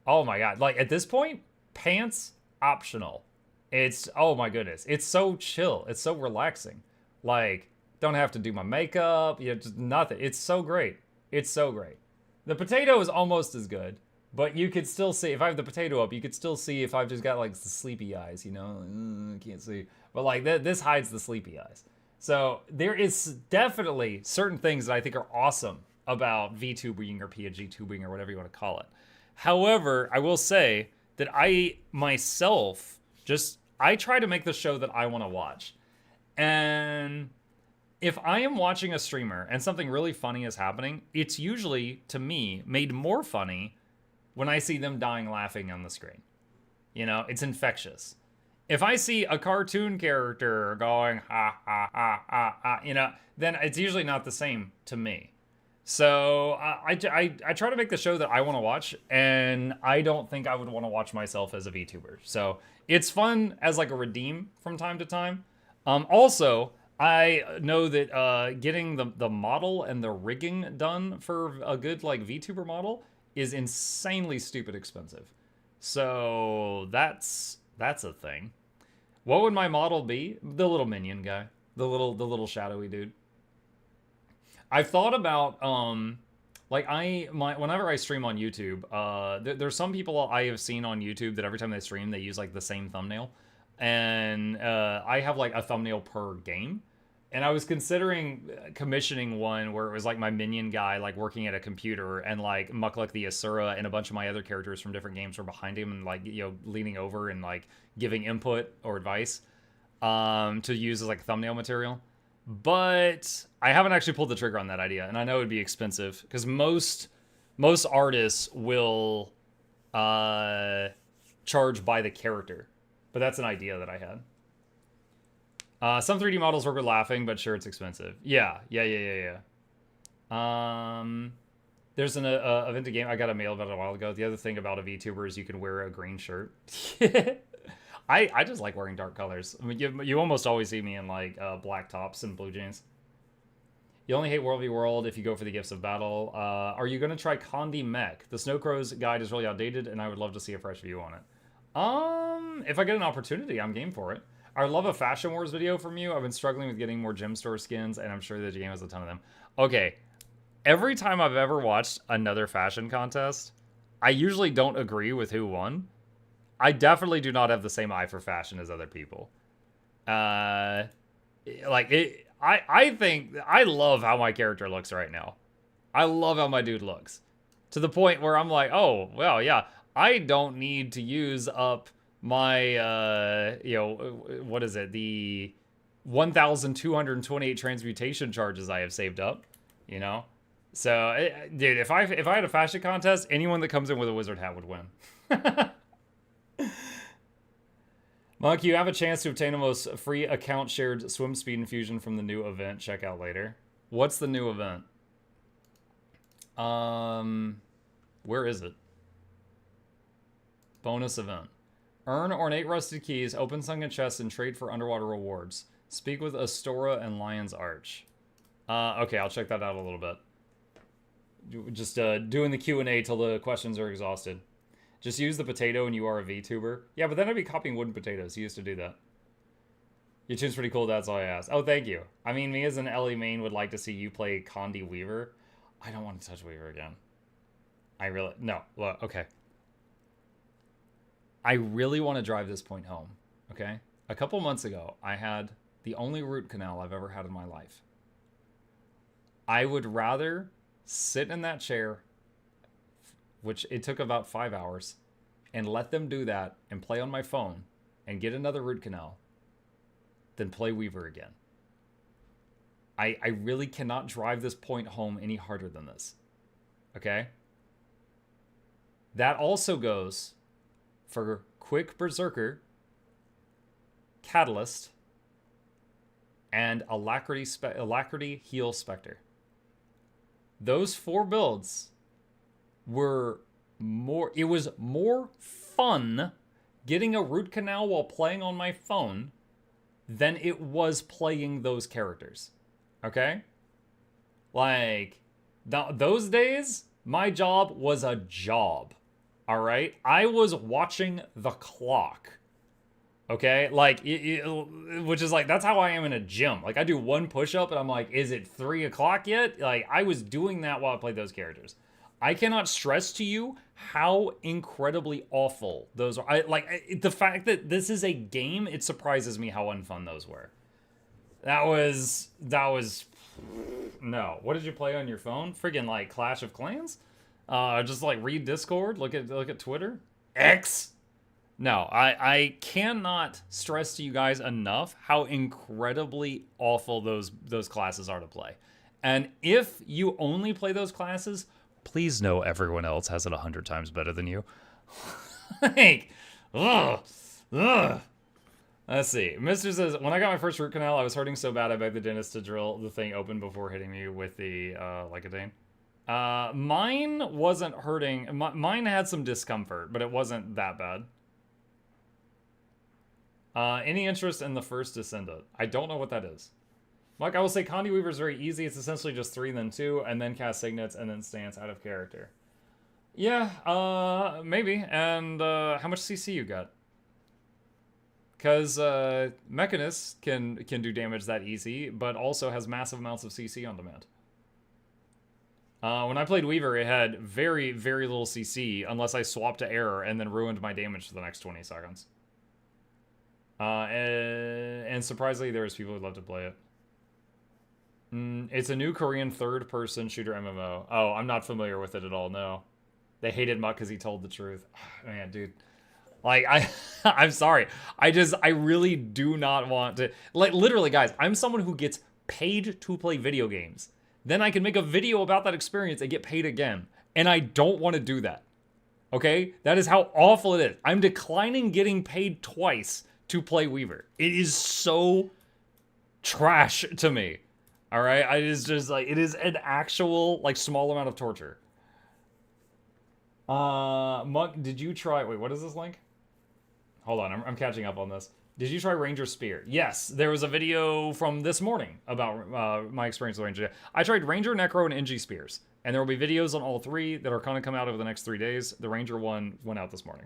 Oh my god! Like at this point, pants optional. It's, oh my goodness, it's so chill. It's so relaxing. Like, don't have to do my makeup. You know, just nothing. It's so great. It's so great. The potato is almost as good. But you could still see, if I have the potato up, you could still see if I've just got like the sleepy eyes, you know? Can't see. But like this hides the sleepy eyes. So there is definitely certain things that I think are awesome about VTubing or PNG tubing or whatever you want to call it. However, I will say that I myself I try to make the show that I want to watch. And if I am watching a streamer and something really funny is happening, it's usually, to me, made more funny when I see them dying laughing on the screen. You know, it's infectious. If I see a cartoon character going, ha, ha, ha, ha, ha, you know, then it's usually not the same to me. So I try to make the show that I want to watch, and I don't think I would want to watch myself as a VTuber. So it's fun as like a redeem from time to time. Also, I know that getting the model and the rigging done for a good like VTuber model is insanely stupid expensive. So that's a thing. What would my model be? The little minion guy. The little shadowy dude. I've thought about whenever I stream on YouTube, there's some people I have seen on YouTube that every time they stream they use like the same thumbnail. And I have like a thumbnail per game. And I was considering commissioning one where it was like my minion guy like working at a computer, and like Mukluk the Asura and a bunch of my other characters from different games were behind him and like, you know, leaning over and like giving input or advice to use as like thumbnail material. But I haven't actually pulled the trigger on that idea, and I know it'd be expensive because most artists will charge by the character. But that's an idea that I had. Some 3D models work with laughing, but sure, it's expensive. Yeah. There's an event game I got a mail about a while ago. The other thing about a VTuber is you can wear a green shirt. I just like wearing dark colors. I mean, you almost always see me in like black tops and blue jeans. You only hate World v World if you go for the gifts of battle. Are you going to try Condi Mech? The Snow Crow's guide is really outdated, and I would love to see a fresh view on it. If I get an opportunity, I'm game for it. I love a Fashion Wars video from you. I've been struggling with getting more gem store skins, and I'm sure the game has a ton of them. Okay, every time I've ever watched another fashion contest, I usually don't agree with who won. I definitely do not have the same eye for fashion as other people. I think, I love how my character looks right now. I love how my dude looks. To the point where I'm like, oh, well, yeah, I don't need to use up my, you know, what is it? The 1,228 transmutation charges I have saved up, you know? So, dude, if I had a fashion contest, anyone that comes in with a wizard hat would win. Monk, you have a chance to obtain a most free account shared swim speed infusion from the new event. Check out later. What's the new event? Where is it? Bonus event. Earn ornate rusted keys, open sunken chests, and trade for underwater rewards. Speak with Astora and Lion's Arch. Okay, I'll check that out a little bit. Just doing the Q&A till the questions are exhausted. Just use the potato and you are a VTuber. Yeah, but then I'd be copying wooden potatoes. You used to do that. Your tune's pretty cool, that's all I asked. Oh, thank you. I mean, me as an Ellie main would like to see you play Condi Weaver. I don't want to touch Weaver again. I really... No, well, okay. I really want to drive this point home, okay? A couple months ago, I had the only root canal I've ever had in my life. I would rather sit in that chair, which it took about 5 hours, and let them do that and play on my phone and get another root canal than play Weaver again. I really cannot drive this point home any harder than this. Okay? That also goes for Quick Berserker, Catalyst, and Alacrity Heal Spectre. Those 4 builds were more... It was more fun getting a root canal while playing on my phone than it was playing those characters. Okay? Like, those days, my job was a job. Alright? I was watching the clock. Okay? Like, which is like, that's how I am in a gym. Like, I do 1 push-up and I'm like, is it 3 o'clock yet? Like, I was doing that while I played those characters. I cannot stress to you how incredibly awful those are. The fact that this is a game, it surprises me how unfun those were. That was no. What did you play on your phone? Friggin' like Clash of Clans? Just like read Discord, look at Twitter. X. No, I cannot stress to you guys enough how incredibly awful those classes are to play. And if you only play those classes, please know everyone else has it 100 times better than you. Like, ugh. Let's see. Mr. says, when I got my first root canal, I was hurting so bad I begged the dentist to drill the thing open before hitting me with the Lycodane. Mine wasn't hurting. Mine had some discomfort, but it wasn't that bad. Any interest in the first Descendant? I don't know what that is. Like, I will say Condi Weaver is very easy. It's essentially just 3, then 2, and then cast Signets, and then stance out of character. Yeah, maybe. And how much CC you got? Because Mechanist can do damage that easy, but also has massive amounts of CC on demand. When I played Weaver, it had very, very little CC, unless I swapped to Error and then ruined my damage for the next 20 seconds. And surprisingly, there's people who love to play it. It's a new Korean third-person shooter MMO. Oh, I'm not familiar with it at all, no. They hated Muck because he told the truth. Man, dude. Like, I'm sorry. I really do not want to... Like, literally, guys, I'm someone who gets paid to play video games. Then I can make a video about that experience and get paid again. And I don't want to do that. Okay? That is how awful it is. I'm declining getting paid twice to play Weaver. It is so trash to me. All right, it is just like, it is an actual like small amount of torture. Muck, did you try? Wait, what is this link? Hold on, I'm catching up on this. Did you try Ranger Spear? Yes, there was a video from this morning about my experience with Ranger. I tried Ranger, Necro, and NG Spears, and there will be videos on all 3 that are going to come out over the next 3 days. The Ranger one went out this morning.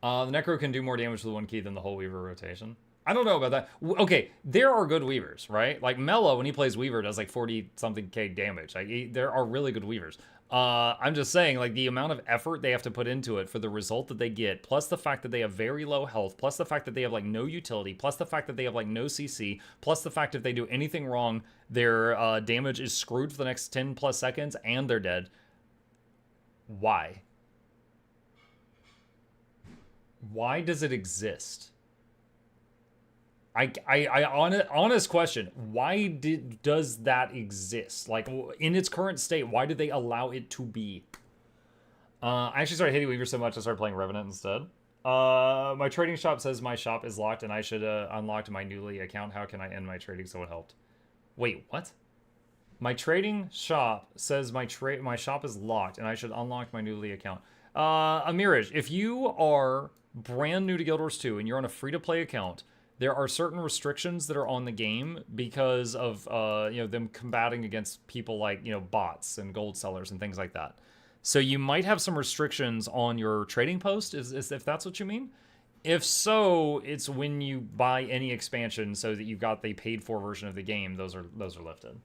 The Necro can do more damage with 1 key than the whole Weaver rotation. I don't know about that. Okay, there are good Weavers, right? Like Mello, when he plays Weaver, does like 40-something K damage. Like there are really good Weavers. I'm just saying, like, the amount of effort they have to put into it for the result that they get, plus the fact that they have very low health, plus the fact that they have, like, no utility, plus the fact that they have, like, no CC, plus the fact if they do anything wrong, their damage is screwed for the next 10+ seconds, and they're dead. Why? Why does it exist? Honest question, why does that exist? Like, in its current state, why did they allow it to be? I actually started hating Weaver so much I started playing Revenant instead. My trading shop says my shop is locked and I should unlock my newly account. How can I end my trading so it helped? Wait, what? My trading shop says my shop is locked and I should unlock my newly account. Amiraj, if you are brand new to Guild Wars 2 and you're on a free-to-play account, there are certain restrictions that are on the game because of them combating against people like, bots and gold sellers and things like that. So you might have some restrictions on your trading post, is if that's what you mean. If so, it's when you buy any expansion so that you've got the paid-for version of the game, those are lifted.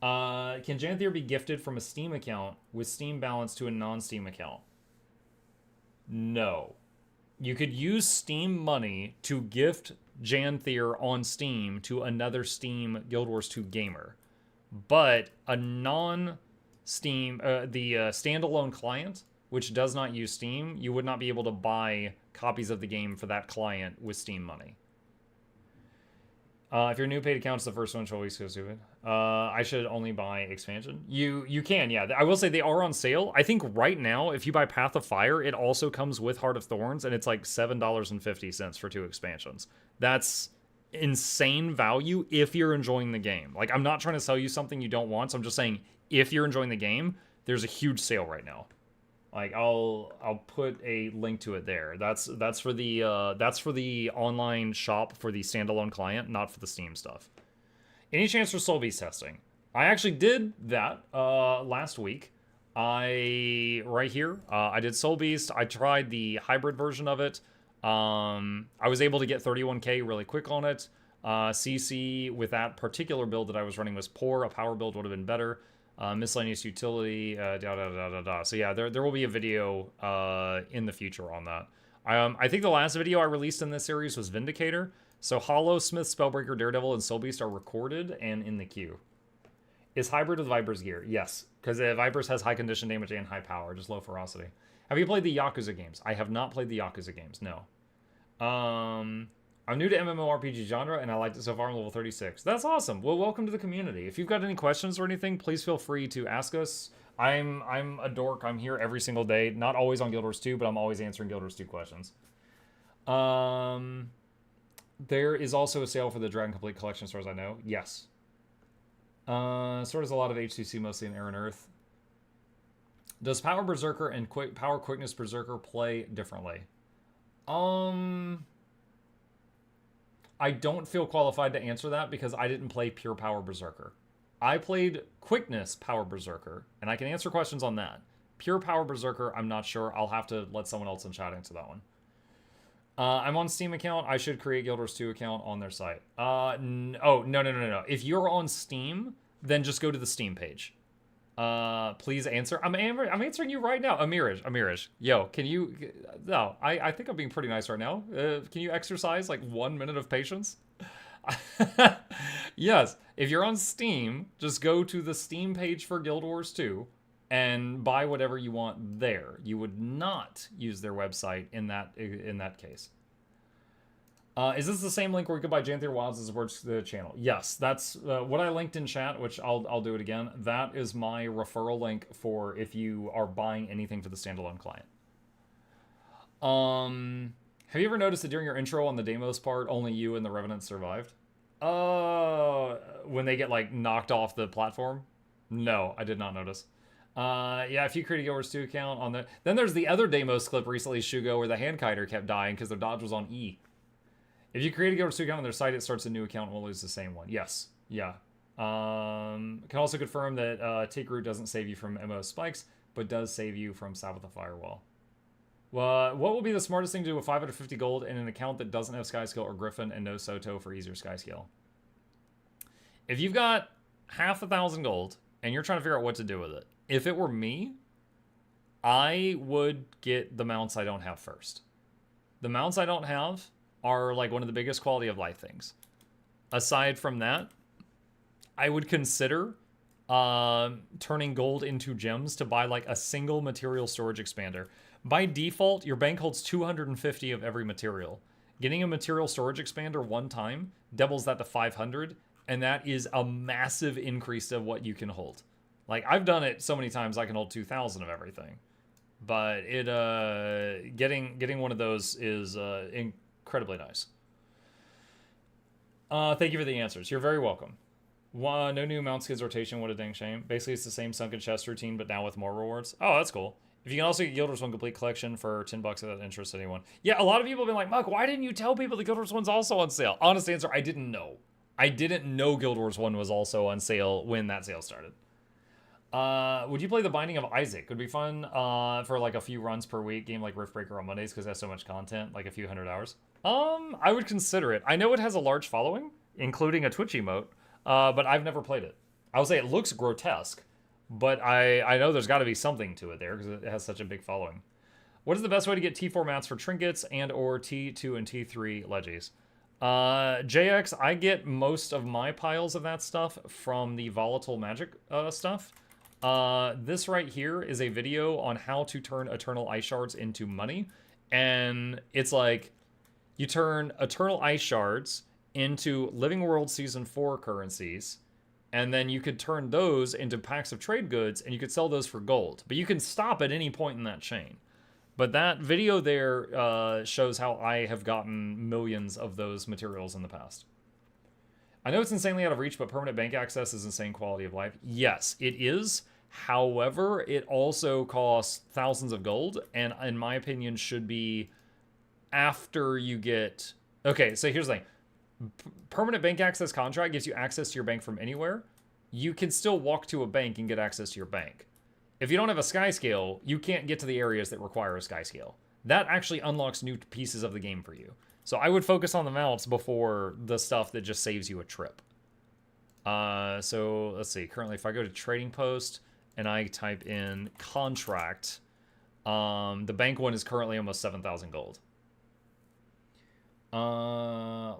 Can Janthier be gifted from a Steam account with Steam balance to a non-Steam account? No. You could use Steam money to gift Janthier on Steam to another Steam Guild Wars 2 gamer. But a non-Steam, the standalone client, which does not use Steam, you would not be able to buy copies of the game for that client with Steam money. If your new paid account's the first one, should always go stupid. I should only buy expansion. You can, yeah. I will say they are on sale. I think right now, if you buy Path of Fire, it also comes with Heart of Thorns, and it's like $7.50 for 2 expansions. That's insane value if you're enjoying the game. Like, I'm not trying to sell you something you don't want, so I'm just saying, if you're enjoying the game, there's a huge sale right now. Like, I'll put a link to it there. That's for the online shop for the standalone client, not for the Steam stuff. Any chance for Soulbeast testing? I actually did that last week. Right here, I did Soulbeast. I tried the hybrid version of it. I was able to get 31k really quick on it. CC with that particular build that I was running was poor. A power build would have been better. Miscellaneous utility, So yeah, there will be a video in the future on that. I think the last video I released in this series was Vindicator. So Hollow, Smith, Spellbreaker, Daredevil, and Soulbeast are recorded and in the queue. Is hybrid with Viper's gear? Yes, because Viper's has high condition damage and high power, just low ferocity. Have you played the Yakuza games? I have not played the Yakuza games, no. I'm new to MMORPG genre, and I liked it so far. I'm level 36. That's awesome. Well, welcome to the community. If you've got any questions or anything, please feel free to ask us. I'm a dork. I'm here every single day. Not always on Guild Wars 2, but I'm always answering Guild Wars 2 questions. There is also a sale for the Dragon Complete Collection, as far as I know. Yes. So does a lot of H2C, mostly in Air and Earth. Does Power Berserker and Power Quickness Berserker play differently? I don't feel qualified to answer that because I didn't play Pure Power Berserker. I played Quickness Power Berserker, and I can answer questions on that. Pure Power Berserker, I'm not sure. I'll have to let someone else in chat answer that one. I'm on Steam account. I should create Guild Wars 2 account on their site. Oh, no. If you're on Steam, then just go to the Steam page. Please answer. I'm answering you right now. Amiraj. Yo, can you... No, I think I'm being pretty nice right now. Can you exercise like 1 minute of patience? Yes, if you're on Steam, just go to the Steam page for Guild Wars 2 and buy whatever you want there. You would not use their website in that case. Is this the same link where you can buy Janthier Wilds as supports the channel? Yes, that's what I linked in chat, which I'll do it again. That is my referral link for if you are buying anything for the standalone client. Have you ever noticed that during your intro on the Deimos part, only you and the Revenant survived? When they get like knocked off the platform? No, I did not notice. Yeah, if you create a Guild Wars 2 account on the... Then there's the other Deimos clip recently, Shugo, where the hand kiter kept dying because their dodge was on E. If you create a Guild Wars 2 account on their site, it starts a new account and will lose the same one. Yes. Yeah. Can also confirm that Take Root doesn't save you from MO spikes, but does save you from Sabbath Firewall. Well, what will be the smartest thing to do with 550 gold in an account that doesn't have Skyscale or Griffin and no Soto for easier Skyscale? If you've got half 1,000 gold and you're trying to figure out what to do with it, if it were me, I would get the mounts I don't have first. The mounts I don't have are like one of the biggest quality of life things. Aside from that, I would consider turning gold into gems to buy like a single material storage expander. By default, your bank holds 250 of every material. Getting a material storage expander one time doubles that to 500, and that is a massive increase of what you can hold. Like, I've done it so many times I can hold 2,000 of everything. But it getting one of those is incredibly nice. Thank you for the answers. You're very welcome. No new mount skids rotation, what a dang shame. Basically, it's the same Sunken chest routine, but now with more rewards. Oh, that's cool. If you can also get Guild Wars 1 Complete Collection for $10 if that interests anyone. Yeah, a lot of people have been like, Muck, why didn't you tell people the Guild Wars 1's also on sale? Honest answer, I didn't know. I didn't know Guild Wars 1 was also on sale when that sale started. Would you play The Binding of Isaac? Would be fun for like a few runs per week. Game like Riftbreaker on Mondays because it has so much content, like a few hundred hours. I would consider it. I know it has a large following, including a Twitch emote, but I've never played it. I would say it looks grotesque, but I know there's got to be something to it there because it has such a big following. What is the best way to get T4 mats for trinkets and or T2 and T3 legis? JX, I get most of my piles of that stuff from the volatile magic stuff. This right here is a video on how to turn Eternal Ice Shards into money. And it's like, you turn Eternal Ice Shards into Living World Season 4 currencies, and then you could turn those into packs of trade goods, and you could sell those for gold. But you can stop at any point in that chain. But that video there shows how I have gotten millions of those materials in the past. I know it's insanely out of reach, but permanent bank access is insane quality of life. Yes, it is. However, it also costs thousands of gold, and in my opinion should be after you get... Okay, so here's the thing. Permanent bank access contract gives you access to your bank from anywhere. You can still walk to a bank and get access to your bank. If you don't have a sky scale, you can't get to the areas that require a sky scale. That actually unlocks new pieces of the game for you. So I would focus on the mounts before the stuff that just saves you a trip. So let's see. Currently, if I go to Trading Post and I type in contract, the bank one is currently almost 7,000 gold.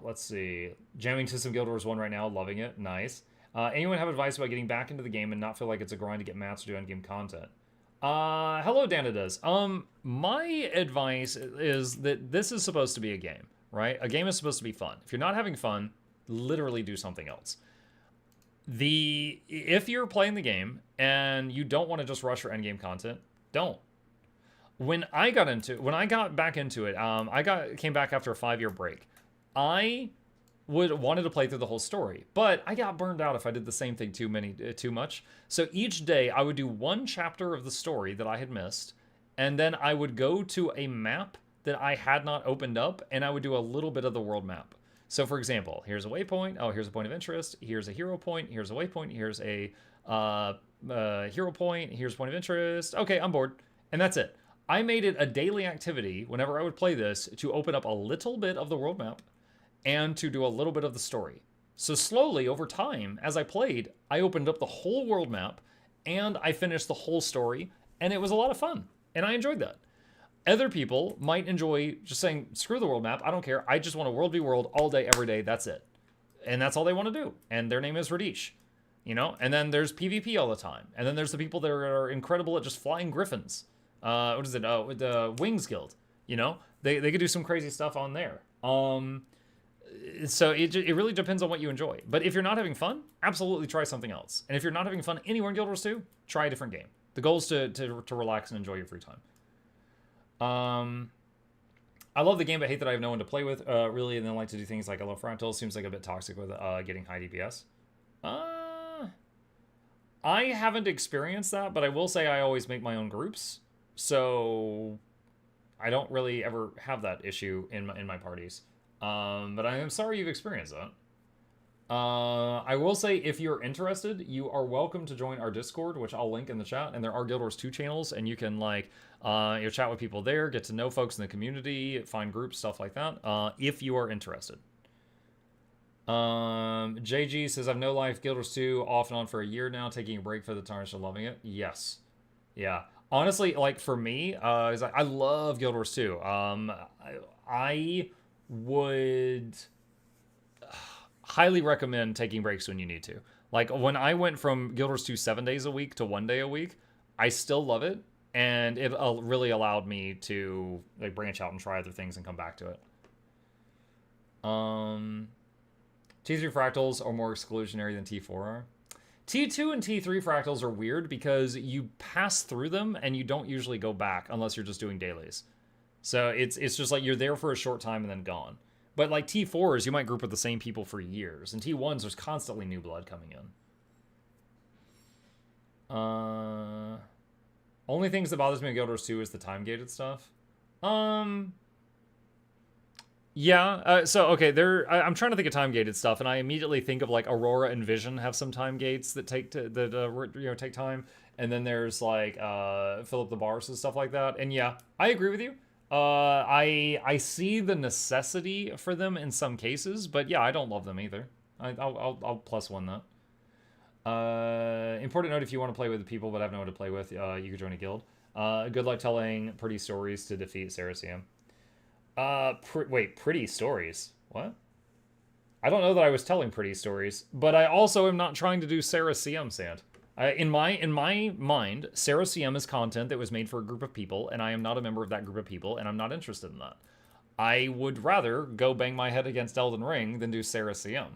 Let's see. Jamming to some Guild Wars 1 right now. Loving it. Nice. Anyone have advice about getting back into the game and not feel like it's a grind to get mats or do endgame content? Hello, Danadas. My advice is that this is supposed to be a game, right? A game is supposed to be fun. If you're not having fun, literally do something else. If you're playing the game and you don't want to just rush for endgame content, don't. When I got back into it, came back after a 5-year break. I wanted to play through the whole story, but I got burned out if I did the same thing too much. So each day I would do one chapter of the story that I had missed, and then I would go to a map that I had not opened up, and I would do a little bit of the world map. So for example, here's a waypoint. Oh, here's a point of interest. Here's a hero point. Here's a waypoint. Here's a hero point. Here's a point of interest. Okay, I'm bored. And that's it. I made it a daily activity whenever I would play this to open up a little bit of the world map and to do a little bit of the story. So slowly, over time, as I played, I opened up the whole world map, and I finished the whole story, and it was a lot of fun, and I enjoyed that. Other people might enjoy just saying, screw the world map, I don't care, I just want a world v world all day, every day, that's it. And that's all they want to do, and their name is Radish. You know, and then there's PvP all the time, and then there's the people that are incredible at just flying griffins. What is it? With the Wings Guild, you know? They could do some crazy stuff on there. So it really depends on what you enjoy. But if you're not having fun, absolutely try something else. And if you're not having fun anywhere in Guild Wars 2, try a different game. The goal is to relax and enjoy your free time. I love the game, but hate that I have no one to play with, really, and then like to do things like I love Fractals. Seems like a bit toxic with getting high DPS. I haven't experienced that, but I will say I always make my own groups. So I don't really ever have that issue in my parties. But I am sorry you've experienced that. I will say, if you're interested, you are welcome to join our Discord, which I'll link in the chat. And there are Guild Wars 2 channels, and you can like chat with people there, get to know folks in the community, find groups, stuff like that. If you are interested. JG says, I've no life Guild Wars 2 off and on for a year now, taking a break for the Tarnish and loving it. Yes. Yeah. Honestly, like for me, I love Guild Wars 2. I would highly recommend taking breaks when you need to. Like when I went from Guild Wars 2 7 days a week to 1 day a week, I still love it, and it really allowed me to like branch out and try other things and come back to it. T3 fractals are more exclusionary than T4 are. T2 and T3 fractals are weird because you pass through them and you don't usually go back unless you're just doing dailies. So it's just like you're there for a short time and then gone. But like T4s, you might group with the same people for years. And T1s, there's constantly new blood coming in. Only things that bothers me in Guild Wars 2 is the time-gated stuff. Yeah, so okay, I'm trying to think of time-gated stuff, and I immediately think of like Aurora and Vision have some time gates that take time, and then there's like fill up the bars and stuff like that. And yeah, I agree with you. I see the necessity for them in some cases, but yeah, I don't love them either. I'll +1 that. Important note: if you want to play with the people but have no one to play with, you could join a guild. Good luck telling pretty stories to defeat Sarasium. Wait, pretty stories? What? I don't know that I was telling pretty stories, but I also am not trying to do Sarasium Sand. In my mind, Sarasium is content that was made for a group of people, and I am not a member of that group of people, and I'm not interested in that. I would rather go bang my head against Elden Ring than do Sarasium.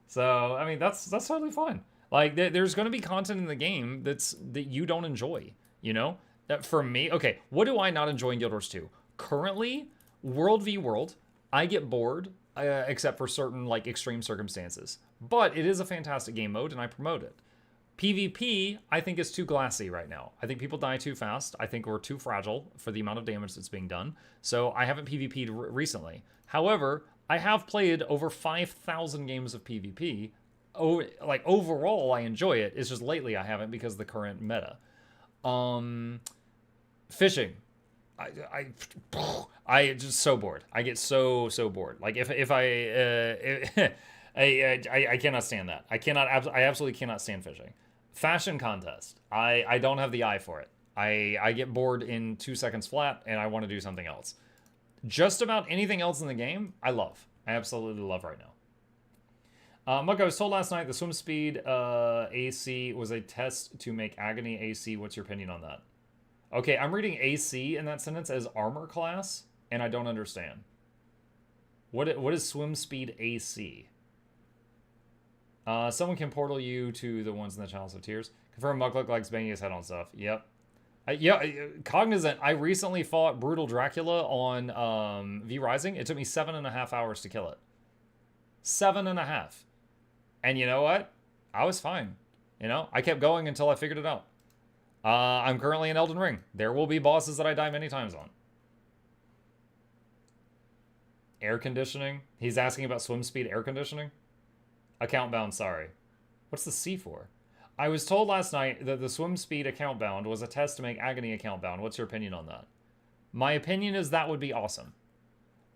So, I mean, that's totally fine. Like, there's going to be content in the game that you don't enjoy, you know? For me, okay, what do I not enjoy in Guild Wars 2? Currently, World v World, I get bored, except for certain, like, extreme circumstances. But it is a fantastic game mode, and I promote it. PvP, I think, is too glassy right now. I think people die too fast. I think we're too fragile for the amount of damage that's being done. So I haven't PvP'd recently. However, I have played over 5,000 games of PvP. Oh, like, overall, I enjoy it. It's just lately I haven't because of the current meta. Fishing. I just so bored. I get so bored. Like, if I cannot stand that. I absolutely cannot stand fishing. Fashion contest. I don't have the eye for it. I get bored in 2 seconds flat, and I want to do something else. Just about anything else in the game, I love. I absolutely love right now. Muck, I was told last night the swim speed AC was a test to make Agony AC. What's your opinion on that? Okay, I'm reading AC in that sentence as armor class, and I don't understand. What is swim speed AC? Someone can portal you to the ones in the Chalice of Tears. Confirm Mukluk likes banging his head on stuff. Yep. Cognizant, I recently fought Brutal Dracula on V Rising. It took me 7.5 hours to kill it. 7.5. And you know what? I was fine. You know, I kept going until I figured it out. I'm currently in Elden Ring. There will be bosses that I die many times on. Air conditioning? He's asking about swim speed air conditioning? Account bound, sorry. What's the C for? I was told last night that the swim speed account bound was a test to make Agony account bound. What's your opinion on that? My opinion is that would be awesome.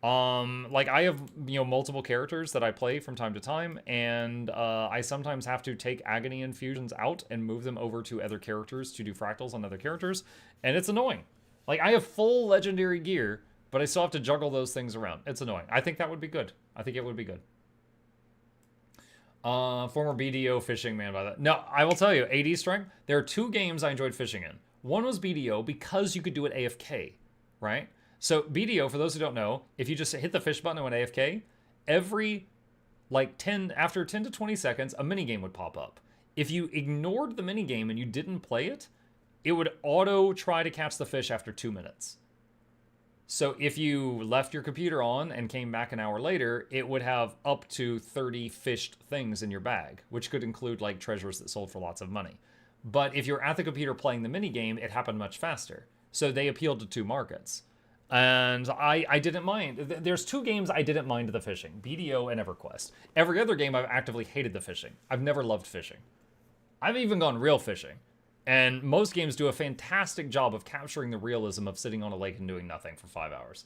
Like, I have, you know, multiple characters that I play from time to time, and I sometimes have to take Agony infusions out and move them over to other characters to do fractals on other characters, and it's annoying. Like, I have full legendary gear, but I still have to juggle those things around. It's annoying. I think that would be good. I think it would be good. Former BDO fishing man by that. No, I will tell you, AD strength, there are 2 games I enjoyed fishing in. One was BDO because you could do it AFK, right? So BDO, for those who don't know, if you just hit the fish button when AFK, every after 10 to 20 seconds, a minigame would pop up. If you ignored the minigame and you didn't play it, it would auto try to catch the fish after 2 minutes. So if you left your computer on and came back an hour later, it would have up to 30 fished things in your bag, which could include like treasures that sold for lots of money. But if you're at the computer playing the minigame, it happened much faster. So they appealed to 2 markets. And I didn't mind. There's 2 games I didn't mind the fishing, BDO and EverQuest. Every other game I've actively hated the fishing. I've never loved fishing. I've even gone real fishing. And most games do a fantastic job of capturing the realism of sitting on a lake and doing nothing for 5 hours.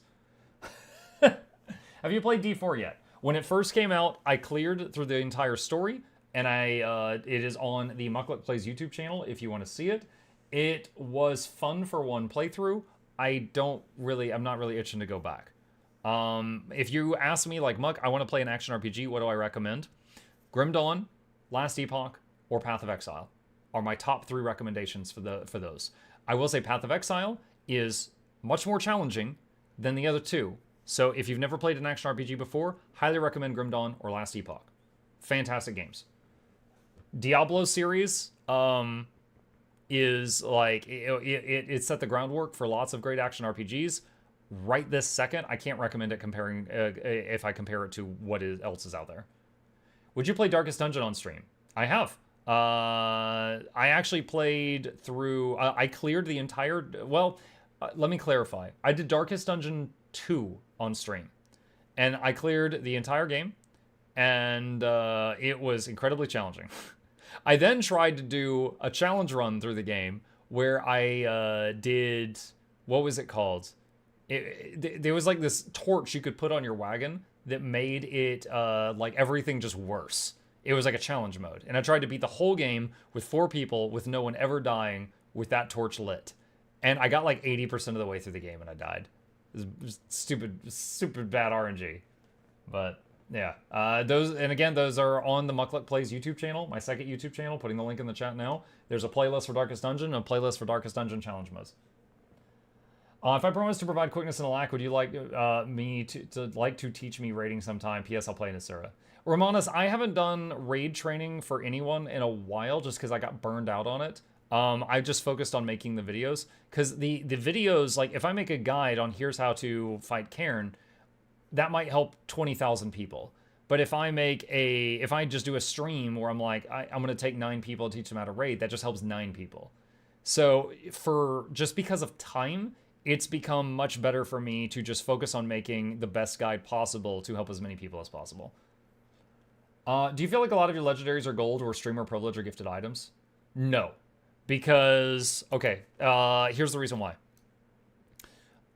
Have you played D4 yet? When it first came out, I cleared through the entire story, and it is on the Mukluk Plays YouTube channel if you want to see it. It was fun for one playthrough. I'm not really itching to go back. If you ask me, like, Muck, I want to play an action RPG, what do I recommend? Grim Dawn, Last Epoch, or Path of Exile are my top 3 recommendations for those. I will say Path of Exile is much more challenging than the other 2. So if you've never played an action RPG before, highly recommend Grim Dawn or Last Epoch. Fantastic games. Diablo series is like, it set the groundwork for lots of great action RPGs. Right this second, I can't recommend it if I compare it to what else is out there. Would you play Darkest Dungeon on stream? I have. I actually played through, I cleared the entire, let me clarify. I did Darkest Dungeon 2 on stream, and I cleared the entire game, and it was incredibly challenging. I then tried to do a challenge run through the game where I did, what was it called? There was like this torch you could put on your wagon that made it like everything just worse. It was like a challenge mode. And I tried to beat the whole game with 4 people with no one ever dying with that torch lit. And I got like 80% of the way through the game and I died. It was stupid bad RNG. But yeah, those are on the Mukluk Plays YouTube channel, my second YouTube channel, putting the link in the chat now. There's a playlist for Darkest Dungeon and a playlist for Darkest Dungeon challenge modes. If I promise to provide quickness and a lack, would you like me to teach me raiding sometime? P.S. I'll play Nasura. Romanus, I haven't done raid training for anyone in a while just because I got burned out on it. I just focused on making the videos because the videos, like if I make a guide on here's how to fight Cairn, that might help 20,000 people. But if I just do a stream where I'm like, I'm going to take 9 people and teach them how to raid, that just helps 9 people. So just because of time, it's become much better for me to just focus on making the best guide possible to help as many people as possible. Do you feel like a lot of your legendaries are gold or streamer privilege or gifted items? No. Because, okay, here's the reason why.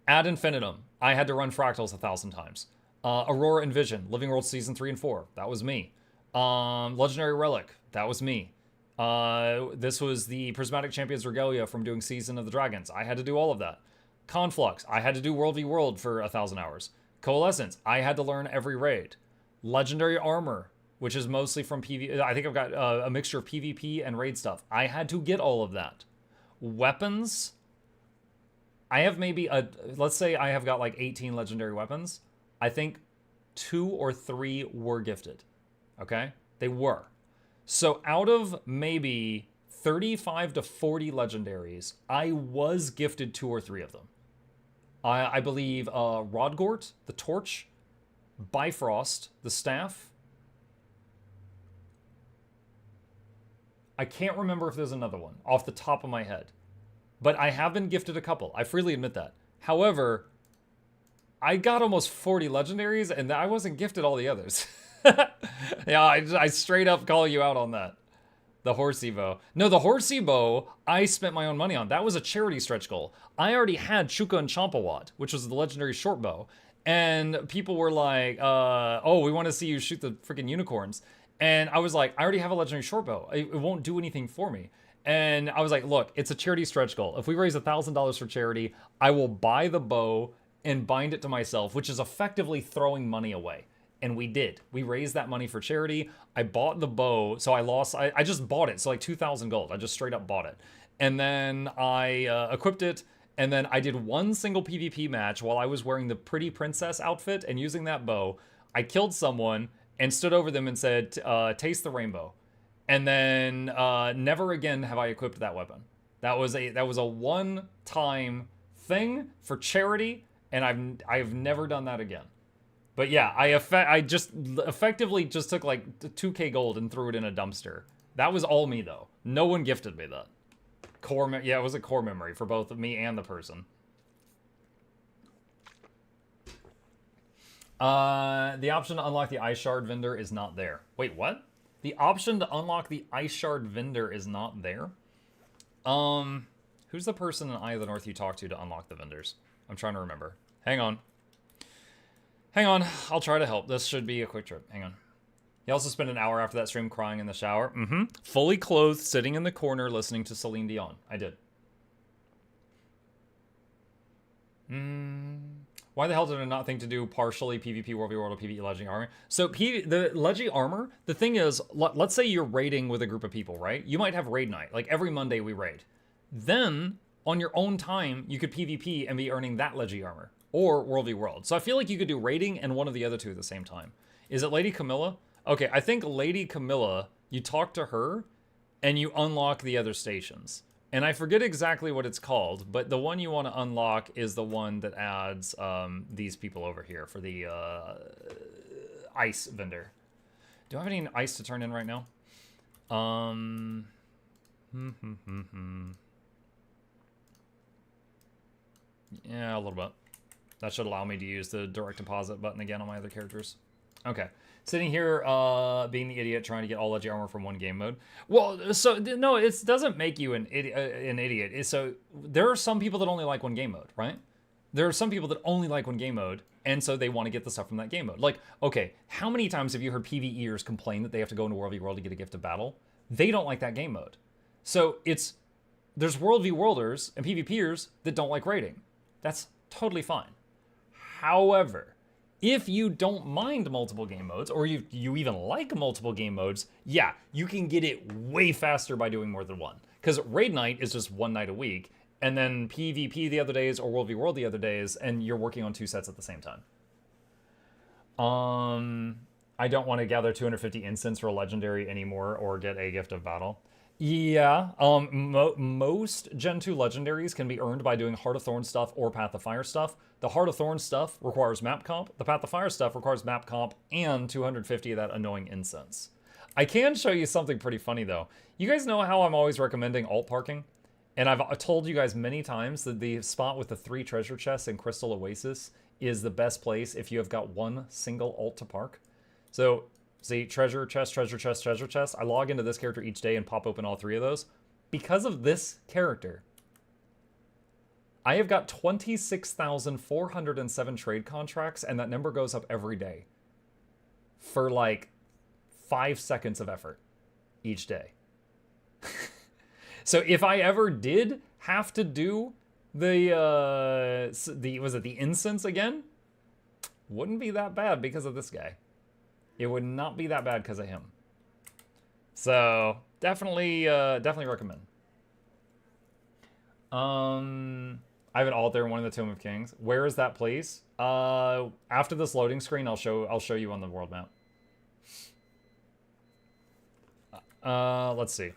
Ad infinitum, I had to run fractals 1,000 times. Aurora and Vision, Living World Season 3 and 4, that was me. Legendary Relic, that was me. This was the Prismatic Champions Regalia from doing Season of the Dragons. I had to do all of that. Conflux, I had to do World v World for 1,000 hours. Coalescence, I had to learn every raid. Legendary Armor, which is mostly from PvP. I think I've got a mixture of PvP and raid stuff. I had to get all of that. Weapons, I have maybe, let's say I have got like 18 legendary weapons. I think 2 or 3 were gifted, okay? They were. So out of maybe 35 to 40 legendaries, I was gifted 2 or 3 of them. I believe Rodgort, the Torch, Bifrost, the Staff. I can't remember if there's another one off the top of my head. But I have been gifted a couple. I freely admit that. However, I got almost 40 legendaries and I wasn't gifted all the others. Yeah, I straight up call you out on that. The horsey bow. No, the horsey bow, I spent my own money on. That was a charity stretch goal. I already had Chuka and Champawat, which was the legendary short bow. And people were like, oh, we want to see you shoot the freaking unicorns. And I was like, I already have a legendary short bow. It won't do anything for me. And I was like, look, it's a charity stretch goal. If we raise $1,000 for charity, I will buy the bow and bind it to myself, which is effectively throwing money away. And we did. We raised that money for charity. I bought the bow, so I just bought it. So like 2,000 gold. I just straight up bought it. And then I equipped it, and then I did one single PvP match while I was wearing the pretty princess outfit and using that bow. I killed someone and stood over them and said, taste the rainbow. And then never again have I equipped that weapon. That was a one-time thing for charity, and I've never done that again. But yeah, I just effectively just took like 2k gold and threw it in a dumpster. That was all me though. No one gifted me that. Yeah, it was a core memory for both me and the person. The option to unlock the ice shard vendor is not there. Wait, what? The option to unlock the ice shard vendor is not there? Who's the person in Eye of the North you talk to unlock the vendors? I'm trying to remember. Hang on. Hang on, I'll try to help. This should be a quick trip. Hang on. He also spent an hour after that stream crying in the shower. Fully clothed, sitting in the corner, listening to Celine Dion. I did. Why the hell did I not think to do partially PvP World v World or PvE Legendary Armor? So the Legendary Armor, the thing is, let's say you're raiding with a group of people, right? You might have raid night. Like every Monday we raid. Then, on your own time, you could PvP and be earning that Legendary Armor. Or World v World. So I feel like you could do raiding and one of the other two at the same time. Is it Lady Camilla? Okay, I think Lady Camilla, you talk to her and you unlock the other stations. And I forget exactly what it's called, but the one you want to unlock is the one that adds these people over here for the ice vendor. Do I have any ice to turn in right now? Yeah, a little bit. That should allow me to use the direct deposit button again on my other characters. Okay. Sitting here, being the idiot, trying to get all leggy armor from one game mode. Well, so no, it doesn't make you an idiot. So there are some people that only like one game mode, right? There are some people that only like one game mode, and so they want to get the stuff from that game mode. Like, okay, how many times have you heard PvEers complain that they have to go into World v World to get a gift of battle? They don't like that game mode. So there's World v Worlders and PvPers that don't like raiding. That's totally fine. However, if you don't mind multiple game modes, or you even like multiple game modes, yeah, you can get it way faster by doing more than one. Because Raid Night is just one night a week, and then PvP the other days, or World v World the other days, and you're working on 2 sets at the same time. I don't want to gather 250 incense for a legendary anymore, or get a gift of battle. Yeah, most Gen 2 legendaries can be earned by doing Heart of Thorn stuff or Path of Fire stuff. The Heart of Thorn stuff requires map comp. The Path of Fire stuff requires map comp and 250 of that annoying incense. I can show you something pretty funny though. You guys know how I'm always recommending alt parking? And I've told you guys many times that the spot with the 3 treasure chests in Crystal Oasis is the best place if you have got one single alt to park. So, see, treasure chest, treasure chest, treasure chest. I log into this character each day and pop open all 3 of those. Because of this character, I have got 26,407 trade contracts, and that number goes up every day for like 5 seconds of effort each day. So if I ever did have to do the incense again, wouldn't be that bad because of this guy. It would not be that bad because of him. So definitely recommend. I have an alt there in one of the Tomb of Kings. Where is that place? After this loading screen, I'll show you on the world map. Let's see.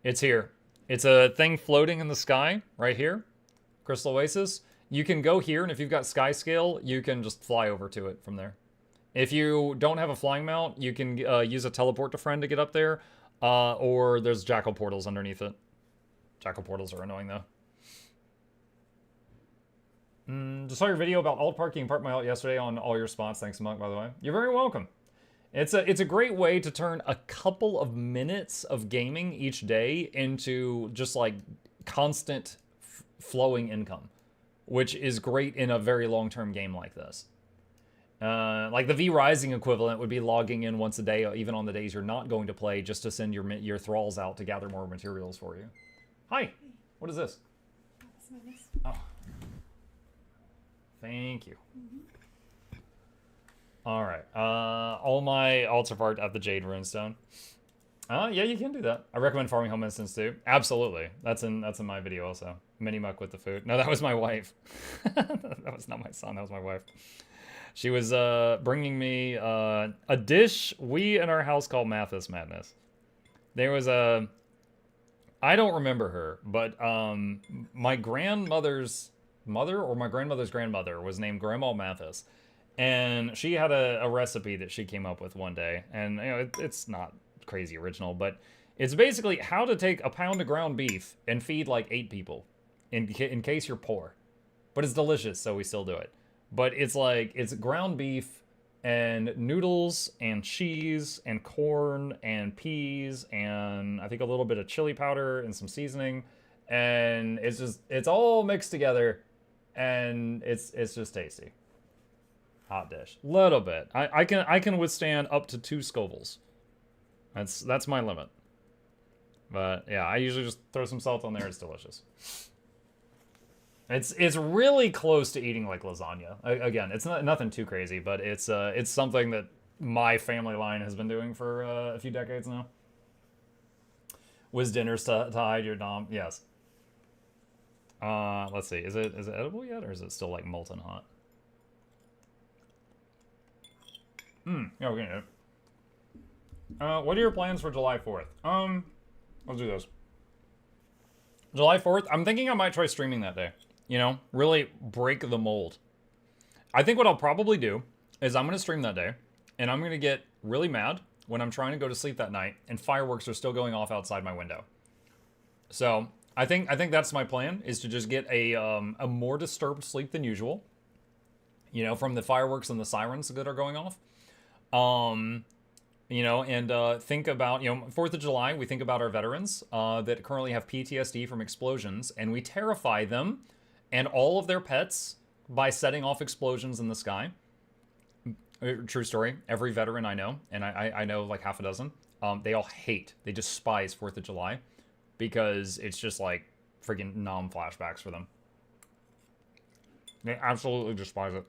It's here. It's a thing floating in the sky right here. Crystal Oasis. You can go here, and if you've got sky scale, you can just fly over to it from there. If you don't have a flying mount, you can use a teleport to friend to get up there, or there's jackal portals underneath it. Jackal portals are annoying though. Just saw your video about alt parking and parked my alt yesterday on all your spots. Thanks, Monk, by the way. You're very welcome. It's a great way to turn a couple of minutes of gaming each day into just like constant flowing income, which is great in a very long-term game like this. Like the V Rising equivalent would be logging in once a day, even on the days you're not going to play, just to send your thralls out to gather more materials for you. Hi, what is this? Oh, thank you. All right, all my alts are parked at the Jade Runestone. Yeah, you can do that. I recommend farming home instance too. Absolutely, that's in my video also. Mini muck with the food. No, that was my wife. That was not my son. That was my wife. She was bringing me a dish we in our house call Mathis Madness. There was a, I don't remember her, but my grandmother's mother or my grandmother's grandmother was named Grandma Mathis, and she had a recipe that she came up with one day, and you know it's not crazy original, but it's basically how to take a pound of ground beef and feed like 8 people, in case you're poor, but it's delicious, so we still do it. But it's like, it's ground beef and noodles and cheese and corn and peas and I think a little bit of chili powder and some seasoning, and it's all mixed together, and it's just tasty. Hot dish, little bit. I can withstand up to 2 Scovilles. That's my limit. But yeah, I usually just throw some salt on there. It's delicious. It's really close to eating like lasagna. Again, it's nothing too crazy, but it's something that my family line has been doing for a few decades now. Was dinners to hide your dom? Yes. Let's see. Is it edible yet, or is it still like molten hot? Yeah, we're gonna do it. What are your plans for July 4th? Let's do this. July 4th, I'm thinking I might try streaming that day. You know, really break the mold. I think what I'll probably do is I'm gonna stream that day, and I'm gonna get really mad when I'm trying to go to sleep that night and fireworks are still going off outside my window. So I think that's my plan, is to just get a more disturbed sleep than usual, you know, from the fireworks and the sirens that are going off. You know, and think about, you know, 4th of July, we think about our veterans that currently have PTSD from explosions, and we terrify them and all of their pets by setting off explosions in the sky. True story. Every veteran I know, and I know like half a dozen, they all they despise 4th of July because it's just like freaking flashbacks for them. They absolutely despise it.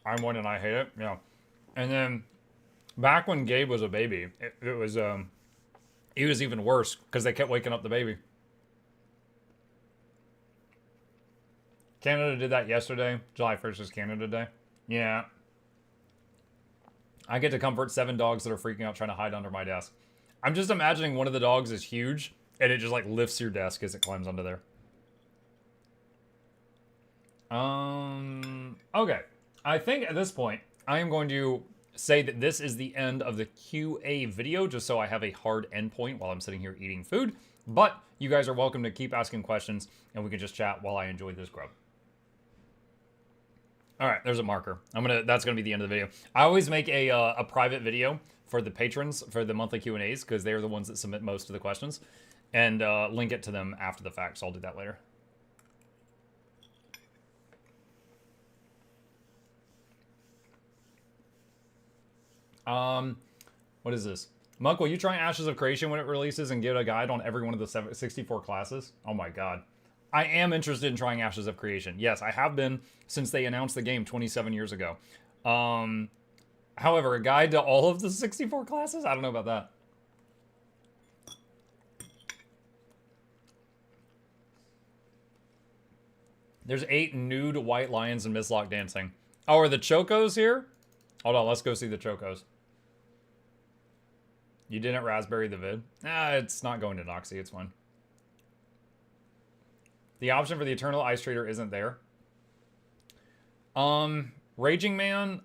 I'm one and I hate it, yeah. And then back when Gabe was a baby, it was even worse because they kept waking up the baby. Canada did that yesterday. July 1st is Canada Day. Yeah. I get to comfort 7 dogs that are freaking out trying to hide under my desk. I'm just imagining one of the dogs is huge and it just like lifts your desk as it climbs under there. Okay. I think at this point, I am going to say that this is the end of the QA video, just so I have a hard endpoint while I'm sitting here eating food. But you guys are welcome to keep asking questions, and we can just chat while I enjoy this grub. All right, there's a marker. That's gonna be the end of the video. I always make a private video for the patrons for the monthly Q&As because they're the ones that submit most of the questions, and link it to them after the fact. So I'll do that later. What is this? Monk, will you try Ashes of Creation when it releases and give a guide on every one of the 64 classes? Oh my god. I am interested in trying Ashes of Creation. Yes, I have been since they announced the game 27 years ago. However, a guide to all of the 64 classes? I don't know about that. There's 8 nude white lions and Mistlock dancing. Oh, are the Chocos here? Hold on, let's go see the Chocos. You didn't raspberry the vid? It's not going to Noxxi, it's fine. The option for the Eternal Ice Trader isn't there. Raging Man,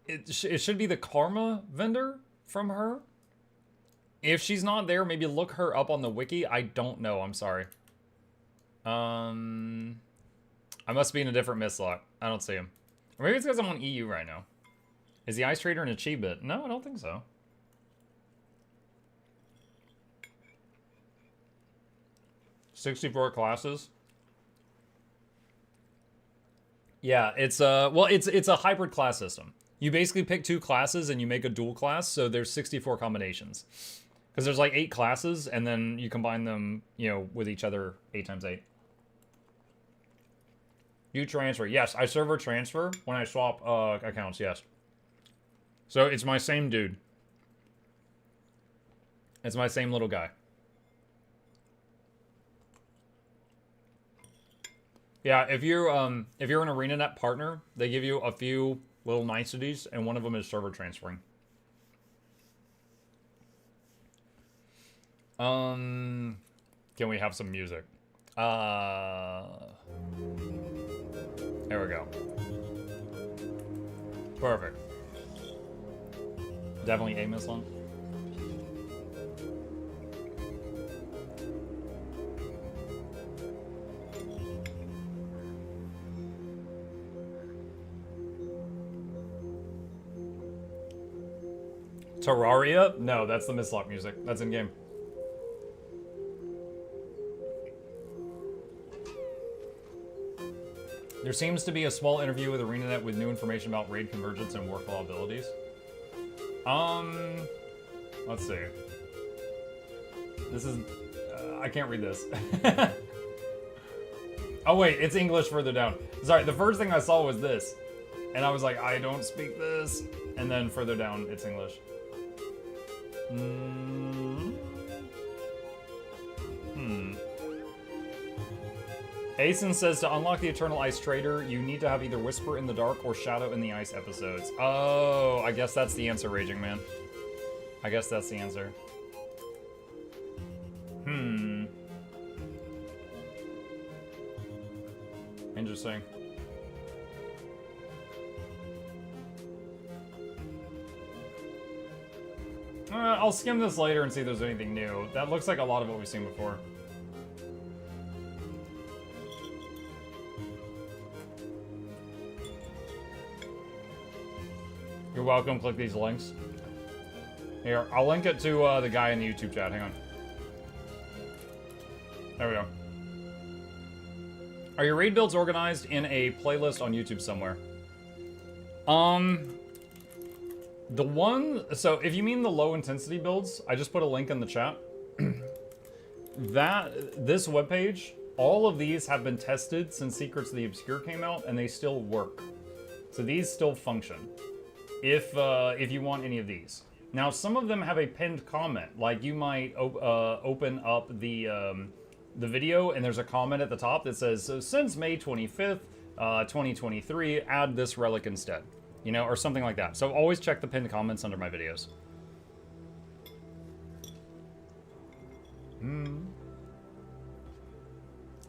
it should be the Karma vendor from her. If she's not there, maybe look her up on the wiki. I don't know, I'm sorry. I must be in a different Mistlock. I don't see him. Or maybe it's because I'm on EU right now. Is the Ice Trader an achievement? No, I don't think so. $64 classes. Yeah, it's a hybrid class system. You basically pick 2 classes and you make a dual class, so there's 64 combinations. Because there's like 8 classes, and then you combine them, you know, with each other 8 times 8. You transfer. Yes, I server transfer when I swap accounts, yes. So it's my same dude. It's my same little guy. Yeah, if you're an ArenaNet partner, they give you a few little niceties, and one of them is server transferring. Can we have some music? There we go. Perfect. Definitely aim this one. Terraria? No, that's the Mistlock music. That's in game. There seems to be a small interview with ArenaNet with new information about raid convergence and workflow abilities. Let's see. This is... I can't read this. Oh wait, it's English further down. Sorry, the first thing I saw was this. And I was like, I don't speak this. And then further down, it's English. Asen says to unlock the Eternal Ice Trader, you need to have either Whisper in the Dark or Shadow in the Ice episodes. Oh, I guess that's the answer, Raging Man. I guess that's the answer. Interesting. I'll skim this later and see if there's anything new. That looks like a lot of what we've seen before. You're welcome. Click these links. Here, I'll link it to the guy in the YouTube chat. Hang on. There we go. Are your raid builds organized in a playlist on YouTube somewhere? The one, so if you mean the low intensity builds, I just put a link in the chat. This webpage, all of these have been tested since Secrets of the Obscure came out, and they still work. So these still function. If you want any of these. Now, some of them have a pinned comment, like you might open up the video and there's a comment at the top that says, so since May 25th, 2023, add this relic instead, you know, or something like that. So always check the pinned comments under my videos.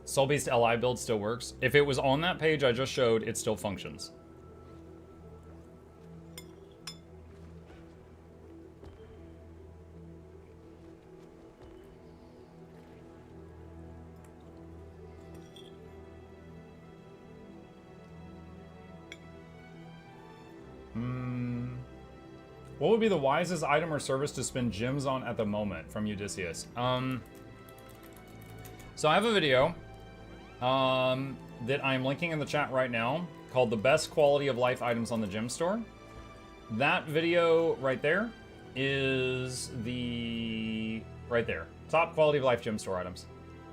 Soulbeast LI build still works. If it was on that page I just showed, it still functions. What would be the wisest item or service to spend gems on at the moment from Odysseus? So I have a video that I'm linking in the chat right now called The Best Quality of Life Items on the Gem Store. That video right there is right there. Top quality of life gem store items.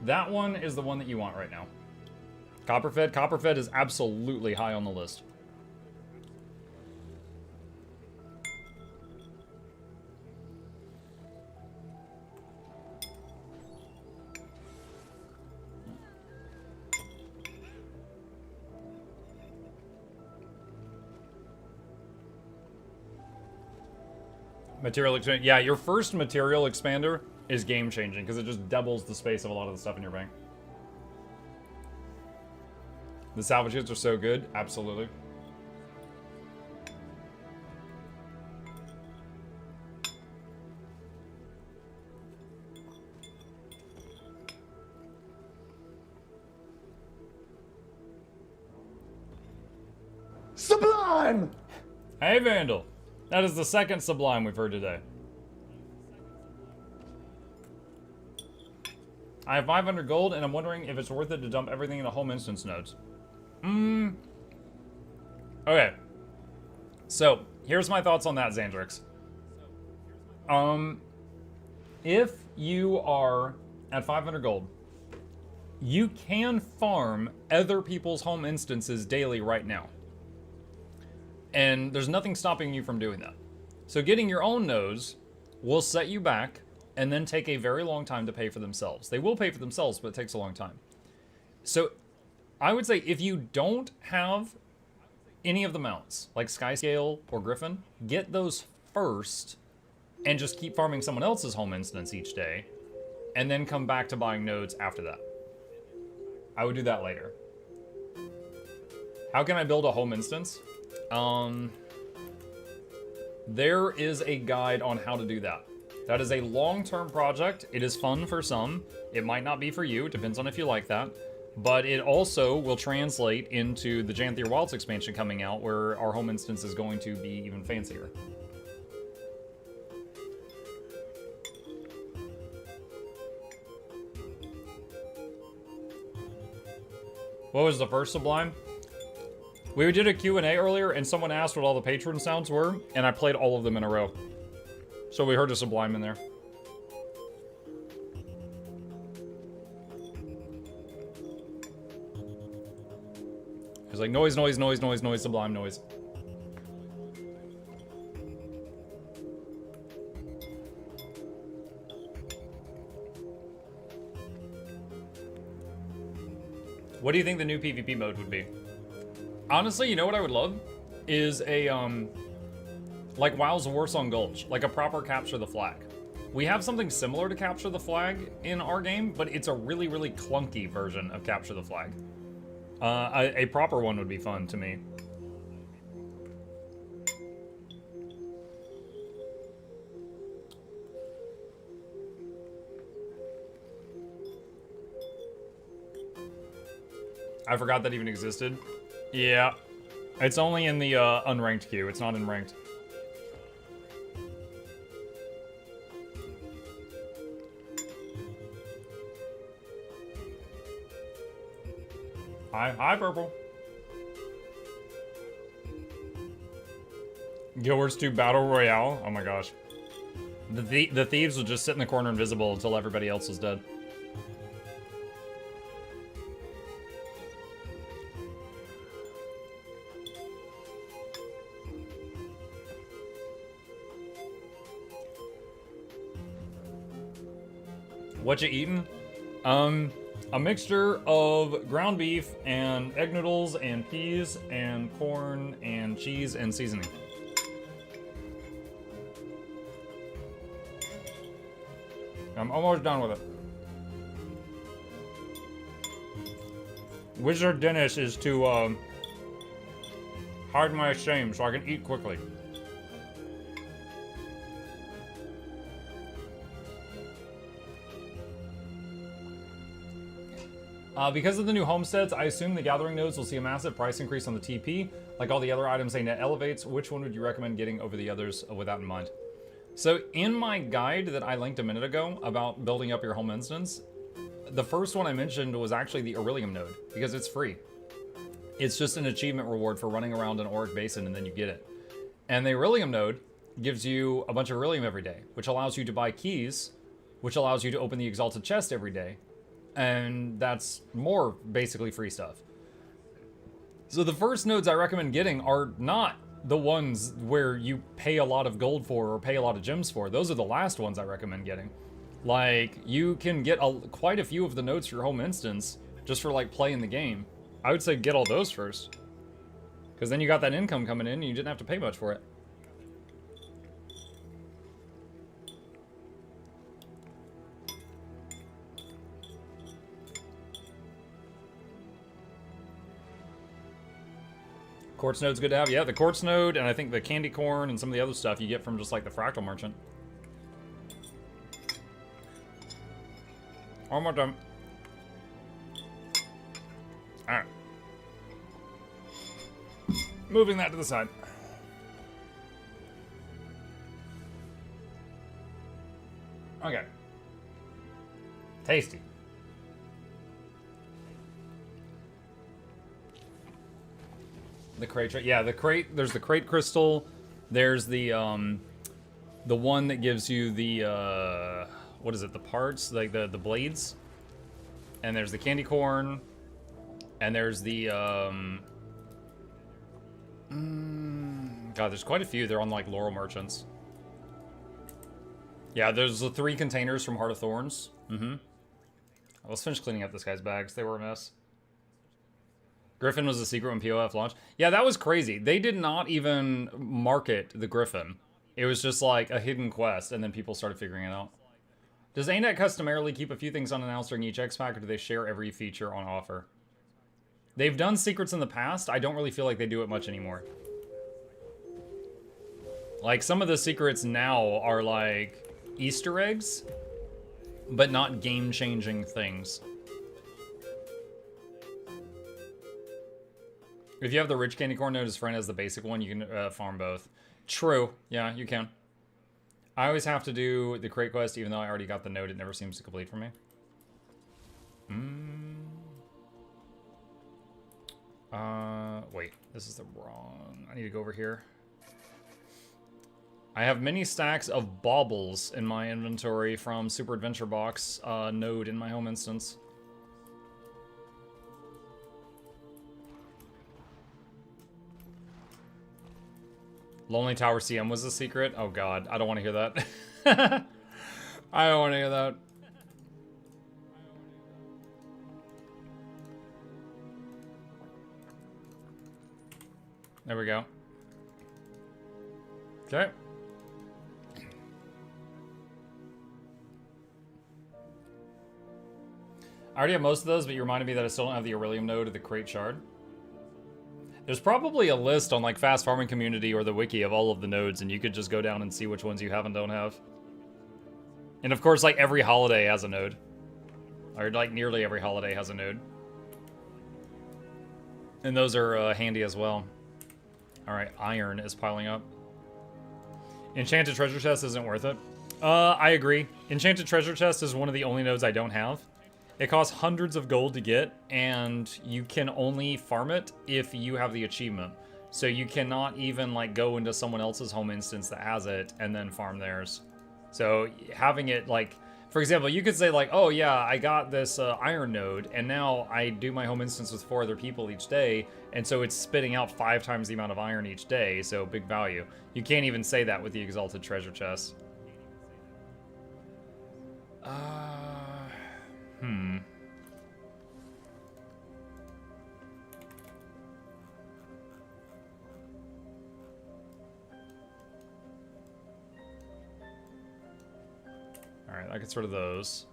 That one is the one that you want right now. Copperfed. Copperfed is absolutely high on the list. Material expander. Yeah, your first material expander is game changing because it just doubles the space of a lot of the stuff in your bank. The salvage kits are so good. Absolutely. Sublime! Hey, Vandal. That is the second Sublime we've heard today. I have 500 gold, and I'm wondering if it's worth it to dump everything into home instance nodes. Okay. So, here's my thoughts on that, Xandrix. If you are at 500 gold, you can farm other people's home instances daily right now. And there's nothing stopping you from doing that. So getting your own nodes will set you back and then take a very long time to pay for themselves. They will pay for themselves, but it takes a long time. So I would say if you don't have any of the mounts, like Skyscale or Griffin, get those first and just keep farming someone else's home instance each day, and then come back to buying nodes after that. I would do that later. How can I build a home instance? There is a guide on how to do that. That is a long-term project. It is fun for some. It might not be for you. It depends on if you like that. But it also will translate into the Janthier Wilds expansion coming out, where our home instance is going to be even fancier. What was the first Sublime? We did a Q&A earlier, and someone asked what all the patron sounds were, and I played all of them in a row. So we heard a Sublime in there. It's like noise, noise, noise, noise, noise, Sublime noise. What do you think the new PvP mode would be? Honestly, you know what I would love? Is a, like WoW's Warsong Gulch. Like a proper Capture the Flag. We have something similar to Capture the Flag in our game, but it's a really, really clunky version of Capture the Flag. A proper one would be fun to me. I forgot that even existed. Yeah. It's only in the unranked queue. It's not in ranked. Hi, Purple. Guild Wars 2 Battle Royale. Oh my gosh. The thieves will just sit in the corner invisible until everybody else is dead. What you eating? A mixture of ground beef and egg noodles and peas and corn and cheese and seasoning. I'm almost done with it. Wizard Dennis is to hide my shame so I can eat quickly. Because of the new homesteads, I assume the gathering nodes will see a massive price increase on the TP. Like all the other items they net elevates, which one would you recommend getting over the others with that in mind? So in my guide that I linked a minute ago about building up your home instance, the first one I mentioned was actually the Aurelium node, because it's free. It's just an achievement reward for running around an Auric Basin and then you get it. And the Aurelium node gives you a bunch of Aurelium every day, which allows you to buy keys, which allows you to open the Exalted Chest every day. And that's more basically free stuff. So the first nodes I recommend getting are not the ones where you pay a lot of gold for or pay a lot of gems for. Those are the last ones I recommend getting. Like, you can get quite a few of the nodes for your home instance just for like playing the game. I would say get all those first, because then you got that income coming in and you didn't have to pay much for it. Quartz node's good to have. Yeah, the quartz node, and I think the candy corn and some of the other stuff you get from just like the fractal merchant. One more time. Alright. Moving that to the side. Okay. Tasty. The crate, yeah, the crate, there's the crate crystal, there's the one that gives you the, what is it, the parts, like the blades, and there's the candy corn, and there's the, God, there's quite a few, they're on like Laurel Merchants. Yeah, there's the 3 containers from Heart of Thorns, Let's finish cleaning up this guy's bags, they were a mess. Griffin was a secret when POF launched. Yeah, that was crazy. They did not even market the Griffin. It was just like a hidden quest, and then people started figuring it out. Does ANET customarily keep a few things unannounced during each X-Pack, or do they share every feature on offer? They've done secrets in the past. I don't really feel like they do it much anymore. Like, some of the secrets now are like Easter eggs, but not game-changing things. If you have the rich candy corn node as friend as the basic one, you can farm both. True. Yeah, you can. I always have to do the crate quest, even though I already got the node. It never seems to complete for me. Wait. This is the wrong... I need to go over here. I have many stacks of baubles in my inventory from Super Adventure Box node in my home instance. Lonely Tower CM was the secret? Oh god, I don't want to hear that. I don't want to hear that. There we go. Okay. I already have most of those, but you reminded me that I still don't have the Aurelium node or the crate shard. There's probably a list on like Fast Farming Community or the wiki of all of the nodes, and you could just go down and see which ones you have and don't have. And of course, like every holiday has a node. Or like nearly every holiday has a node. And those are handy as well. All right, iron is piling up. Enchanted treasure chest isn't worth it. I agree. Enchanted treasure chest is one of the only nodes I don't have. It costs hundreds of gold to get, and you can only farm it if you have the achievement. So you cannot even like go into someone else's home instance that has it and then farm theirs. So having it like, for example, you could say like, oh yeah, I got this iron node, and now I do my home instance with 4 other people each day, and so it's spitting out 5 times the amount of iron each day, so big value. You can't even say that with the exalted treasure chest. Alright, I gets rid of those.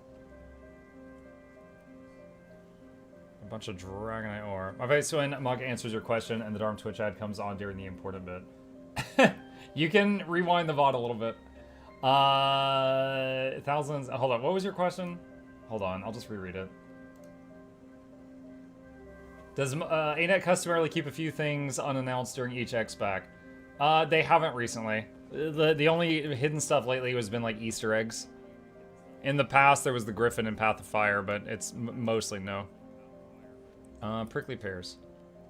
A bunch of Dragonite ore. Okay, so when Mug answers your question and the Darm Twitch ad comes on during the important bit. You can rewind the VOD a little bit. Thousands. Hold on, what was your question? Hold on, I'll just reread it. Does ANET customarily keep a few things unannounced during each X-Pack? They haven't recently. The only hidden stuff lately has been like Easter eggs. In the past, there was the Griffin and Path of Fire, but it's mostly no. Prickly pears.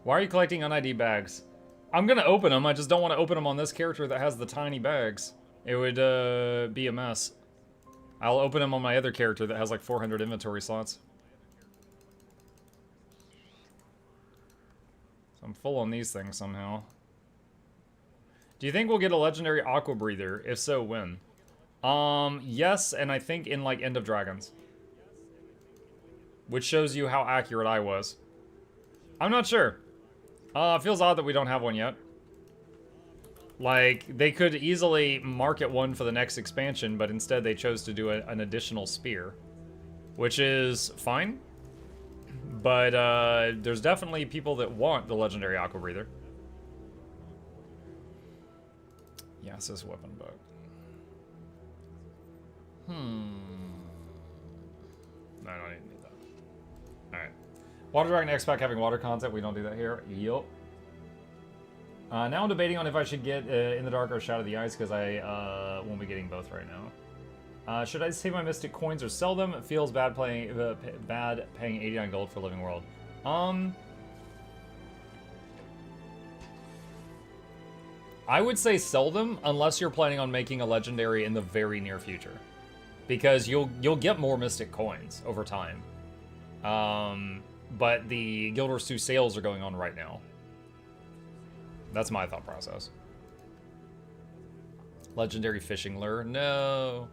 Why are you collecting un-ID bags? I'm gonna open them, I just don't want to open them on this character that has the tiny bags. It would be a mess. I'll open them on my other character that has like 400 inventory slots. So I'm full on these things somehow. Do you think we'll get a legendary Aqua Breather? If so, when? Yes, and I think in like End of Dragons. Which shows you how accurate I was. I'm not sure. It feels odd that we don't have one yet. Like, they could easily market one for the next expansion, but instead they chose to do an additional spear. Which is fine. But, there's definitely people that want the legendary Aqua Breather. Yes, this weapon book. No, I don't even need that. Alright. Water Dragon X-Pack having water content. We don't do that here. Yup. Now I'm debating on if I should get In the Dark or Shadow of the Ice, because I won't be getting both right now. Should I save my Mystic Coins or sell them? It feels bad paying 89 gold for Living World. I would say sell them, unless you're planning on making a legendary in the very near future. Because you'll get more Mystic Coins over time. But the Guild Wars 2 sales are going on right now. That's my thought process. Legendary Fishing Lure? No.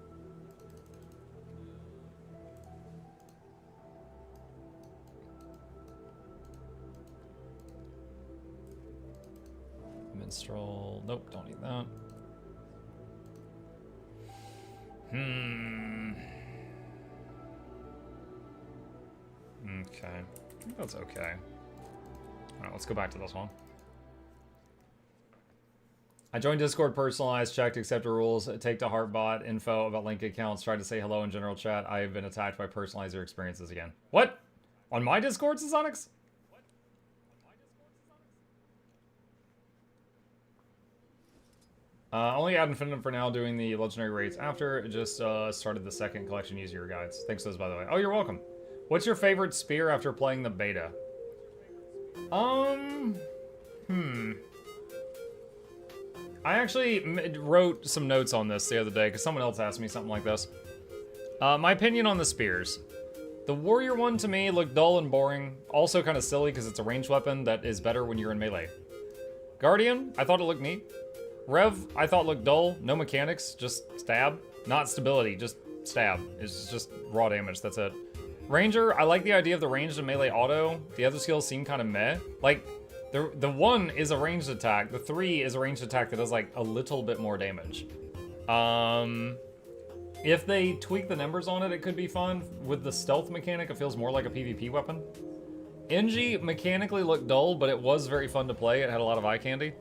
Minstrel. Nope, don't need that. Okay. I think that's okay. Alright, let's go back to this one. I joined Discord personalized, checked accepted rules, take to heart bot, info about link accounts, tried to say hello in general chat. I have been attacked by personalizer experiences again. What? On my Discord, Sonics? Only ad infinitum for now, doing the legendary rates after. It just started the second collection user guides. Thanks to those, by the way. Oh, you're welcome. What's your favorite spear after playing the beta? I actually wrote some notes on this the other day because someone else asked me something like this. My opinion on the spears. The warrior one to me looked dull and boring. Also kind of silly because it's a ranged weapon that is better when you're in melee. Guardian, I thought it looked neat. Rev, I thought looked dull. No mechanics, just stab. Not stability, just stab. It's just raw damage, that's it. Ranger, I like the idea of the ranged and melee auto. The other skills seem kind of meh. Like, the 1 is a ranged attack. The 3 is a ranged attack that does like a little bit more damage. If they tweak the numbers on it, it could be fun. With the stealth mechanic, it feels more like a PvP weapon. NG mechanically looked dull, but it was very fun to play. It had a lot of eye candy.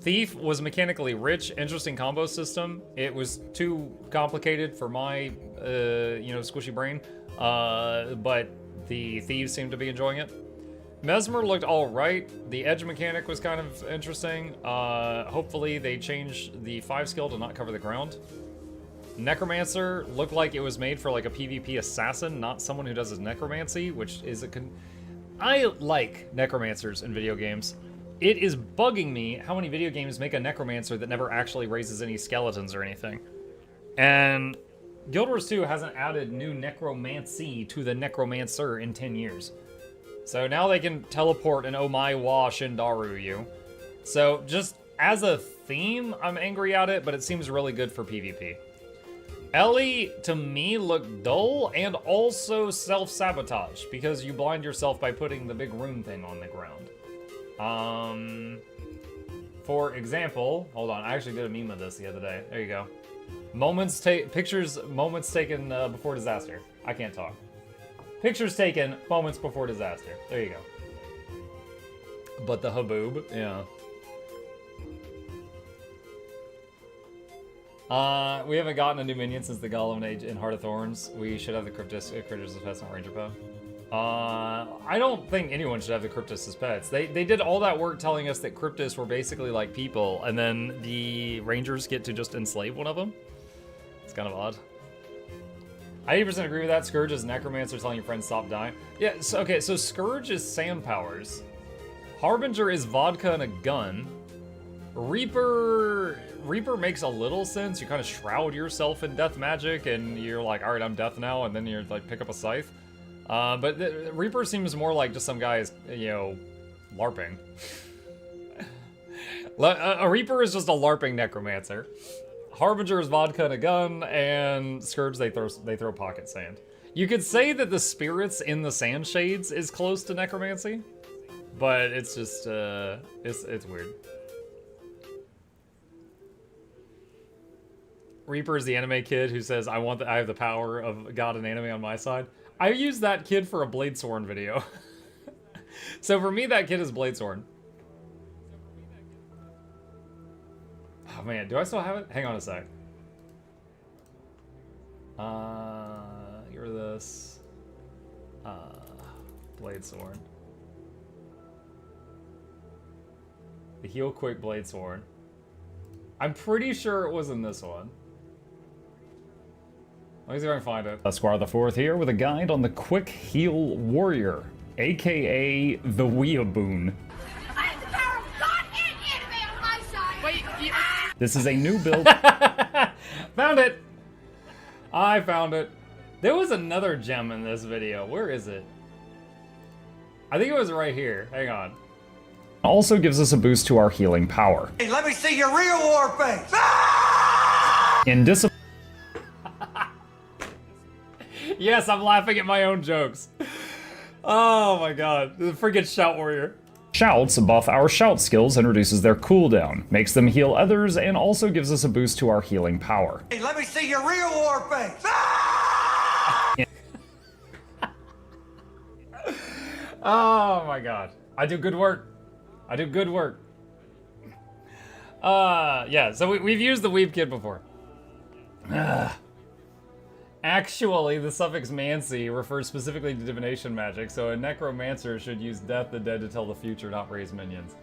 Thief was mechanically rich, interesting combo system. It was too complicated for my, squishy brain. But the thieves seemed to be enjoying it. Mesmer looked alright. The edge mechanic was kind of interesting. Hopefully they change the 5 skill to not cover the ground. Necromancer looked like it was made for like a PvP assassin, not someone who does his necromancy, which is I like necromancers in video games. It is bugging me how many video games make a necromancer that never actually raises any skeletons or anything. And Guild Wars 2 hasn't added new necromancy to the necromancer in 10 years. So now they can teleport an Oh My Wa Shindaru you. So just as a theme, I'm angry at it, but it seems really good for PvP. Ellie, to me, looked dull and also self-sabotage because you blind yourself by putting the big rune thing on the ground. For example, hold on, I actually did a meme of this the other day. There you go. Moments taken before disaster. I can't talk. Pictures taken moments before disaster. There you go. But the haboob, yeah. We haven't gotten a new minion since the Golem Age in Heart of Thorns. We should have the Cryptus as pets and Ranger Poe. I don't think anyone should have the Cryptus as pets. They did all that work telling us that Cryptus were basically like people, and then the Rangers get to just enslave one of them. It's kind of odd. I 80% agree with that. Scourge is Necromancer telling your friends stop dying. Yeah, so, okay, so Scourge is Sam powers. Harbinger is vodka and a gun. Reaper makes a little sense. You kind of shroud yourself in death magic, and you're like, all right, I'm death now, and then you're like, pick up a scythe. But Reaper seems more like just some guys, you know, LARPing. A Reaper is just a LARPing necromancer. Harbinger is vodka and a gun, and Scourge they throw pocket sand. You could say that the spirits in the sand shades is close to necromancy, but it's just it's weird. Reaper is the anime kid who says, I have the power of God and anime on my side. I used that kid for a Bladesworn video. So for me, that kid is Bladesworn. Oh man, do I still have it? Hang on a sec. Get rid of this. Bladesworn. The heal quick Bladesworn. I'm pretty sure it was in this one. Let me see if I can find it. Squire the Fourth here with a guide on the Quick Heal Warrior, aka the Weeaboon. This is a new build. Found it! I found it. There was another gem in this video. Where is it? I think it was right here. Hang on. Also gives us a boost to our healing power. Hey, let me see your real war face! In discipline. Yes, I'm laughing at my own jokes. Oh my god. The freaking Shout Warrior. Shouts buff our shout skills and reduces their cooldown, makes them heal others, and also gives us a boost to our healing power. Hey, let me see your real war face! Oh my god. I do good work. I do good work. Yeah, so we've used the Weeb Kid before. Actually, the suffix mancy refers specifically to divination magic, so a necromancer should use Death the Dead to tell the future, not raise minions.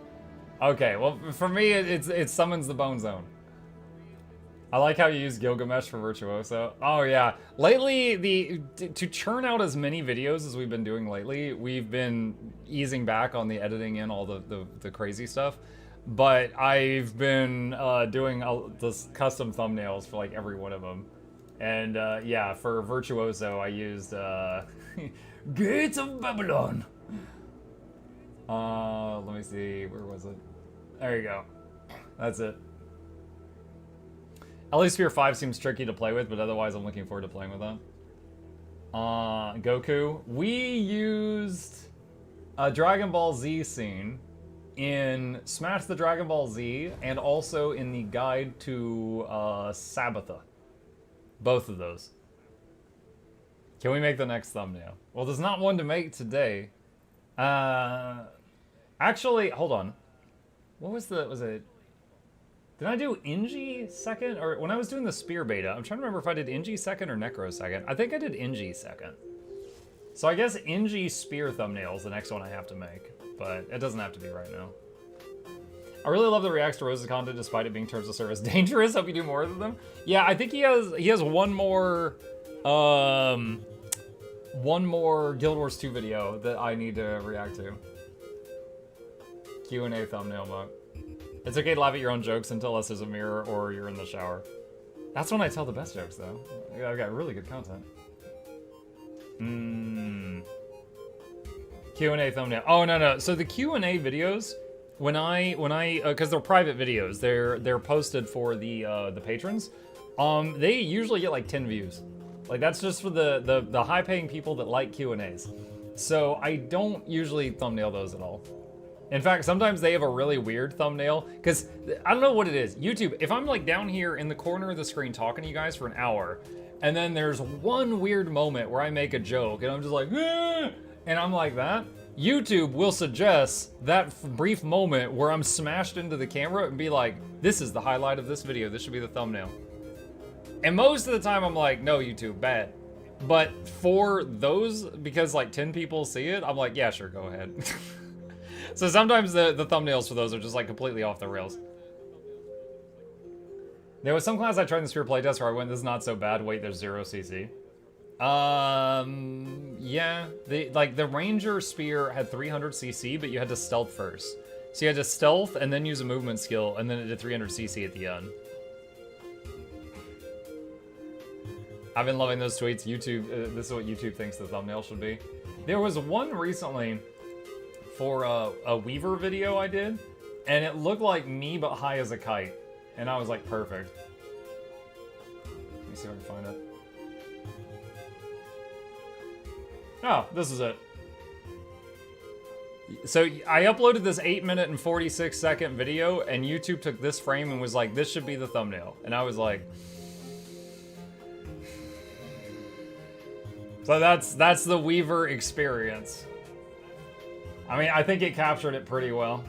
Okay, well, for me, it summons the Bone Zone. I like how you use Gilgamesh for Virtuoso. Oh yeah, lately, to churn out as many videos as we've been doing lately, we've been easing back on the editing in all the crazy stuff. But I've been doing this custom thumbnails for like every one of them. And yeah, for Virtuoso, I used Gates of Babylon. Let me see, where was it? There you go. That's it. LA Sphere 5 seems tricky to play with, but otherwise I'm looking forward to playing with that. Goku. We used a Dragon Ball Z scene in Smash the Dragon Ball Z and also in the guide to Sabbatha. Both of those. Can we make the next thumbnail? Well, there's not one to make today. Actually, hold on. What was it? Did I do Inji second? Or when I was doing the Spear beta, I'm trying to remember if I did Inji second or Necro second. I think I did Inji second. So I guess NG Spear thumbnail is the next one I have to make, but it doesn't have to be right now. I really love the reacts to Rose's content despite it being terms of service dangerous. Hope you do more of them. Yeah, I think he has one more Guild Wars 2 video that I need to react to. Q&A thumbnail mug. It's okay to laugh at your own jokes until us there's a mirror or you're in the shower. That's when I tell the best jokes though. I've got really good content. Q&A thumbnail. Oh no. So the Q&A videos, when I because they're private videos, they're posted for the patrons. They usually get like 10 views. Like that's just for the high paying people that like Q&As. So I don't usually thumbnail those at all. In fact, sometimes they have a really weird thumbnail because I don't know what it is. YouTube, if I'm like down here in the corner of the screen talking to you guys for an hour, and then there's one weird moment where I make a joke and I'm just like, eh, and I'm like that, YouTube will suggest that brief moment where I'm smashed into the camera and be like, this is the highlight of this video. This should be the thumbnail. And most of the time I'm like, no, YouTube, bad. But for those, because like 10 people see it, I'm like, yeah, sure, go ahead. So sometimes the thumbnails for those are just like completely off the rails. There was some class I tried in the Spear playtest where I went, this is not so bad, wait, there's 0 CC. Yeah, the Ranger Spear had 300 CC, but you had to stealth first. So you had to stealth and then use a movement skill, and then it did 300 CC at the end. I've been loving those tweets. YouTube, this is what YouTube thinks the thumbnail should be. There was one recently for a Weaver video I did, and it looked like me but high as a kite. And I was like, perfect. Let me see if I can find it. Oh, this is it. So I uploaded this 8-minute and 46-second video, and YouTube took this frame and was like, this should be the thumbnail. And I was like... So that's the Weaver experience. I mean, I think it captured it pretty well.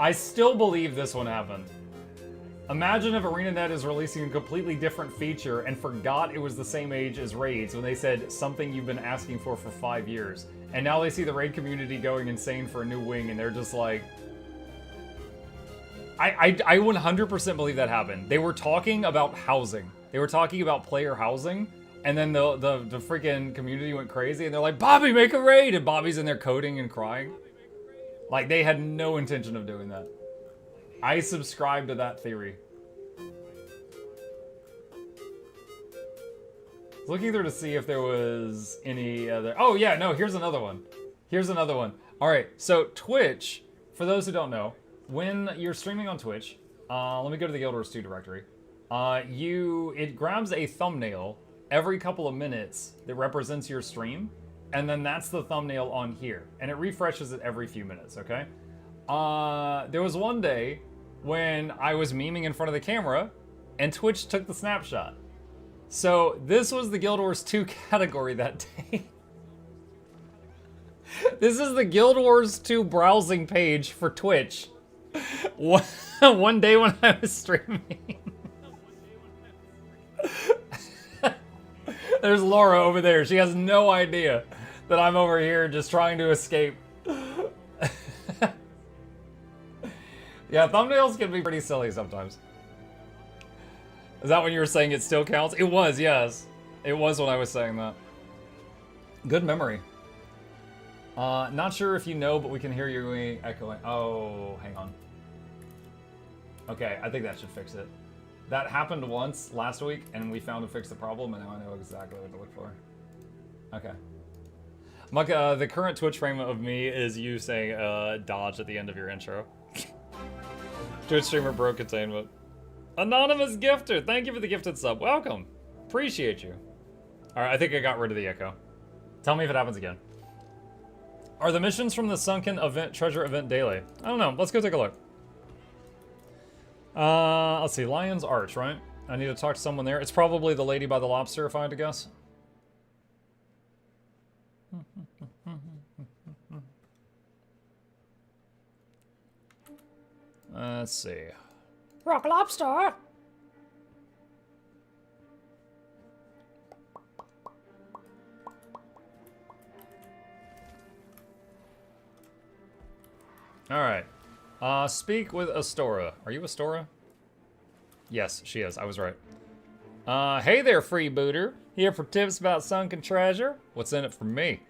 I still believe this one happened. Imagine if ArenaNet is releasing a completely different feature and forgot it was the same age as raids when they said something you've been asking for 5 years. And now they see the raid community going insane for a new wing and they're just like... I 100% believe that happened. They were talking about housing. They were talking about player housing, and then the freaking community went crazy, and they're like, Bobby, make a raid! And Bobby's in there coding and crying. Like, they had no intention of doing that. I subscribe to that theory. Looking through to see if there was any other... Oh, yeah, no, here's another one. Here's another one. All right, so Twitch, for those who don't know, when you're streaming on Twitch, let me go to the Guild Wars 2 directory. It grabs a thumbnail every couple of minutes that represents your stream, and then that's the thumbnail on here, and it refreshes it every few minutes, okay? There was one day when I was memeing in front of the camera, and Twitch took the snapshot. So this was the Guild Wars 2 category that day. This is the Guild Wars 2 browsing page for Twitch. One day when I was streaming. There's Laura over there. She has no idea that I'm over here just trying to escape. Yeah, thumbnails can be pretty silly sometimes. Is that when you were saying it still counts? It was, yes. It was when I was saying that. Good memory. Not sure if you know, but we can hear you echoing. Oh, hang on. Okay, I think that should fix it. That happened once last week, and we found to fix the problem, and now I know exactly what to look for. Okay. Muck, the current Twitch frame of me is you saying dodge at the end of your intro. Twitch streamer broke containment. Anonymous gifter, thank you for the gifted sub. Welcome. Appreciate you. All right, I think I got rid of the echo. Tell me if it happens again. Are the missions from the Sunken event treasure event daily? I don't know. Let's go take a look. Let's see. Lion's Arch, right? I need to talk to someone there. It's probably the lady by the lobster, if I had to guess. Let's see. Rock Lobster! Alright. Speak with Astora. Are you Astora? Yes, she is. I was right. Hey there, freebooter. Here for tips about sunken treasure? What's in it for me?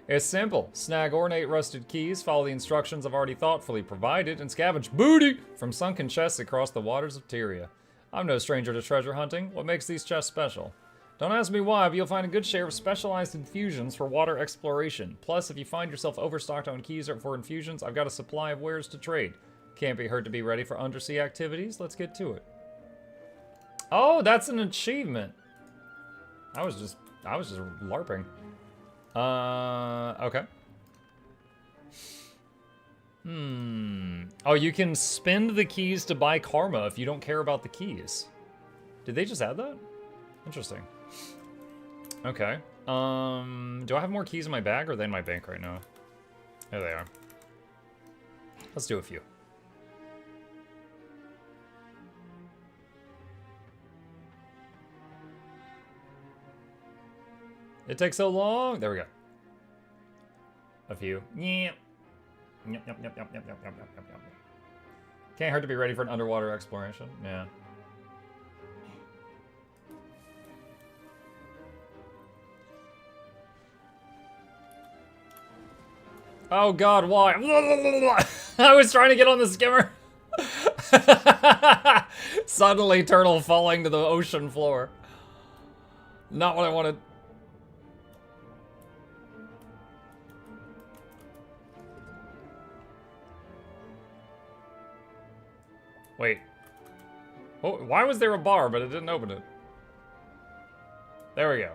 It's simple. Snag ornate rusted keys, follow the instructions I've already thoughtfully provided, and scavenge booty from sunken chests across the waters of Tyria. I'm no stranger to treasure hunting. What makes these chests special? Don't ask me why, but you'll find a good share of specialized infusions for water exploration. Plus, if you find yourself overstocked on keys or for infusions, I've got a supply of wares to trade. Can't be hurt to be ready for undersea activities. Let's get to it. Oh, that's an achievement. I was just LARPing. Okay. Oh, you can spend the keys to buy karma if you don't care about the keys. Did they just add that? Interesting. Okay. Do I have more keys in my bag or are they in my bank right now? There they are. Let's do a few. It takes so long. There we go. A few. Yep. Yep. Can't hurt to be ready for an underwater exploration. Yeah. Oh god, why? I was trying to get on the skimmer. Suddenly turtle falling to the ocean floor. Not what I wanted. Wait. Oh, why was there a bar, but it didn't open it? There we go.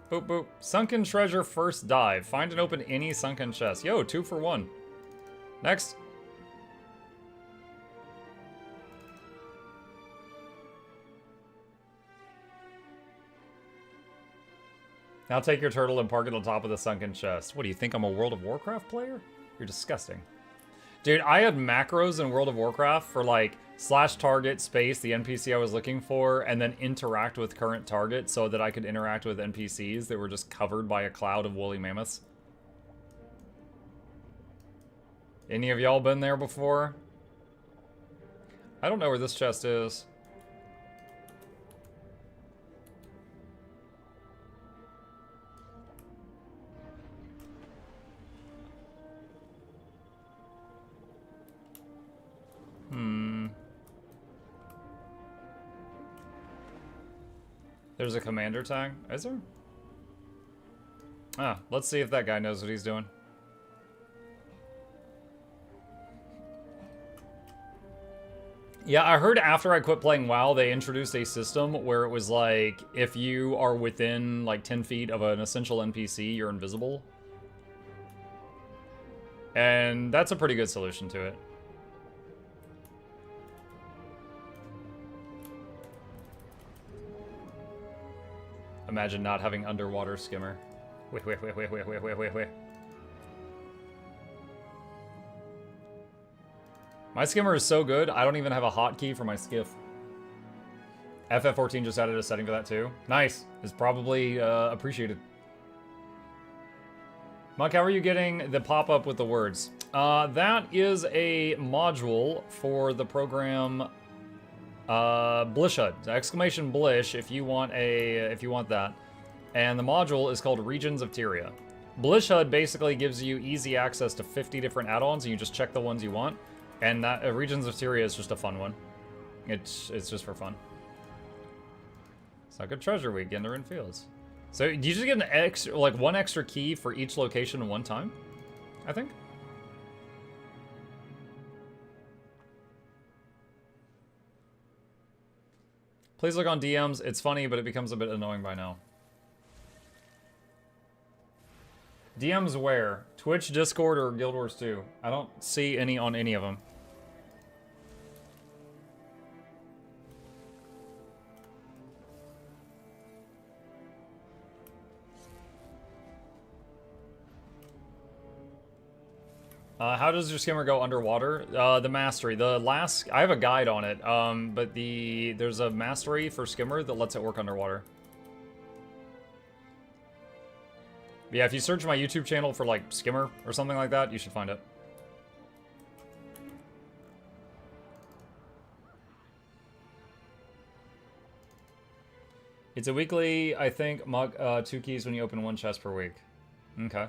Boop, boop. Sunken treasure first dive. Find and open any sunken chest. Yo, 2 for 1. Next. Now take your turtle and park it on top of the sunken chest. What, do you think I'm a World of Warcraft player? You're disgusting. Dude, I had macros in World of Warcraft for like /target space, the NPC I was looking for, and then interact with current target so that I could interact with NPCs that were just covered by a cloud of woolly mammoths. Any of y'all been there before? I don't know where this chest is. There's a commander tag. Is there? Ah, let's see if that guy knows what he's doing. Yeah, I heard after I quit playing WoW, they introduced a system where it was like, if you are within like 10 feet of an essential NPC, you're invisible. And that's a pretty good solution to it. Imagine not having underwater skimmer. Wait. My skimmer is so good, I don't even have a hotkey for my skiff. FF14 just added a setting for that too. Nice. It's probably appreciated. Muk, how are you getting the pop-up with the words? That is a module for the program Blish HUD, exclamation Blish if you want that. And the module is called Regions of Tyria. Blish HUD basically gives you easy access to 50 different add-ons and you just check the ones you want. And that Regions of Tyria is just a fun one. It's just for fun. It's like a treasure week, Genderin Fields. So you just get an extra, like one extra key for each location one time, I think. Please look on DMs. It's funny, but it becomes a bit annoying by now. DMs where? Twitch, Discord, or Guild Wars 2? I don't see any on any of them. How does your skimmer go underwater? The mastery. I have a guide on it, but there's a mastery for skimmer that lets it work underwater. But yeah, if you search my YouTube channel for like skimmer or something like that, you should find it. It's a weekly, I think, 2 keys when you open 1 chest per week. Okay.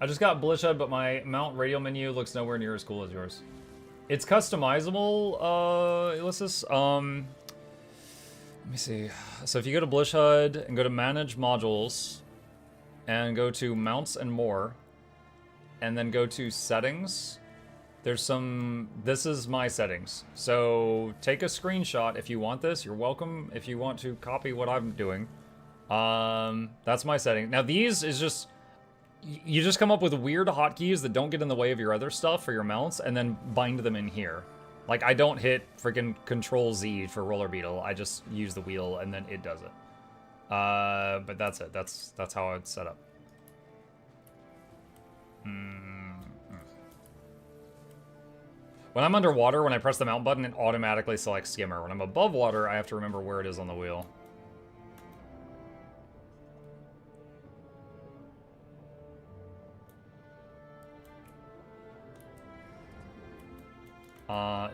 I just got Bloodshed, but my mount radial menu looks nowhere near as cool as yours. It's customizable, Ulysses. Let me see. So if you go to Bloodshed and go to Manage Modules, and go to Mounts and More, and then go to Settings, there's some... This is my settings. So take a screenshot if you want this. You're welcome if you want to copy what I'm doing. That's my setting. Now these is just... You just come up with weird hotkeys that don't get in the way of your other stuff for your mounts, and then bind them in here. Like, I don't hit freaking Control-Z for Roller Beetle. I just use the wheel, and then it does it. But that's it. That's how it's set up. When I'm underwater, when I press the mount button, it automatically selects Skimmer. When I'm above water, I have to remember where it is on the wheel.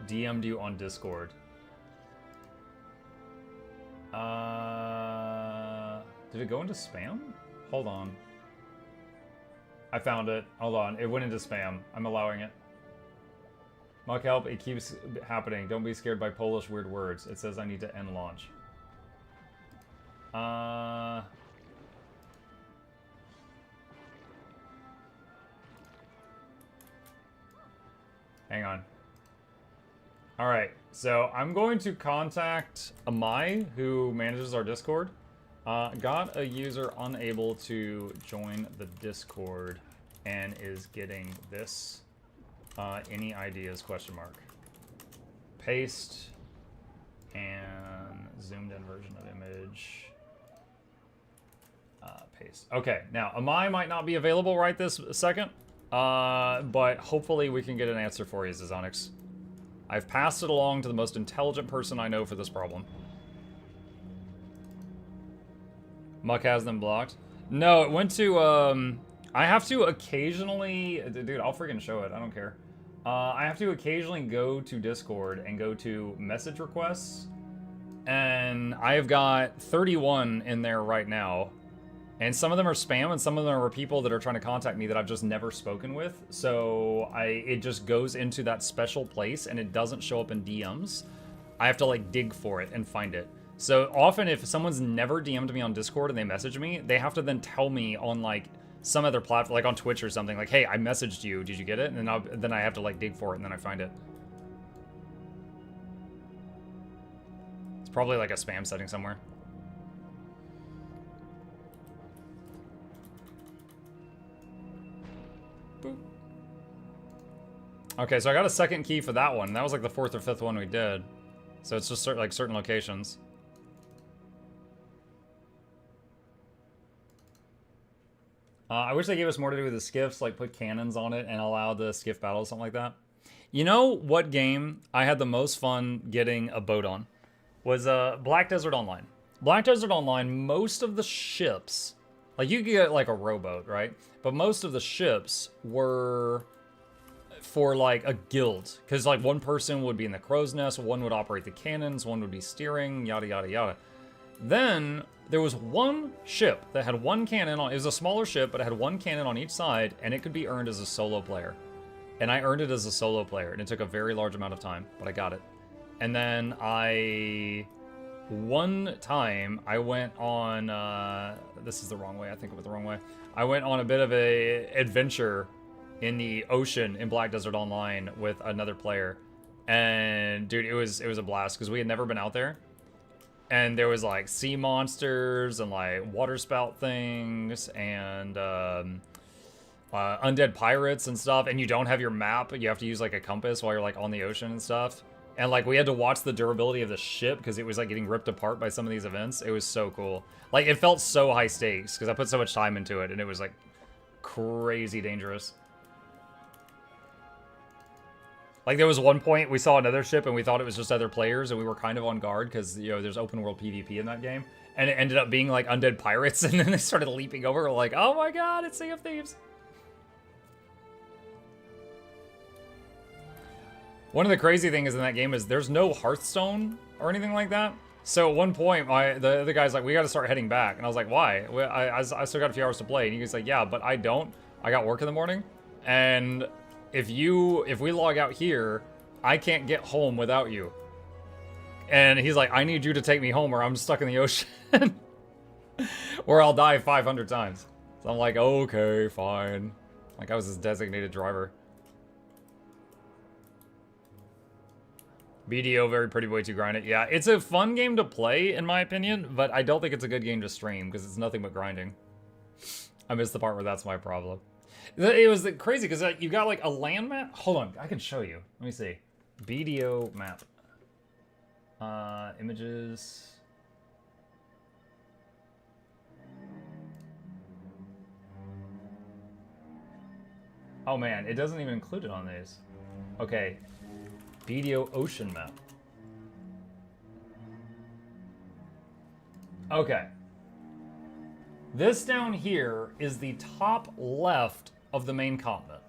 DM'd you on Discord. Did it go into spam? Hold on. I found it. Hold on. It went into spam. I'm allowing it. Muck help. It keeps happening. Don't be scared by Polish weird words. It says I need to end launch. Hang on. Alright, so I'm going to contact Amai, who manages our Discord. Got a user unable to join the Discord and is getting this. Any ideas, question mark. Paste and zoomed in version of image. Paste. Okay, now Amai might not be available right this second, but hopefully we can get an answer for you, Zazonix. I've passed it along to the most intelligent person I know for this problem. Muck has them blocked. No, it went to, I have to occasionally, dude, I'll freaking show it, I don't care. I have to occasionally go to Discord and go to message requests, and I have got 31 in there right now. And some of them are spam, and some of them are people that are trying to contact me that I've just never spoken with. So it just goes into that special place, and it doesn't show up in DMs. I have to, like, dig for it and find it. So often, if someone's never DM'd me on Discord and they message me, they have to then tell me on, like, some other platform, like on Twitch or something, like, hey, I messaged you, did you get it? And then I have to, like, dig for it, and then I find it. It's probably, like, a spam setting somewhere. Okay, so I got a second key for that one. That was like the 4th or 5th one we did. So it's just certain locations. I wish they gave us more to do with the skiffs, like put cannons on it and allow the skiff battle or something like that. You know what game I had the most fun getting a boat on? Was Black Desert Online. Black Desert Online, most of the ships, like you could get like a rowboat, right? But most of the ships were for like a guild, because like one person would be in the crow's nest, one would operate the cannons, one would be steering, yada yada yada. Then there was one ship that had one cannon on. It was a smaller ship, but it had one cannon on each side, and it could be earned as a solo player. And I earned it as a solo player, and it took a very large amount of time, but I got it. And then one time I went on, this is the wrong way, I think it was the wrong way. I went on a bit of a adventure in the ocean in Black Desert Online with another player. And dude, it was a blast because we had never been out there. And there was like sea monsters and like water spout things and undead pirates and stuff. And you don't have your map. You have to use like a compass while you're like on the ocean and stuff. And like we had to watch the durability of the ship because it was like getting ripped apart by some of these events. It was so cool. Like it felt so high stakes because I put so much time into it and it was like crazy dangerous. Like, there was one point we saw another ship and we thought it was just other players and we were kind of on guard because, you know, there's open world PvP in that game. And it ended up being, like, undead pirates and then they started leaping over. We're like, oh my god, it's Sea of Thieves. One of the crazy things in that game is there's no Hearthstone or anything like that. So at one point, the other guy's like, we got to start heading back. And I was like, why? I still got a few hours to play. And he's like, yeah, but I don't. I got work in the morning. And if we log out here, I can't get home without you. And he's like, I need you to take me home or I'm stuck in the ocean. Or I'll die 500 times. So I'm like, okay, fine. Like I was his designated driver. BDO, very pretty, way too grinded. Yeah, it's a fun game to play, in my opinion, but I don't think it's a good game to stream, because it's nothing but grinding. I missed the part where that's my problem. It was crazy, because you got, like, a land map? Hold on, I can show you. Let me see. BDO map. Images. Oh, man, it doesn't even include it on these. Okay. BDO ocean map. Okay. This down here is the top left of the main continent.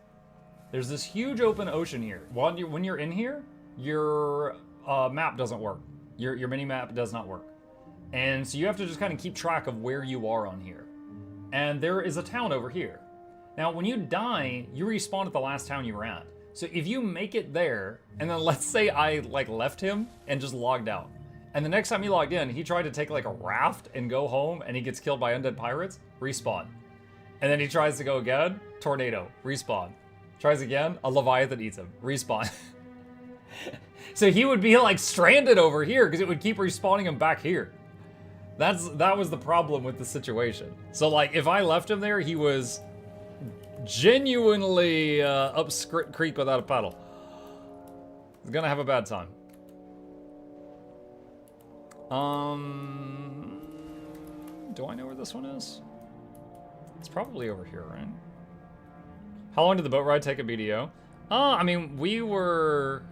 There's this huge open ocean here. When you're in here, your map doesn't work. Your mini map does not work. And so you have to just kind of keep track of where you are on here. And there is a town over here. Now, when you die, you respawn at the last town you were at. So if you make it there, and then let's say I like left him and just logged out, and the next time he logged in, he tried to take like a raft and go home, and he gets killed by undead pirates, respawn. And then he tries to go again, tornado, respawn. Tries again, a leviathan eats him, respawn. So he would be like stranded over here because it would keep respawning him back here. That was the problem with the situation. So like if I left him there, he was genuinely up creek without a paddle. He's gonna have a bad time. Do I know where this one is? It's probably over here, right? How long did the boat ride take at BDO? I mean, we were...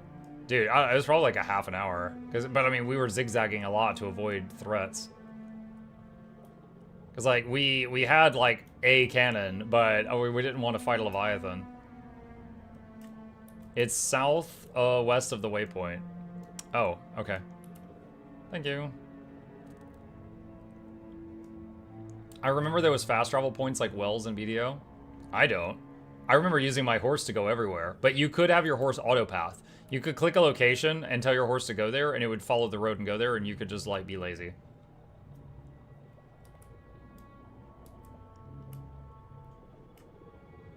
Dude, it was probably like a half an hour. But I mean, we were zigzagging a lot to avoid threats. Because, like, we had, like, a cannon, but we didn't want to fight a Leviathan. It's south, west of the waypoint. Oh, okay. Thank you. I remember there was fast travel points like Wells and BDO. I don't. I remember using my horse to go everywhere, but you could have your horse autopath. You could click a location and tell your horse to go there, and it would follow the road and go there, and you could just, like, be lazy.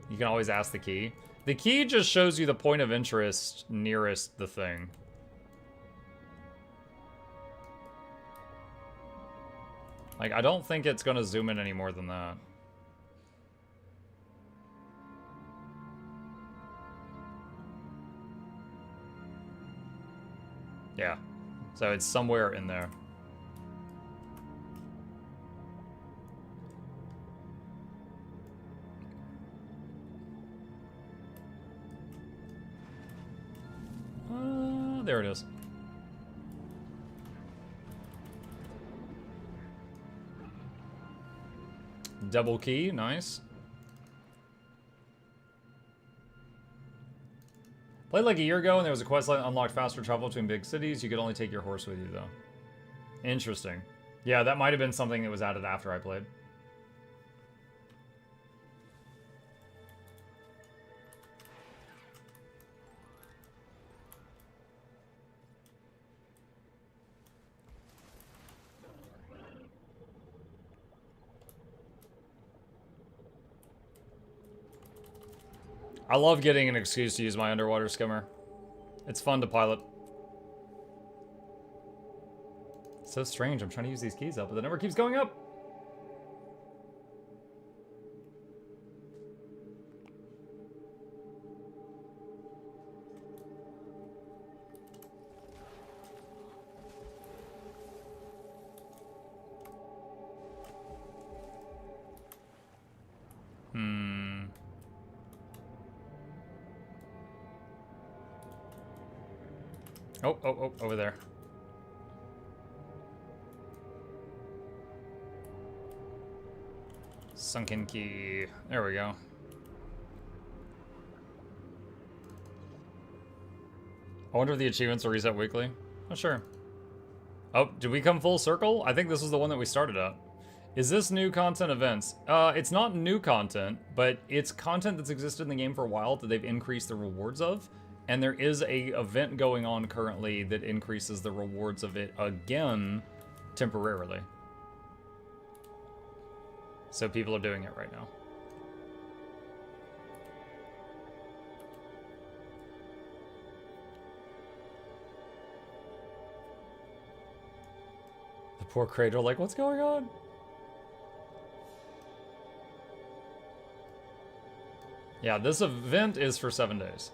You can always ask the key. The key just shows you the point of interest nearest the thing. Like, I don't think it's gonna zoom in any more than that. Yeah. So it's somewhere in there. There it is. Double key, nice. Played like a year ago, and there was a quest line that unlocked faster travel between big cities. You could only take your horse with you, though. Interesting. Yeah, that might have been something that was added after I played. I love getting an excuse to use my underwater skimmer. It's fun to pilot. It's so strange, I'm trying to use these keys up, but the number keeps going up. Oh, over there. Sunken key. There we go. I wonder if the achievements will reset weekly. Oh, sure. Oh, did we come full circle? I think this was the one that we started at. Is this new content events? It's not new content, but it's content that's existed in the game for a while that they've increased the rewards of. And there is a event going on currently that increases the rewards of it again, temporarily. So people are doing it right now. The poor Cradle, like, what's going on? Yeah, this event is for 7 days.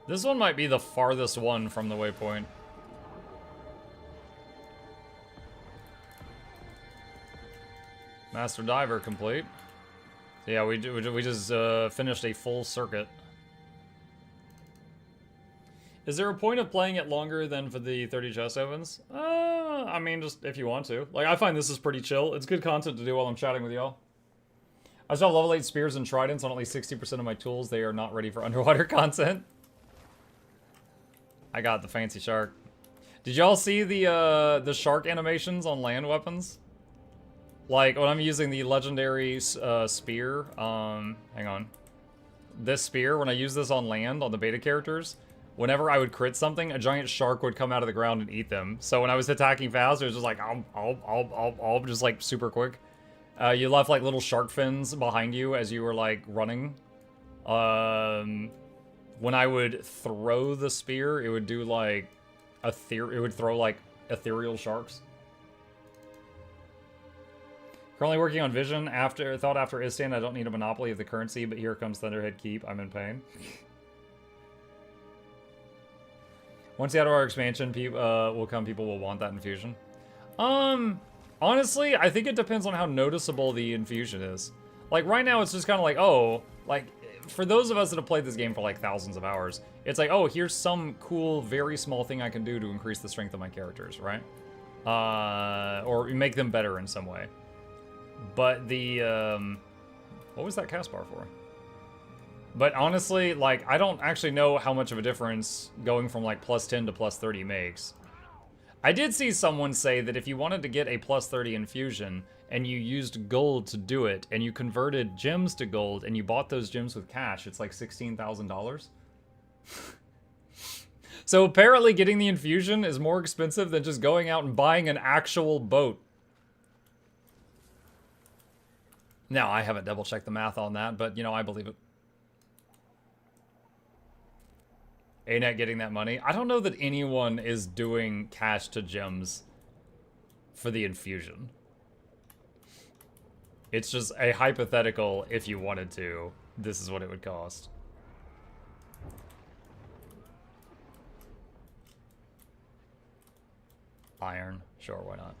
This one might be the farthest one from the waypoint. Master Diver complete. Yeah, we just finished a full circuit. Is there a point of playing it longer than for the 30 chest opens? I mean, just if you want to. Like, I find this is pretty chill. It's good content to do while I'm chatting with y'all. I still have level 8 spears and tridents on at least 60% of my tools. They are not ready for underwater content. I got the fancy shark. Did y'all see the shark animations on land weapons? Like, when I'm using the legendary spear, hang on. This spear, when I use this on land, on the beta characters, whenever I would crit something, a giant shark would come out of the ground and eat them. So when I was attacking fast, it was just like, just like super quick. You left like little shark fins behind you as you were like running. When I would throw the spear, it would do like it would throw like ethereal sharks. Currently working on Vision. Thought after Istan, I don't need a monopoly of the currency, but here comes Thunderhead Keep. I'm in pain. Once the Outer expansion will come, people will want that infusion. Honestly, I think it depends on how noticeable the infusion is. Like right now, it's just kind of like, oh, like for those of us that have played this game for like thousands of hours, it's like, oh, here's some cool, very small thing I can do to increase the strength of my characters, right? Or make them better in some way. But the, what was that cast bar for? But honestly, like, I don't actually know how much of a difference going from like plus 10 to plus 30 makes. I did see someone say that if you wanted to get a plus 30 infusion and you used gold to do it and you converted gems to gold and you bought those gems with cash, it's like $16,000. So apparently getting the infusion is more expensive than just going out and buying an actual boat. Now, I haven't double checked the math on that, but you know, I believe it. ANET getting that money. I don't know that anyone is doing cash to gems for the infusion. It's just a hypothetical, if you wanted to, this is what it would cost. Iron. Sure, why not?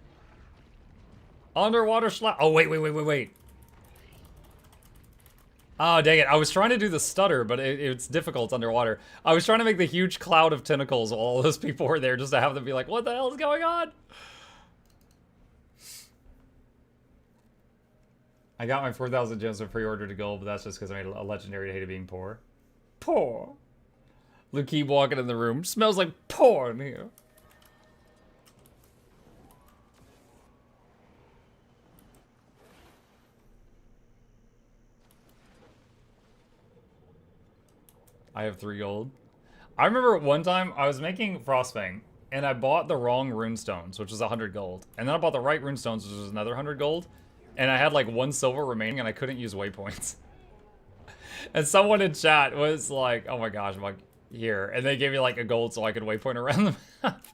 Underwater slap. Oh, wait. Oh, dang it. I was trying to do the stutter, but it's difficult underwater. I was trying to make the huge cloud of tentacles while all those people were there just to have them be like, what the hell is going on? I got my 4,000 gems of pre-order to gold, but that's just because I made a legendary to hate being poor. Poor. Luke keep walking in the room. Smells like poor in here. I have 3 gold. I remember one time I was making Frostfang and I bought the wrong runestones, which was 100 gold. And then I bought the right runestones, which was another 100 gold. And I had like 1 silver remaining and I couldn't use waypoints. And someone in chat was like, oh my gosh, I'm like, here. And they gave me like a gold so I could waypoint around the map.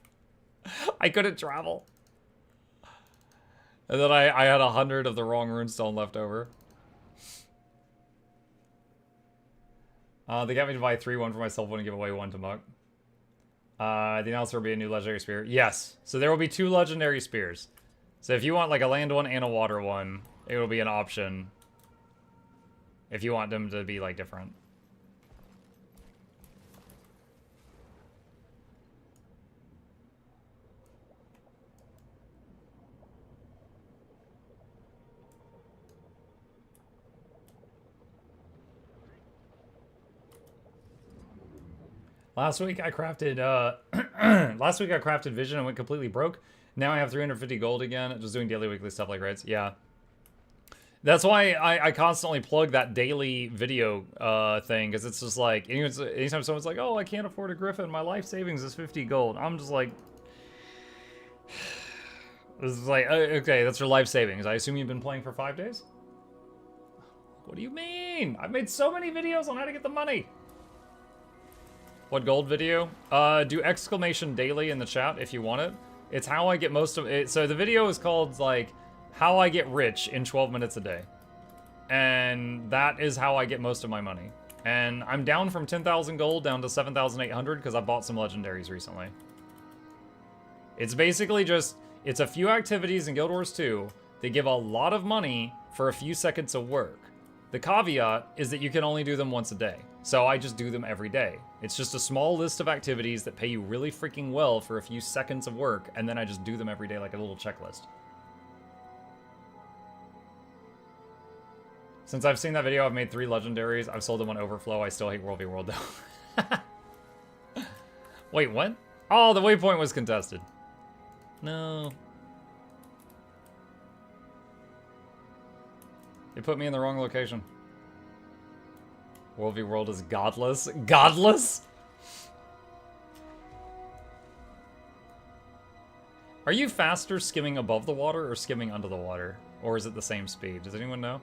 I couldn't travel. And then I had 100 of the wrong runestone left over. They got me to buy 1 for myself, 1 and give away 1 to Muck. The announcer will be a new legendary spear. Yes. So there will be 2 legendary spears. So if you want like a land one and a water one, it will be an option. If you want them to be like different. Last week I crafted Vision and went completely broke. Now I have 350 gold again, just doing daily weekly stuff like raids. Yeah. That's why I constantly plug that daily video thing, because it's just like, anytime someone's like, oh, I can't afford a griffin, my life savings is 50 gold. I'm just like, this is like, okay, that's your life savings. I assume you've been playing for 5 days? What do you mean? I've made so many videos on how to get the money. What gold video? Do exclamation daily in the chat if you want it. It's how I get most of it. So the video is called like how I get rich in 12 minutes a day. And that is how I get most of my money. And I'm down from 10,000 gold down to 7,800 because I bought some legendaries recently. It's basically just, it's a few activities in Guild Wars 2 that give a lot of money for a few seconds of work. The caveat is that you can only do them once a day. So I just do them every day. It's just a small list of activities that pay you really freaking well for a few seconds of work, and then I just do them every day like a little checklist. Since I've seen that video, I've made 3 legendaries. I've sold them on Overflow. I still hate World v World though. Wait, what? Oh, the waypoint was contested. No. You put me in the wrong location. World v World is godless. Godless? Are you faster skimming above the water or skimming under the water? Or is it the same speed? Does anyone know?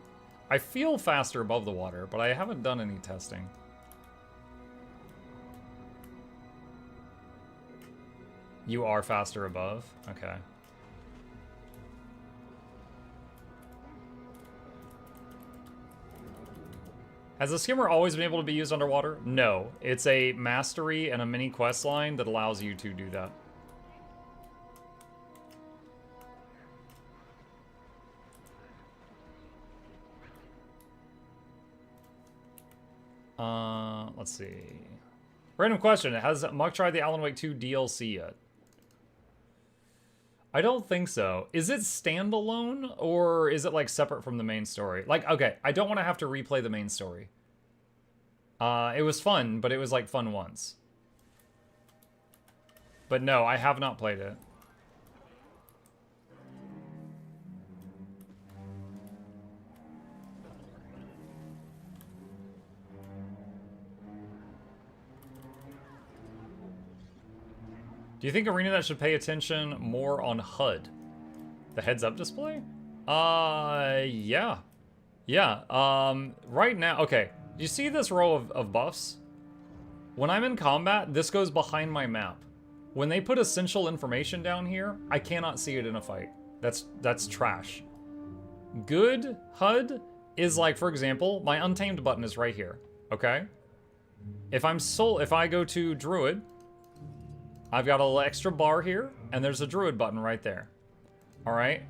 I feel faster above the water, but I haven't done any testing. You are faster above? Okay. Has the skimmer always been able to be used underwater? No. It's a mastery and a mini quest line that allows you to do that. Let's see. Random question. Has Muck tried the Alan Wake 2 DLC yet? I don't think so. Is it standalone or is it like separate from the main story? Like, okay, I don't want to have to replay the main story. It was fun, but it was like fun once. But no, I have not played it. Do you think ArenaNet should pay attention more on HUD? The heads-up display? Yeah. Yeah, right now, okay. Do you see this row of buffs? When I'm in combat, this goes behind my map. When they put essential information down here, I cannot see it in a fight. That's trash. Good HUD is like, for example, my Untamed button is right here, okay? If I go to Druid, I've got a little extra bar here, and there's a Druid button right there. All right?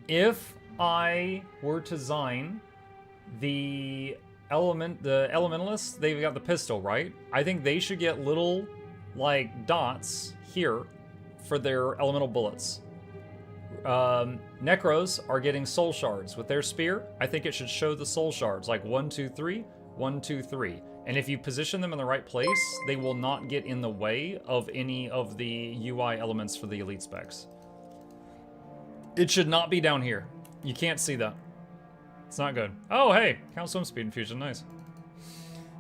If I were to design the Elementalists, they've got the pistol, right? I think they should get little, like, dots here for their elemental bullets. Necros are getting soul shards with their spear. I think it should show the soul shards, like 1, 2, 3, 1, 2, 3. And if you position them in the right place, they will not get in the way of any of the UI elements for the elite specs. It should not be down here. You can't see that. It's not good. Oh, hey, count swim speed infusion, nice.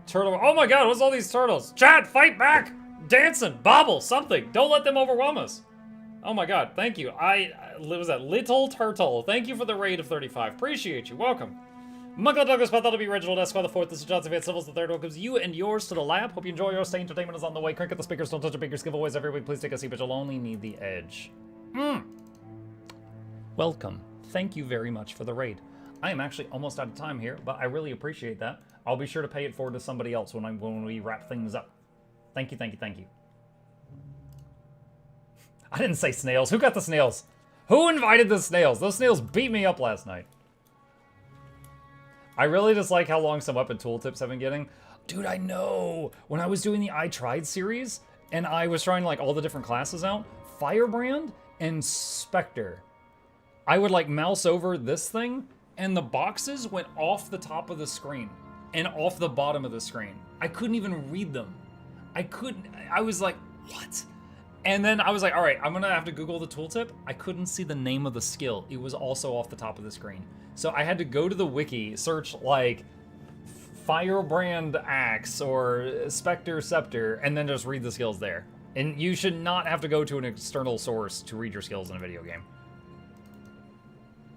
Turtle, oh my god, what's all these turtles? Chat, fight back! Dancing, bobble, something. Don't let them overwhelm us. Oh my god, thank you. What was that? Little Turtle. Thank you for the raid of 35. Appreciate you, welcome. Muckle Douglas, Pathology, Reginald Esquire the 4th, this is Johnson Van Civils the 3rd, welcomes you and yours to the lab. Hope you enjoy your stay. Entertainment is on the way. Crank at the speakers, don't touch the speakers, giveaways every week. Please take a seat, but you'll only need the edge. Welcome. Thank you very much for the raid. I am actually almost out of time here, but I really appreciate that. I'll be sure to pay it forward to somebody else when we wrap things up. Thank you, thank you, thank you. I didn't say snails. Who got the snails? Who invited the snails? Those snails beat me up last night. I really just like how long some weapon tooltips have been getting. Dude, I know. When I was doing the I Tried series, and I was trying like all the different classes out, Firebrand and Spectre, I would like mouse over this thing, and the boxes went off the top of the screen and off the bottom of the screen. I couldn't even read them. I couldn't, I was like, what? And then I was like, all right, I'm gonna have to Google the tooltip. I couldn't see the name of the skill. It was also off the top of the screen. So I had to go to the wiki, search like Firebrand Axe or Spectre Scepter, and then just read the skills there. And you should not have to go to an external source to read your skills in a video game.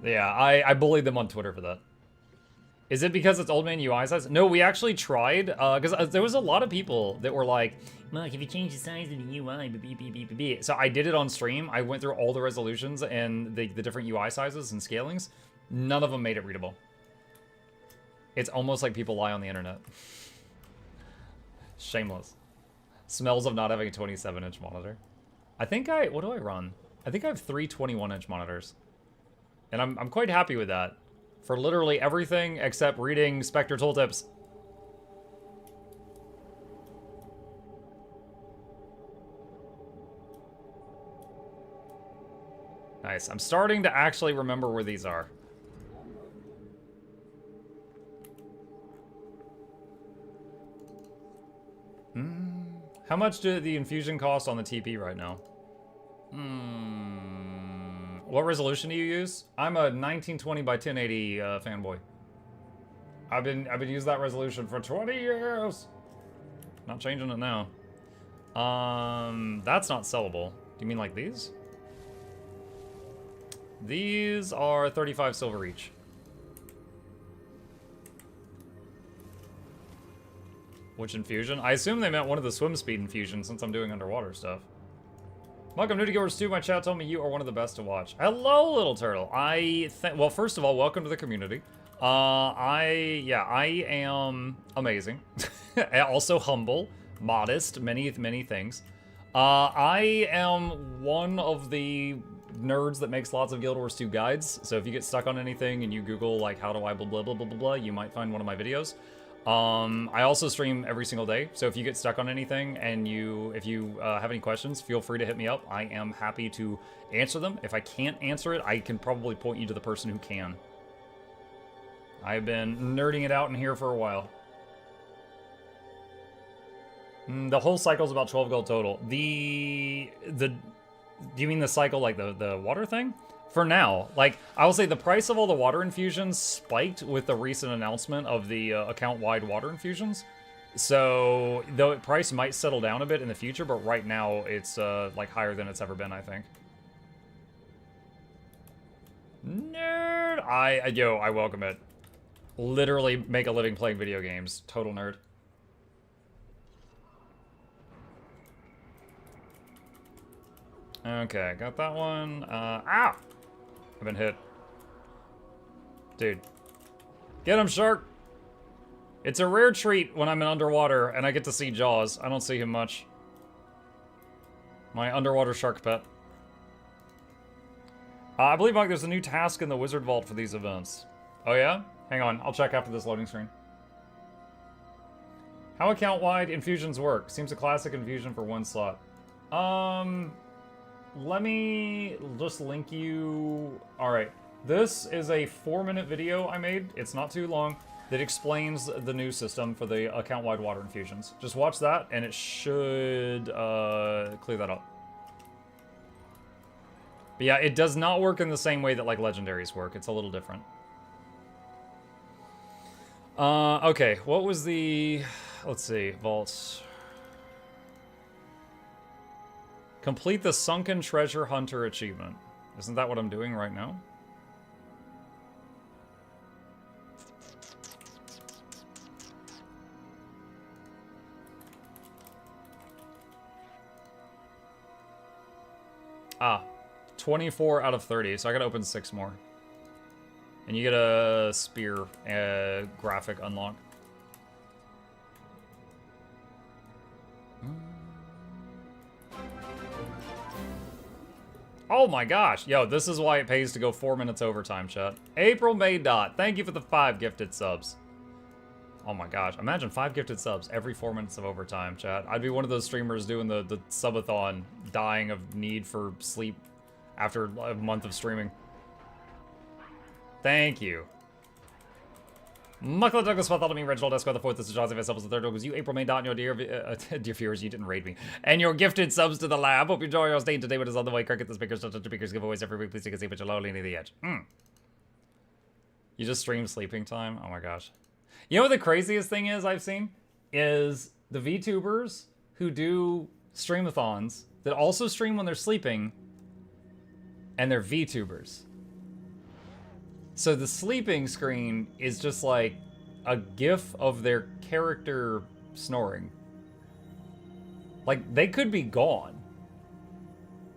Yeah, I bullied them on Twitter for that. Is it because it's old man UI size? No, we actually tried, because there was a lot of people that were like, Mark, if you change the size of the UI, so I did it on stream. I went through all the resolutions and the different UI sizes and scalings. None of them made it readable. It's almost like people lie on the internet. Shameless. Smells of not having a 27-inch monitor. I think what do I run? I think I have 3 21-inch monitors. And I'm quite happy with that. For literally everything except reading Spectre tooltips. Nice. I'm starting to actually remember where these are. How much do the infusion cost on the TP right now? What resolution do you use? I'm a 1920 by 1080 fanboy. I've been using that resolution for 20 years. Not changing it now. That's not sellable. Do you mean like these? These are 35 silver each. Which infusion? I assume they meant one of the swim speed infusions since I'm doing underwater stuff. Welcome to GW2uesday. My chat told me you are one of the best to watch. Hello, little turtle. Well, first of all, welcome to the community. I am amazing. Also humble, modest, many things. I am one of the nerds that makes lots of Guild Wars 2 guides. So if you get stuck on anything and you Google like how do I blah blah blah blah blah blah, you might find one of my videos. I also stream every single day, so if you get stuck on anything and if you have any questions, feel free to hit me up. I am happy to answer them. If I can't answer it, I can probably point you to the person who can. I've been nerding it out in here for a while. The whole cycle is about 12 gold total. Do you mean the cycle like the water thing? For now, like, I will say the price of all the water infusions spiked with the recent announcement of the account-wide water infusions. So, the price might settle down a bit in the future, but right now it's, like, higher than it's ever been, I think. Nerd! I welcome it. Literally make a living playing video games. Total nerd. Okay, got that one. Ow! I've been hit. Dude. Get him, shark! It's a rare treat when I'm in underwater and I get to see Jaws. I don't see him much. My underwater shark pet. I believe, Mike, there's a new task in the Wizard Vault for these events. Oh, yeah? Hang on, I'll check after this loading screen. How account-wide infusions work? Seems a classic infusion for one slot. Let me just link you... Alright, this is a 4-minute video I made, it's not too long, that explains the new system for the account-wide water infusions. Just watch that, and it should clear that up. But yeah, it does not work in the same way that, like, legendaries work. It's a little different. Okay, what was the... Let's see, vaults... Complete the Sunken Treasure Hunter achievement. Isn't that what I'm doing right now? Ah, 24 out of 30, so I gotta open 6 more. And you get a spear graphic unlock. Oh my gosh. Yo, this is why it pays to go 4 minutes overtime, chat. April May Dot, thank you for the 5 gifted subs. Oh my gosh, imagine 5 gifted subs every 4 minutes of overtime, chat. I'd be one of those streamers doing the subathon, dying of need for sleep after a month of streaming. Thank you. Mukluk Douglas Bartholomew, Reginald Esquire the 4th, this is Joseph S. the 3rd, was you, April May Dot, and your dear viewers, you didn't raid me. And your gifted subs to the lab. Hope you enjoy your stay today, but it's on the way. Cricket the speakers, touch the speakers, giveaways every week. Please take a seat, but you're lonely near the edge. You just stream sleeping time? Oh my gosh. You know what the craziest thing is I've seen? Is the VTubers who do streamathons that also stream when they're sleeping, and they're VTubers. So the sleeping screen is just like a GIF of their character snoring. Like, they could be gone.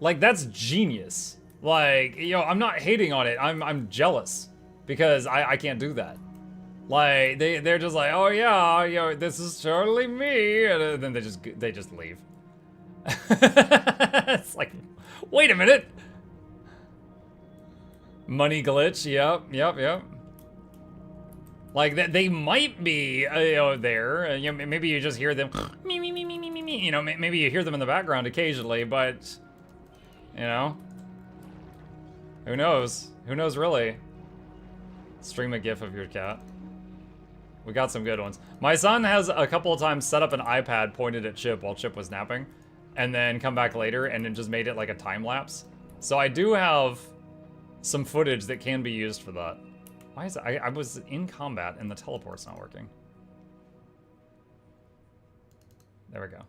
Like, that's genius. Like, you know, I'm not hating on it. I'm jealous because I can't do that. Like, they're just like, oh yeah, you know, this is totally me, and then they just leave. It's like, wait a minute. Money glitch, yep. Like, they might be, you know, there. You know, maybe you just hear them, me. You know, maybe you hear them in the background occasionally, but, you know, who knows? Who knows, really? Stream a GIF of your cat. We got some good ones. My son has a couple of times set up an iPad pointed at Chip while Chip was napping, and then come back later and then just made it like a time lapse. So I do have some footage that can be used for that. Why is it? I was in combat and the teleport's not working. There we go.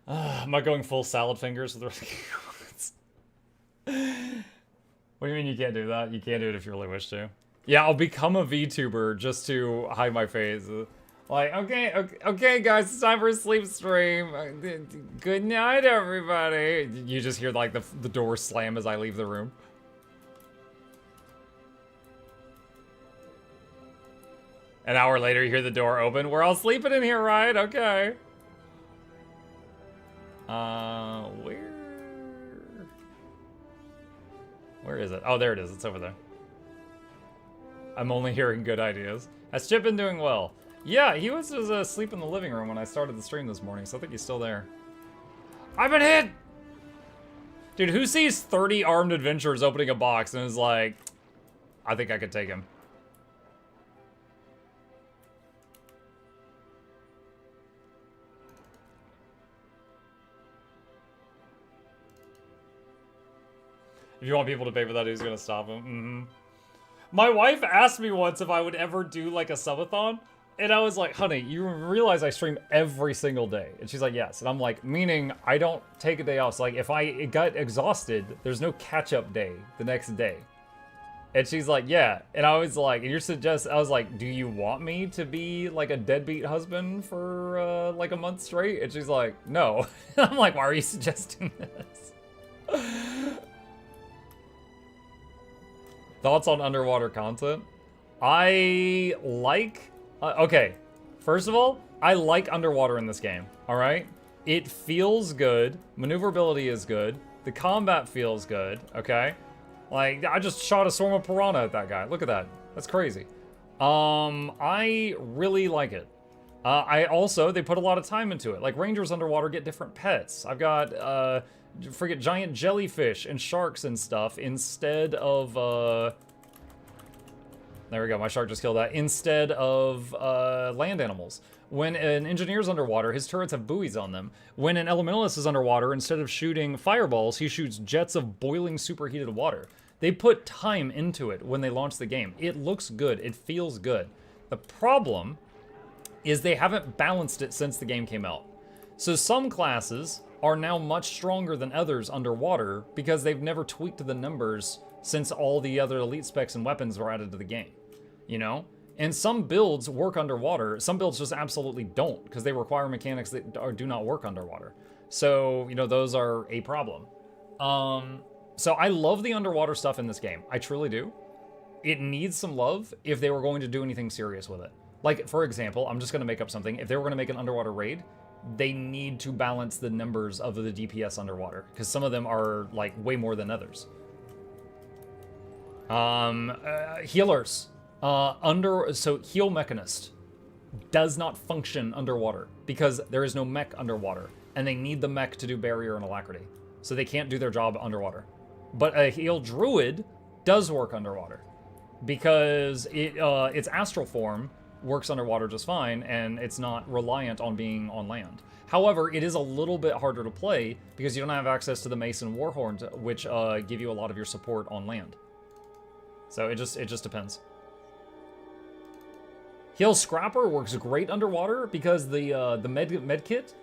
Am I going full salad fingers with the rest of the What do you mean you can't do that? You can't do it if you really wish to. Yeah, I'll become a VTuber just to hide my face. Like, okay, guys, it's time for a sleep stream. Good night, everybody. You just hear, like, the door slam as I leave the room. An hour later, you hear the door open. We're all sleeping in here, right? Okay. Where is it? Oh, there it is. It's over there. I'm only hearing good ideas. Has Chip been doing well? Yeah, he was just asleep in the living room when I started the stream this morning, so I think he's still there. I've been hit! Dude, who sees 30 armed adventurers opening a box and is like, I think I could take him. If you want people to pay for that, who's gonna stop him? My wife asked me once if I would ever do like a subathon. And I was like, honey, you realize I stream every single day. And she's like, yes. And I'm like, meaning I don't take a day off. So like, if I got exhausted, there's no catch-up day the next day. And she's like, yeah. And I was like, and I was like, do you want me to be like a deadbeat husband for like a month straight? And she's like, no. And I'm like, why are you suggesting this? Thoughts on underwater content? I like... okay, first of all, I like underwater in this game, alright? It feels good, maneuverability is good, the combat feels good, okay? Like, I just shot a swarm of piranha at that guy, look at that, that's crazy. I really like it. They put a lot of time into it. Like, rangers underwater get different pets. I've got, freaking giant jellyfish and sharks and stuff instead of, there we go, my shark just killed that. Instead of land animals. When an engineer's underwater, his turrets have buoys on them. When an elementalist is underwater, instead of shooting fireballs, he shoots jets of boiling superheated water. They put time into it when they launched the game. It looks good, it feels good. The problem is they haven't balanced it since the game came out. So some classes are now much stronger than others underwater because they've never tweaked the numbers since all the other elite specs and weapons were added to the game, you know? And some builds work underwater, some builds just absolutely don't, because they require mechanics that do not work underwater. So, you know, those are a problem. So I love the underwater stuff in this game, I truly do. It needs some love if they were going to do anything serious with it. Like, for example, I'm just gonna make up something, if they were gonna make an underwater raid, they need to balance the numbers of the DPS underwater, because some of them are, like, way more than others. Healers. So Heal Mechanist does not function underwater because there is no mech underwater, and they need the mech to do barrier and alacrity. So they can't do their job underwater. But a Heal Druid does work underwater. because its astral form works underwater just fine, and it's not reliant on being on land. However, it is a little bit harder to play because you don't have access to the Mace and Warhorns, which give you a lot of your support on land. So it just depends. Heal Scrapper works great underwater because the med kit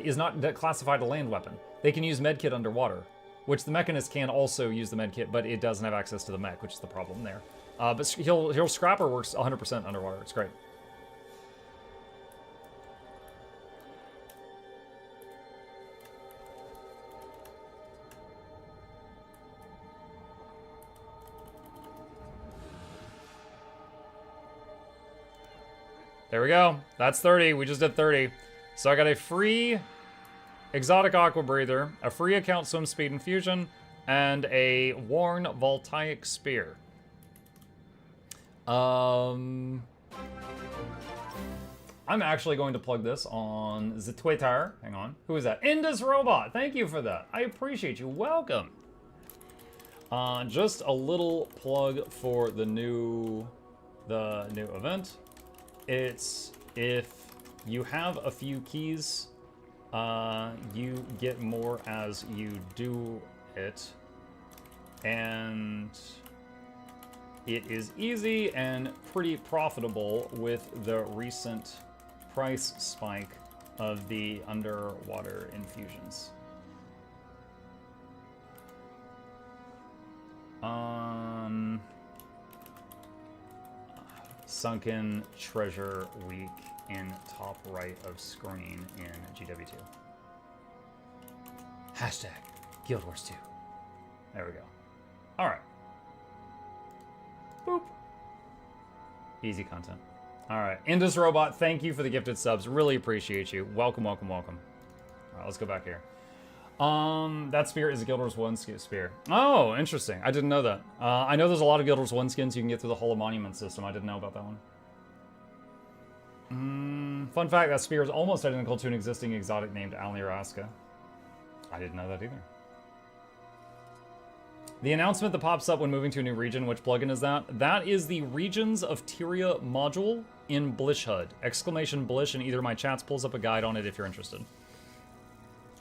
is not classified a land weapon. They can use med kit underwater, which the Mechanist can also use the med kit, but it doesn't have access to the mech, which is the problem there. But Heal Scrapper works 100% underwater. It's great. There we go. That's 30. We just did 30. So I got a free Exotic Aqua Breather, a free account Swim Speed Infusion, and a worn Voltaic Spear. I'm actually going to plug this on the Twitter. Hang on. Who is that? Indus Robot. Thank you for that. I appreciate you. Welcome. Just a little plug for the new event. It's if you have a few keys, you get more as you do it, and it is easy and pretty profitable with the recent price spike of the underwater infusions. Sunken Treasure Week in top right of screen in GW2. Hashtag Guild Wars 2. There we go. All right. Boop. Easy content. All right. Indus Robot, thank you for the gifted subs. Really appreciate you. Welcome, welcome, welcome. All right, let's go back here. That spear is a Guild Wars 1 spear. Oh, interesting. I didn't know that. I know there's a lot of Guild Wars 1 skins you can get through the Hall of Monuments system. I didn't know about that one. Fun fact, that spear is almost identical to an existing exotic named Alniraska. I didn't know that either. The announcement that pops up when moving to a new region, which plugin is that? That is the Regions of Tyria module in Blish HUD. Exclamation Blish, and either my chats pulls up a guide on it if you're interested.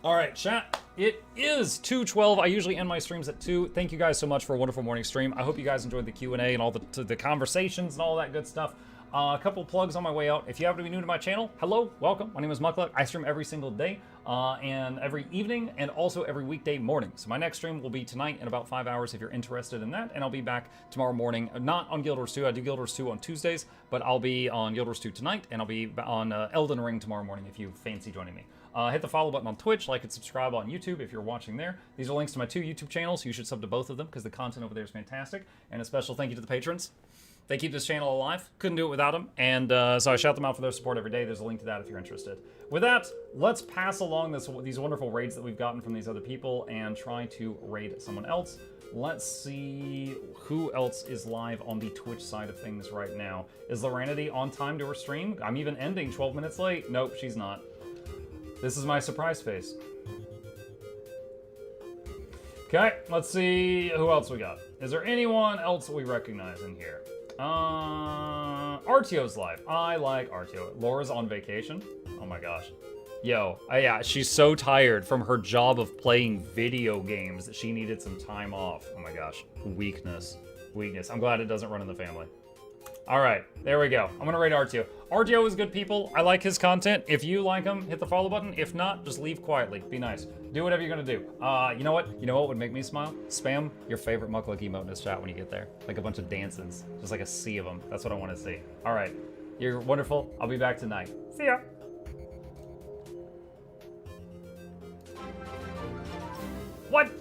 All right, chat, it is 2:12. I usually end my streams at 2. Thank you guys so much for a wonderful morning stream. I hope you guys enjoyed the Q&A and all the conversations and all that good stuff. A couple plugs on my way out. If you happen to be new to my channel, hello, welcome. My name is Mukluk. I stream every single day and every evening and also every weekday morning. So my next stream will be tonight in about 5 hours if you're interested in that. And I'll be back tomorrow morning, not on Guild Wars 2. I do Guild Wars 2 on Tuesdays, but I'll be on Guild Wars 2 tonight and I'll be on Elden Ring tomorrow morning if you fancy joining me. Hit the follow button on Twitch, like and subscribe on YouTube if you're watching there. These are links to my 2 YouTube channels. You should sub to both of them because the content over there is fantastic. And a special thank you to the patrons. They keep this channel alive. Couldn't do it without them. And so I shout them out for their support every day. There's a link to that if you're interested. With that, let's pass along these wonderful raids that we've gotten from these other people and try to raid someone else. Let's see who else is live on the Twitch side of things right now. Is Loranity on time to her stream? I'm even ending 12 minutes late. Nope, she's not. This is my surprise face. Okay, let's see who else we got. Is there anyone else we recognize in here? Artio's live. I like Artio. Laura's on vacation. Oh my gosh. Yo, yeah, she's so tired from her job of playing video games that she needed some time off. Oh my gosh. Weakness. Weakness. I'm glad it doesn't run in the family. All right, there we go. I'm gonna rate Artio. Artio is good people. I like his content. If you like him, hit the follow button. If not, just leave quietly. Be nice. Do whatever you're gonna do. You know what? You know what would make me smile? Spam your favorite Mukluk emote in this chat when you get there. Like a bunch of dances. Just like a sea of them. That's what I want to see. All right. You're wonderful. I'll be back tonight. See ya. What?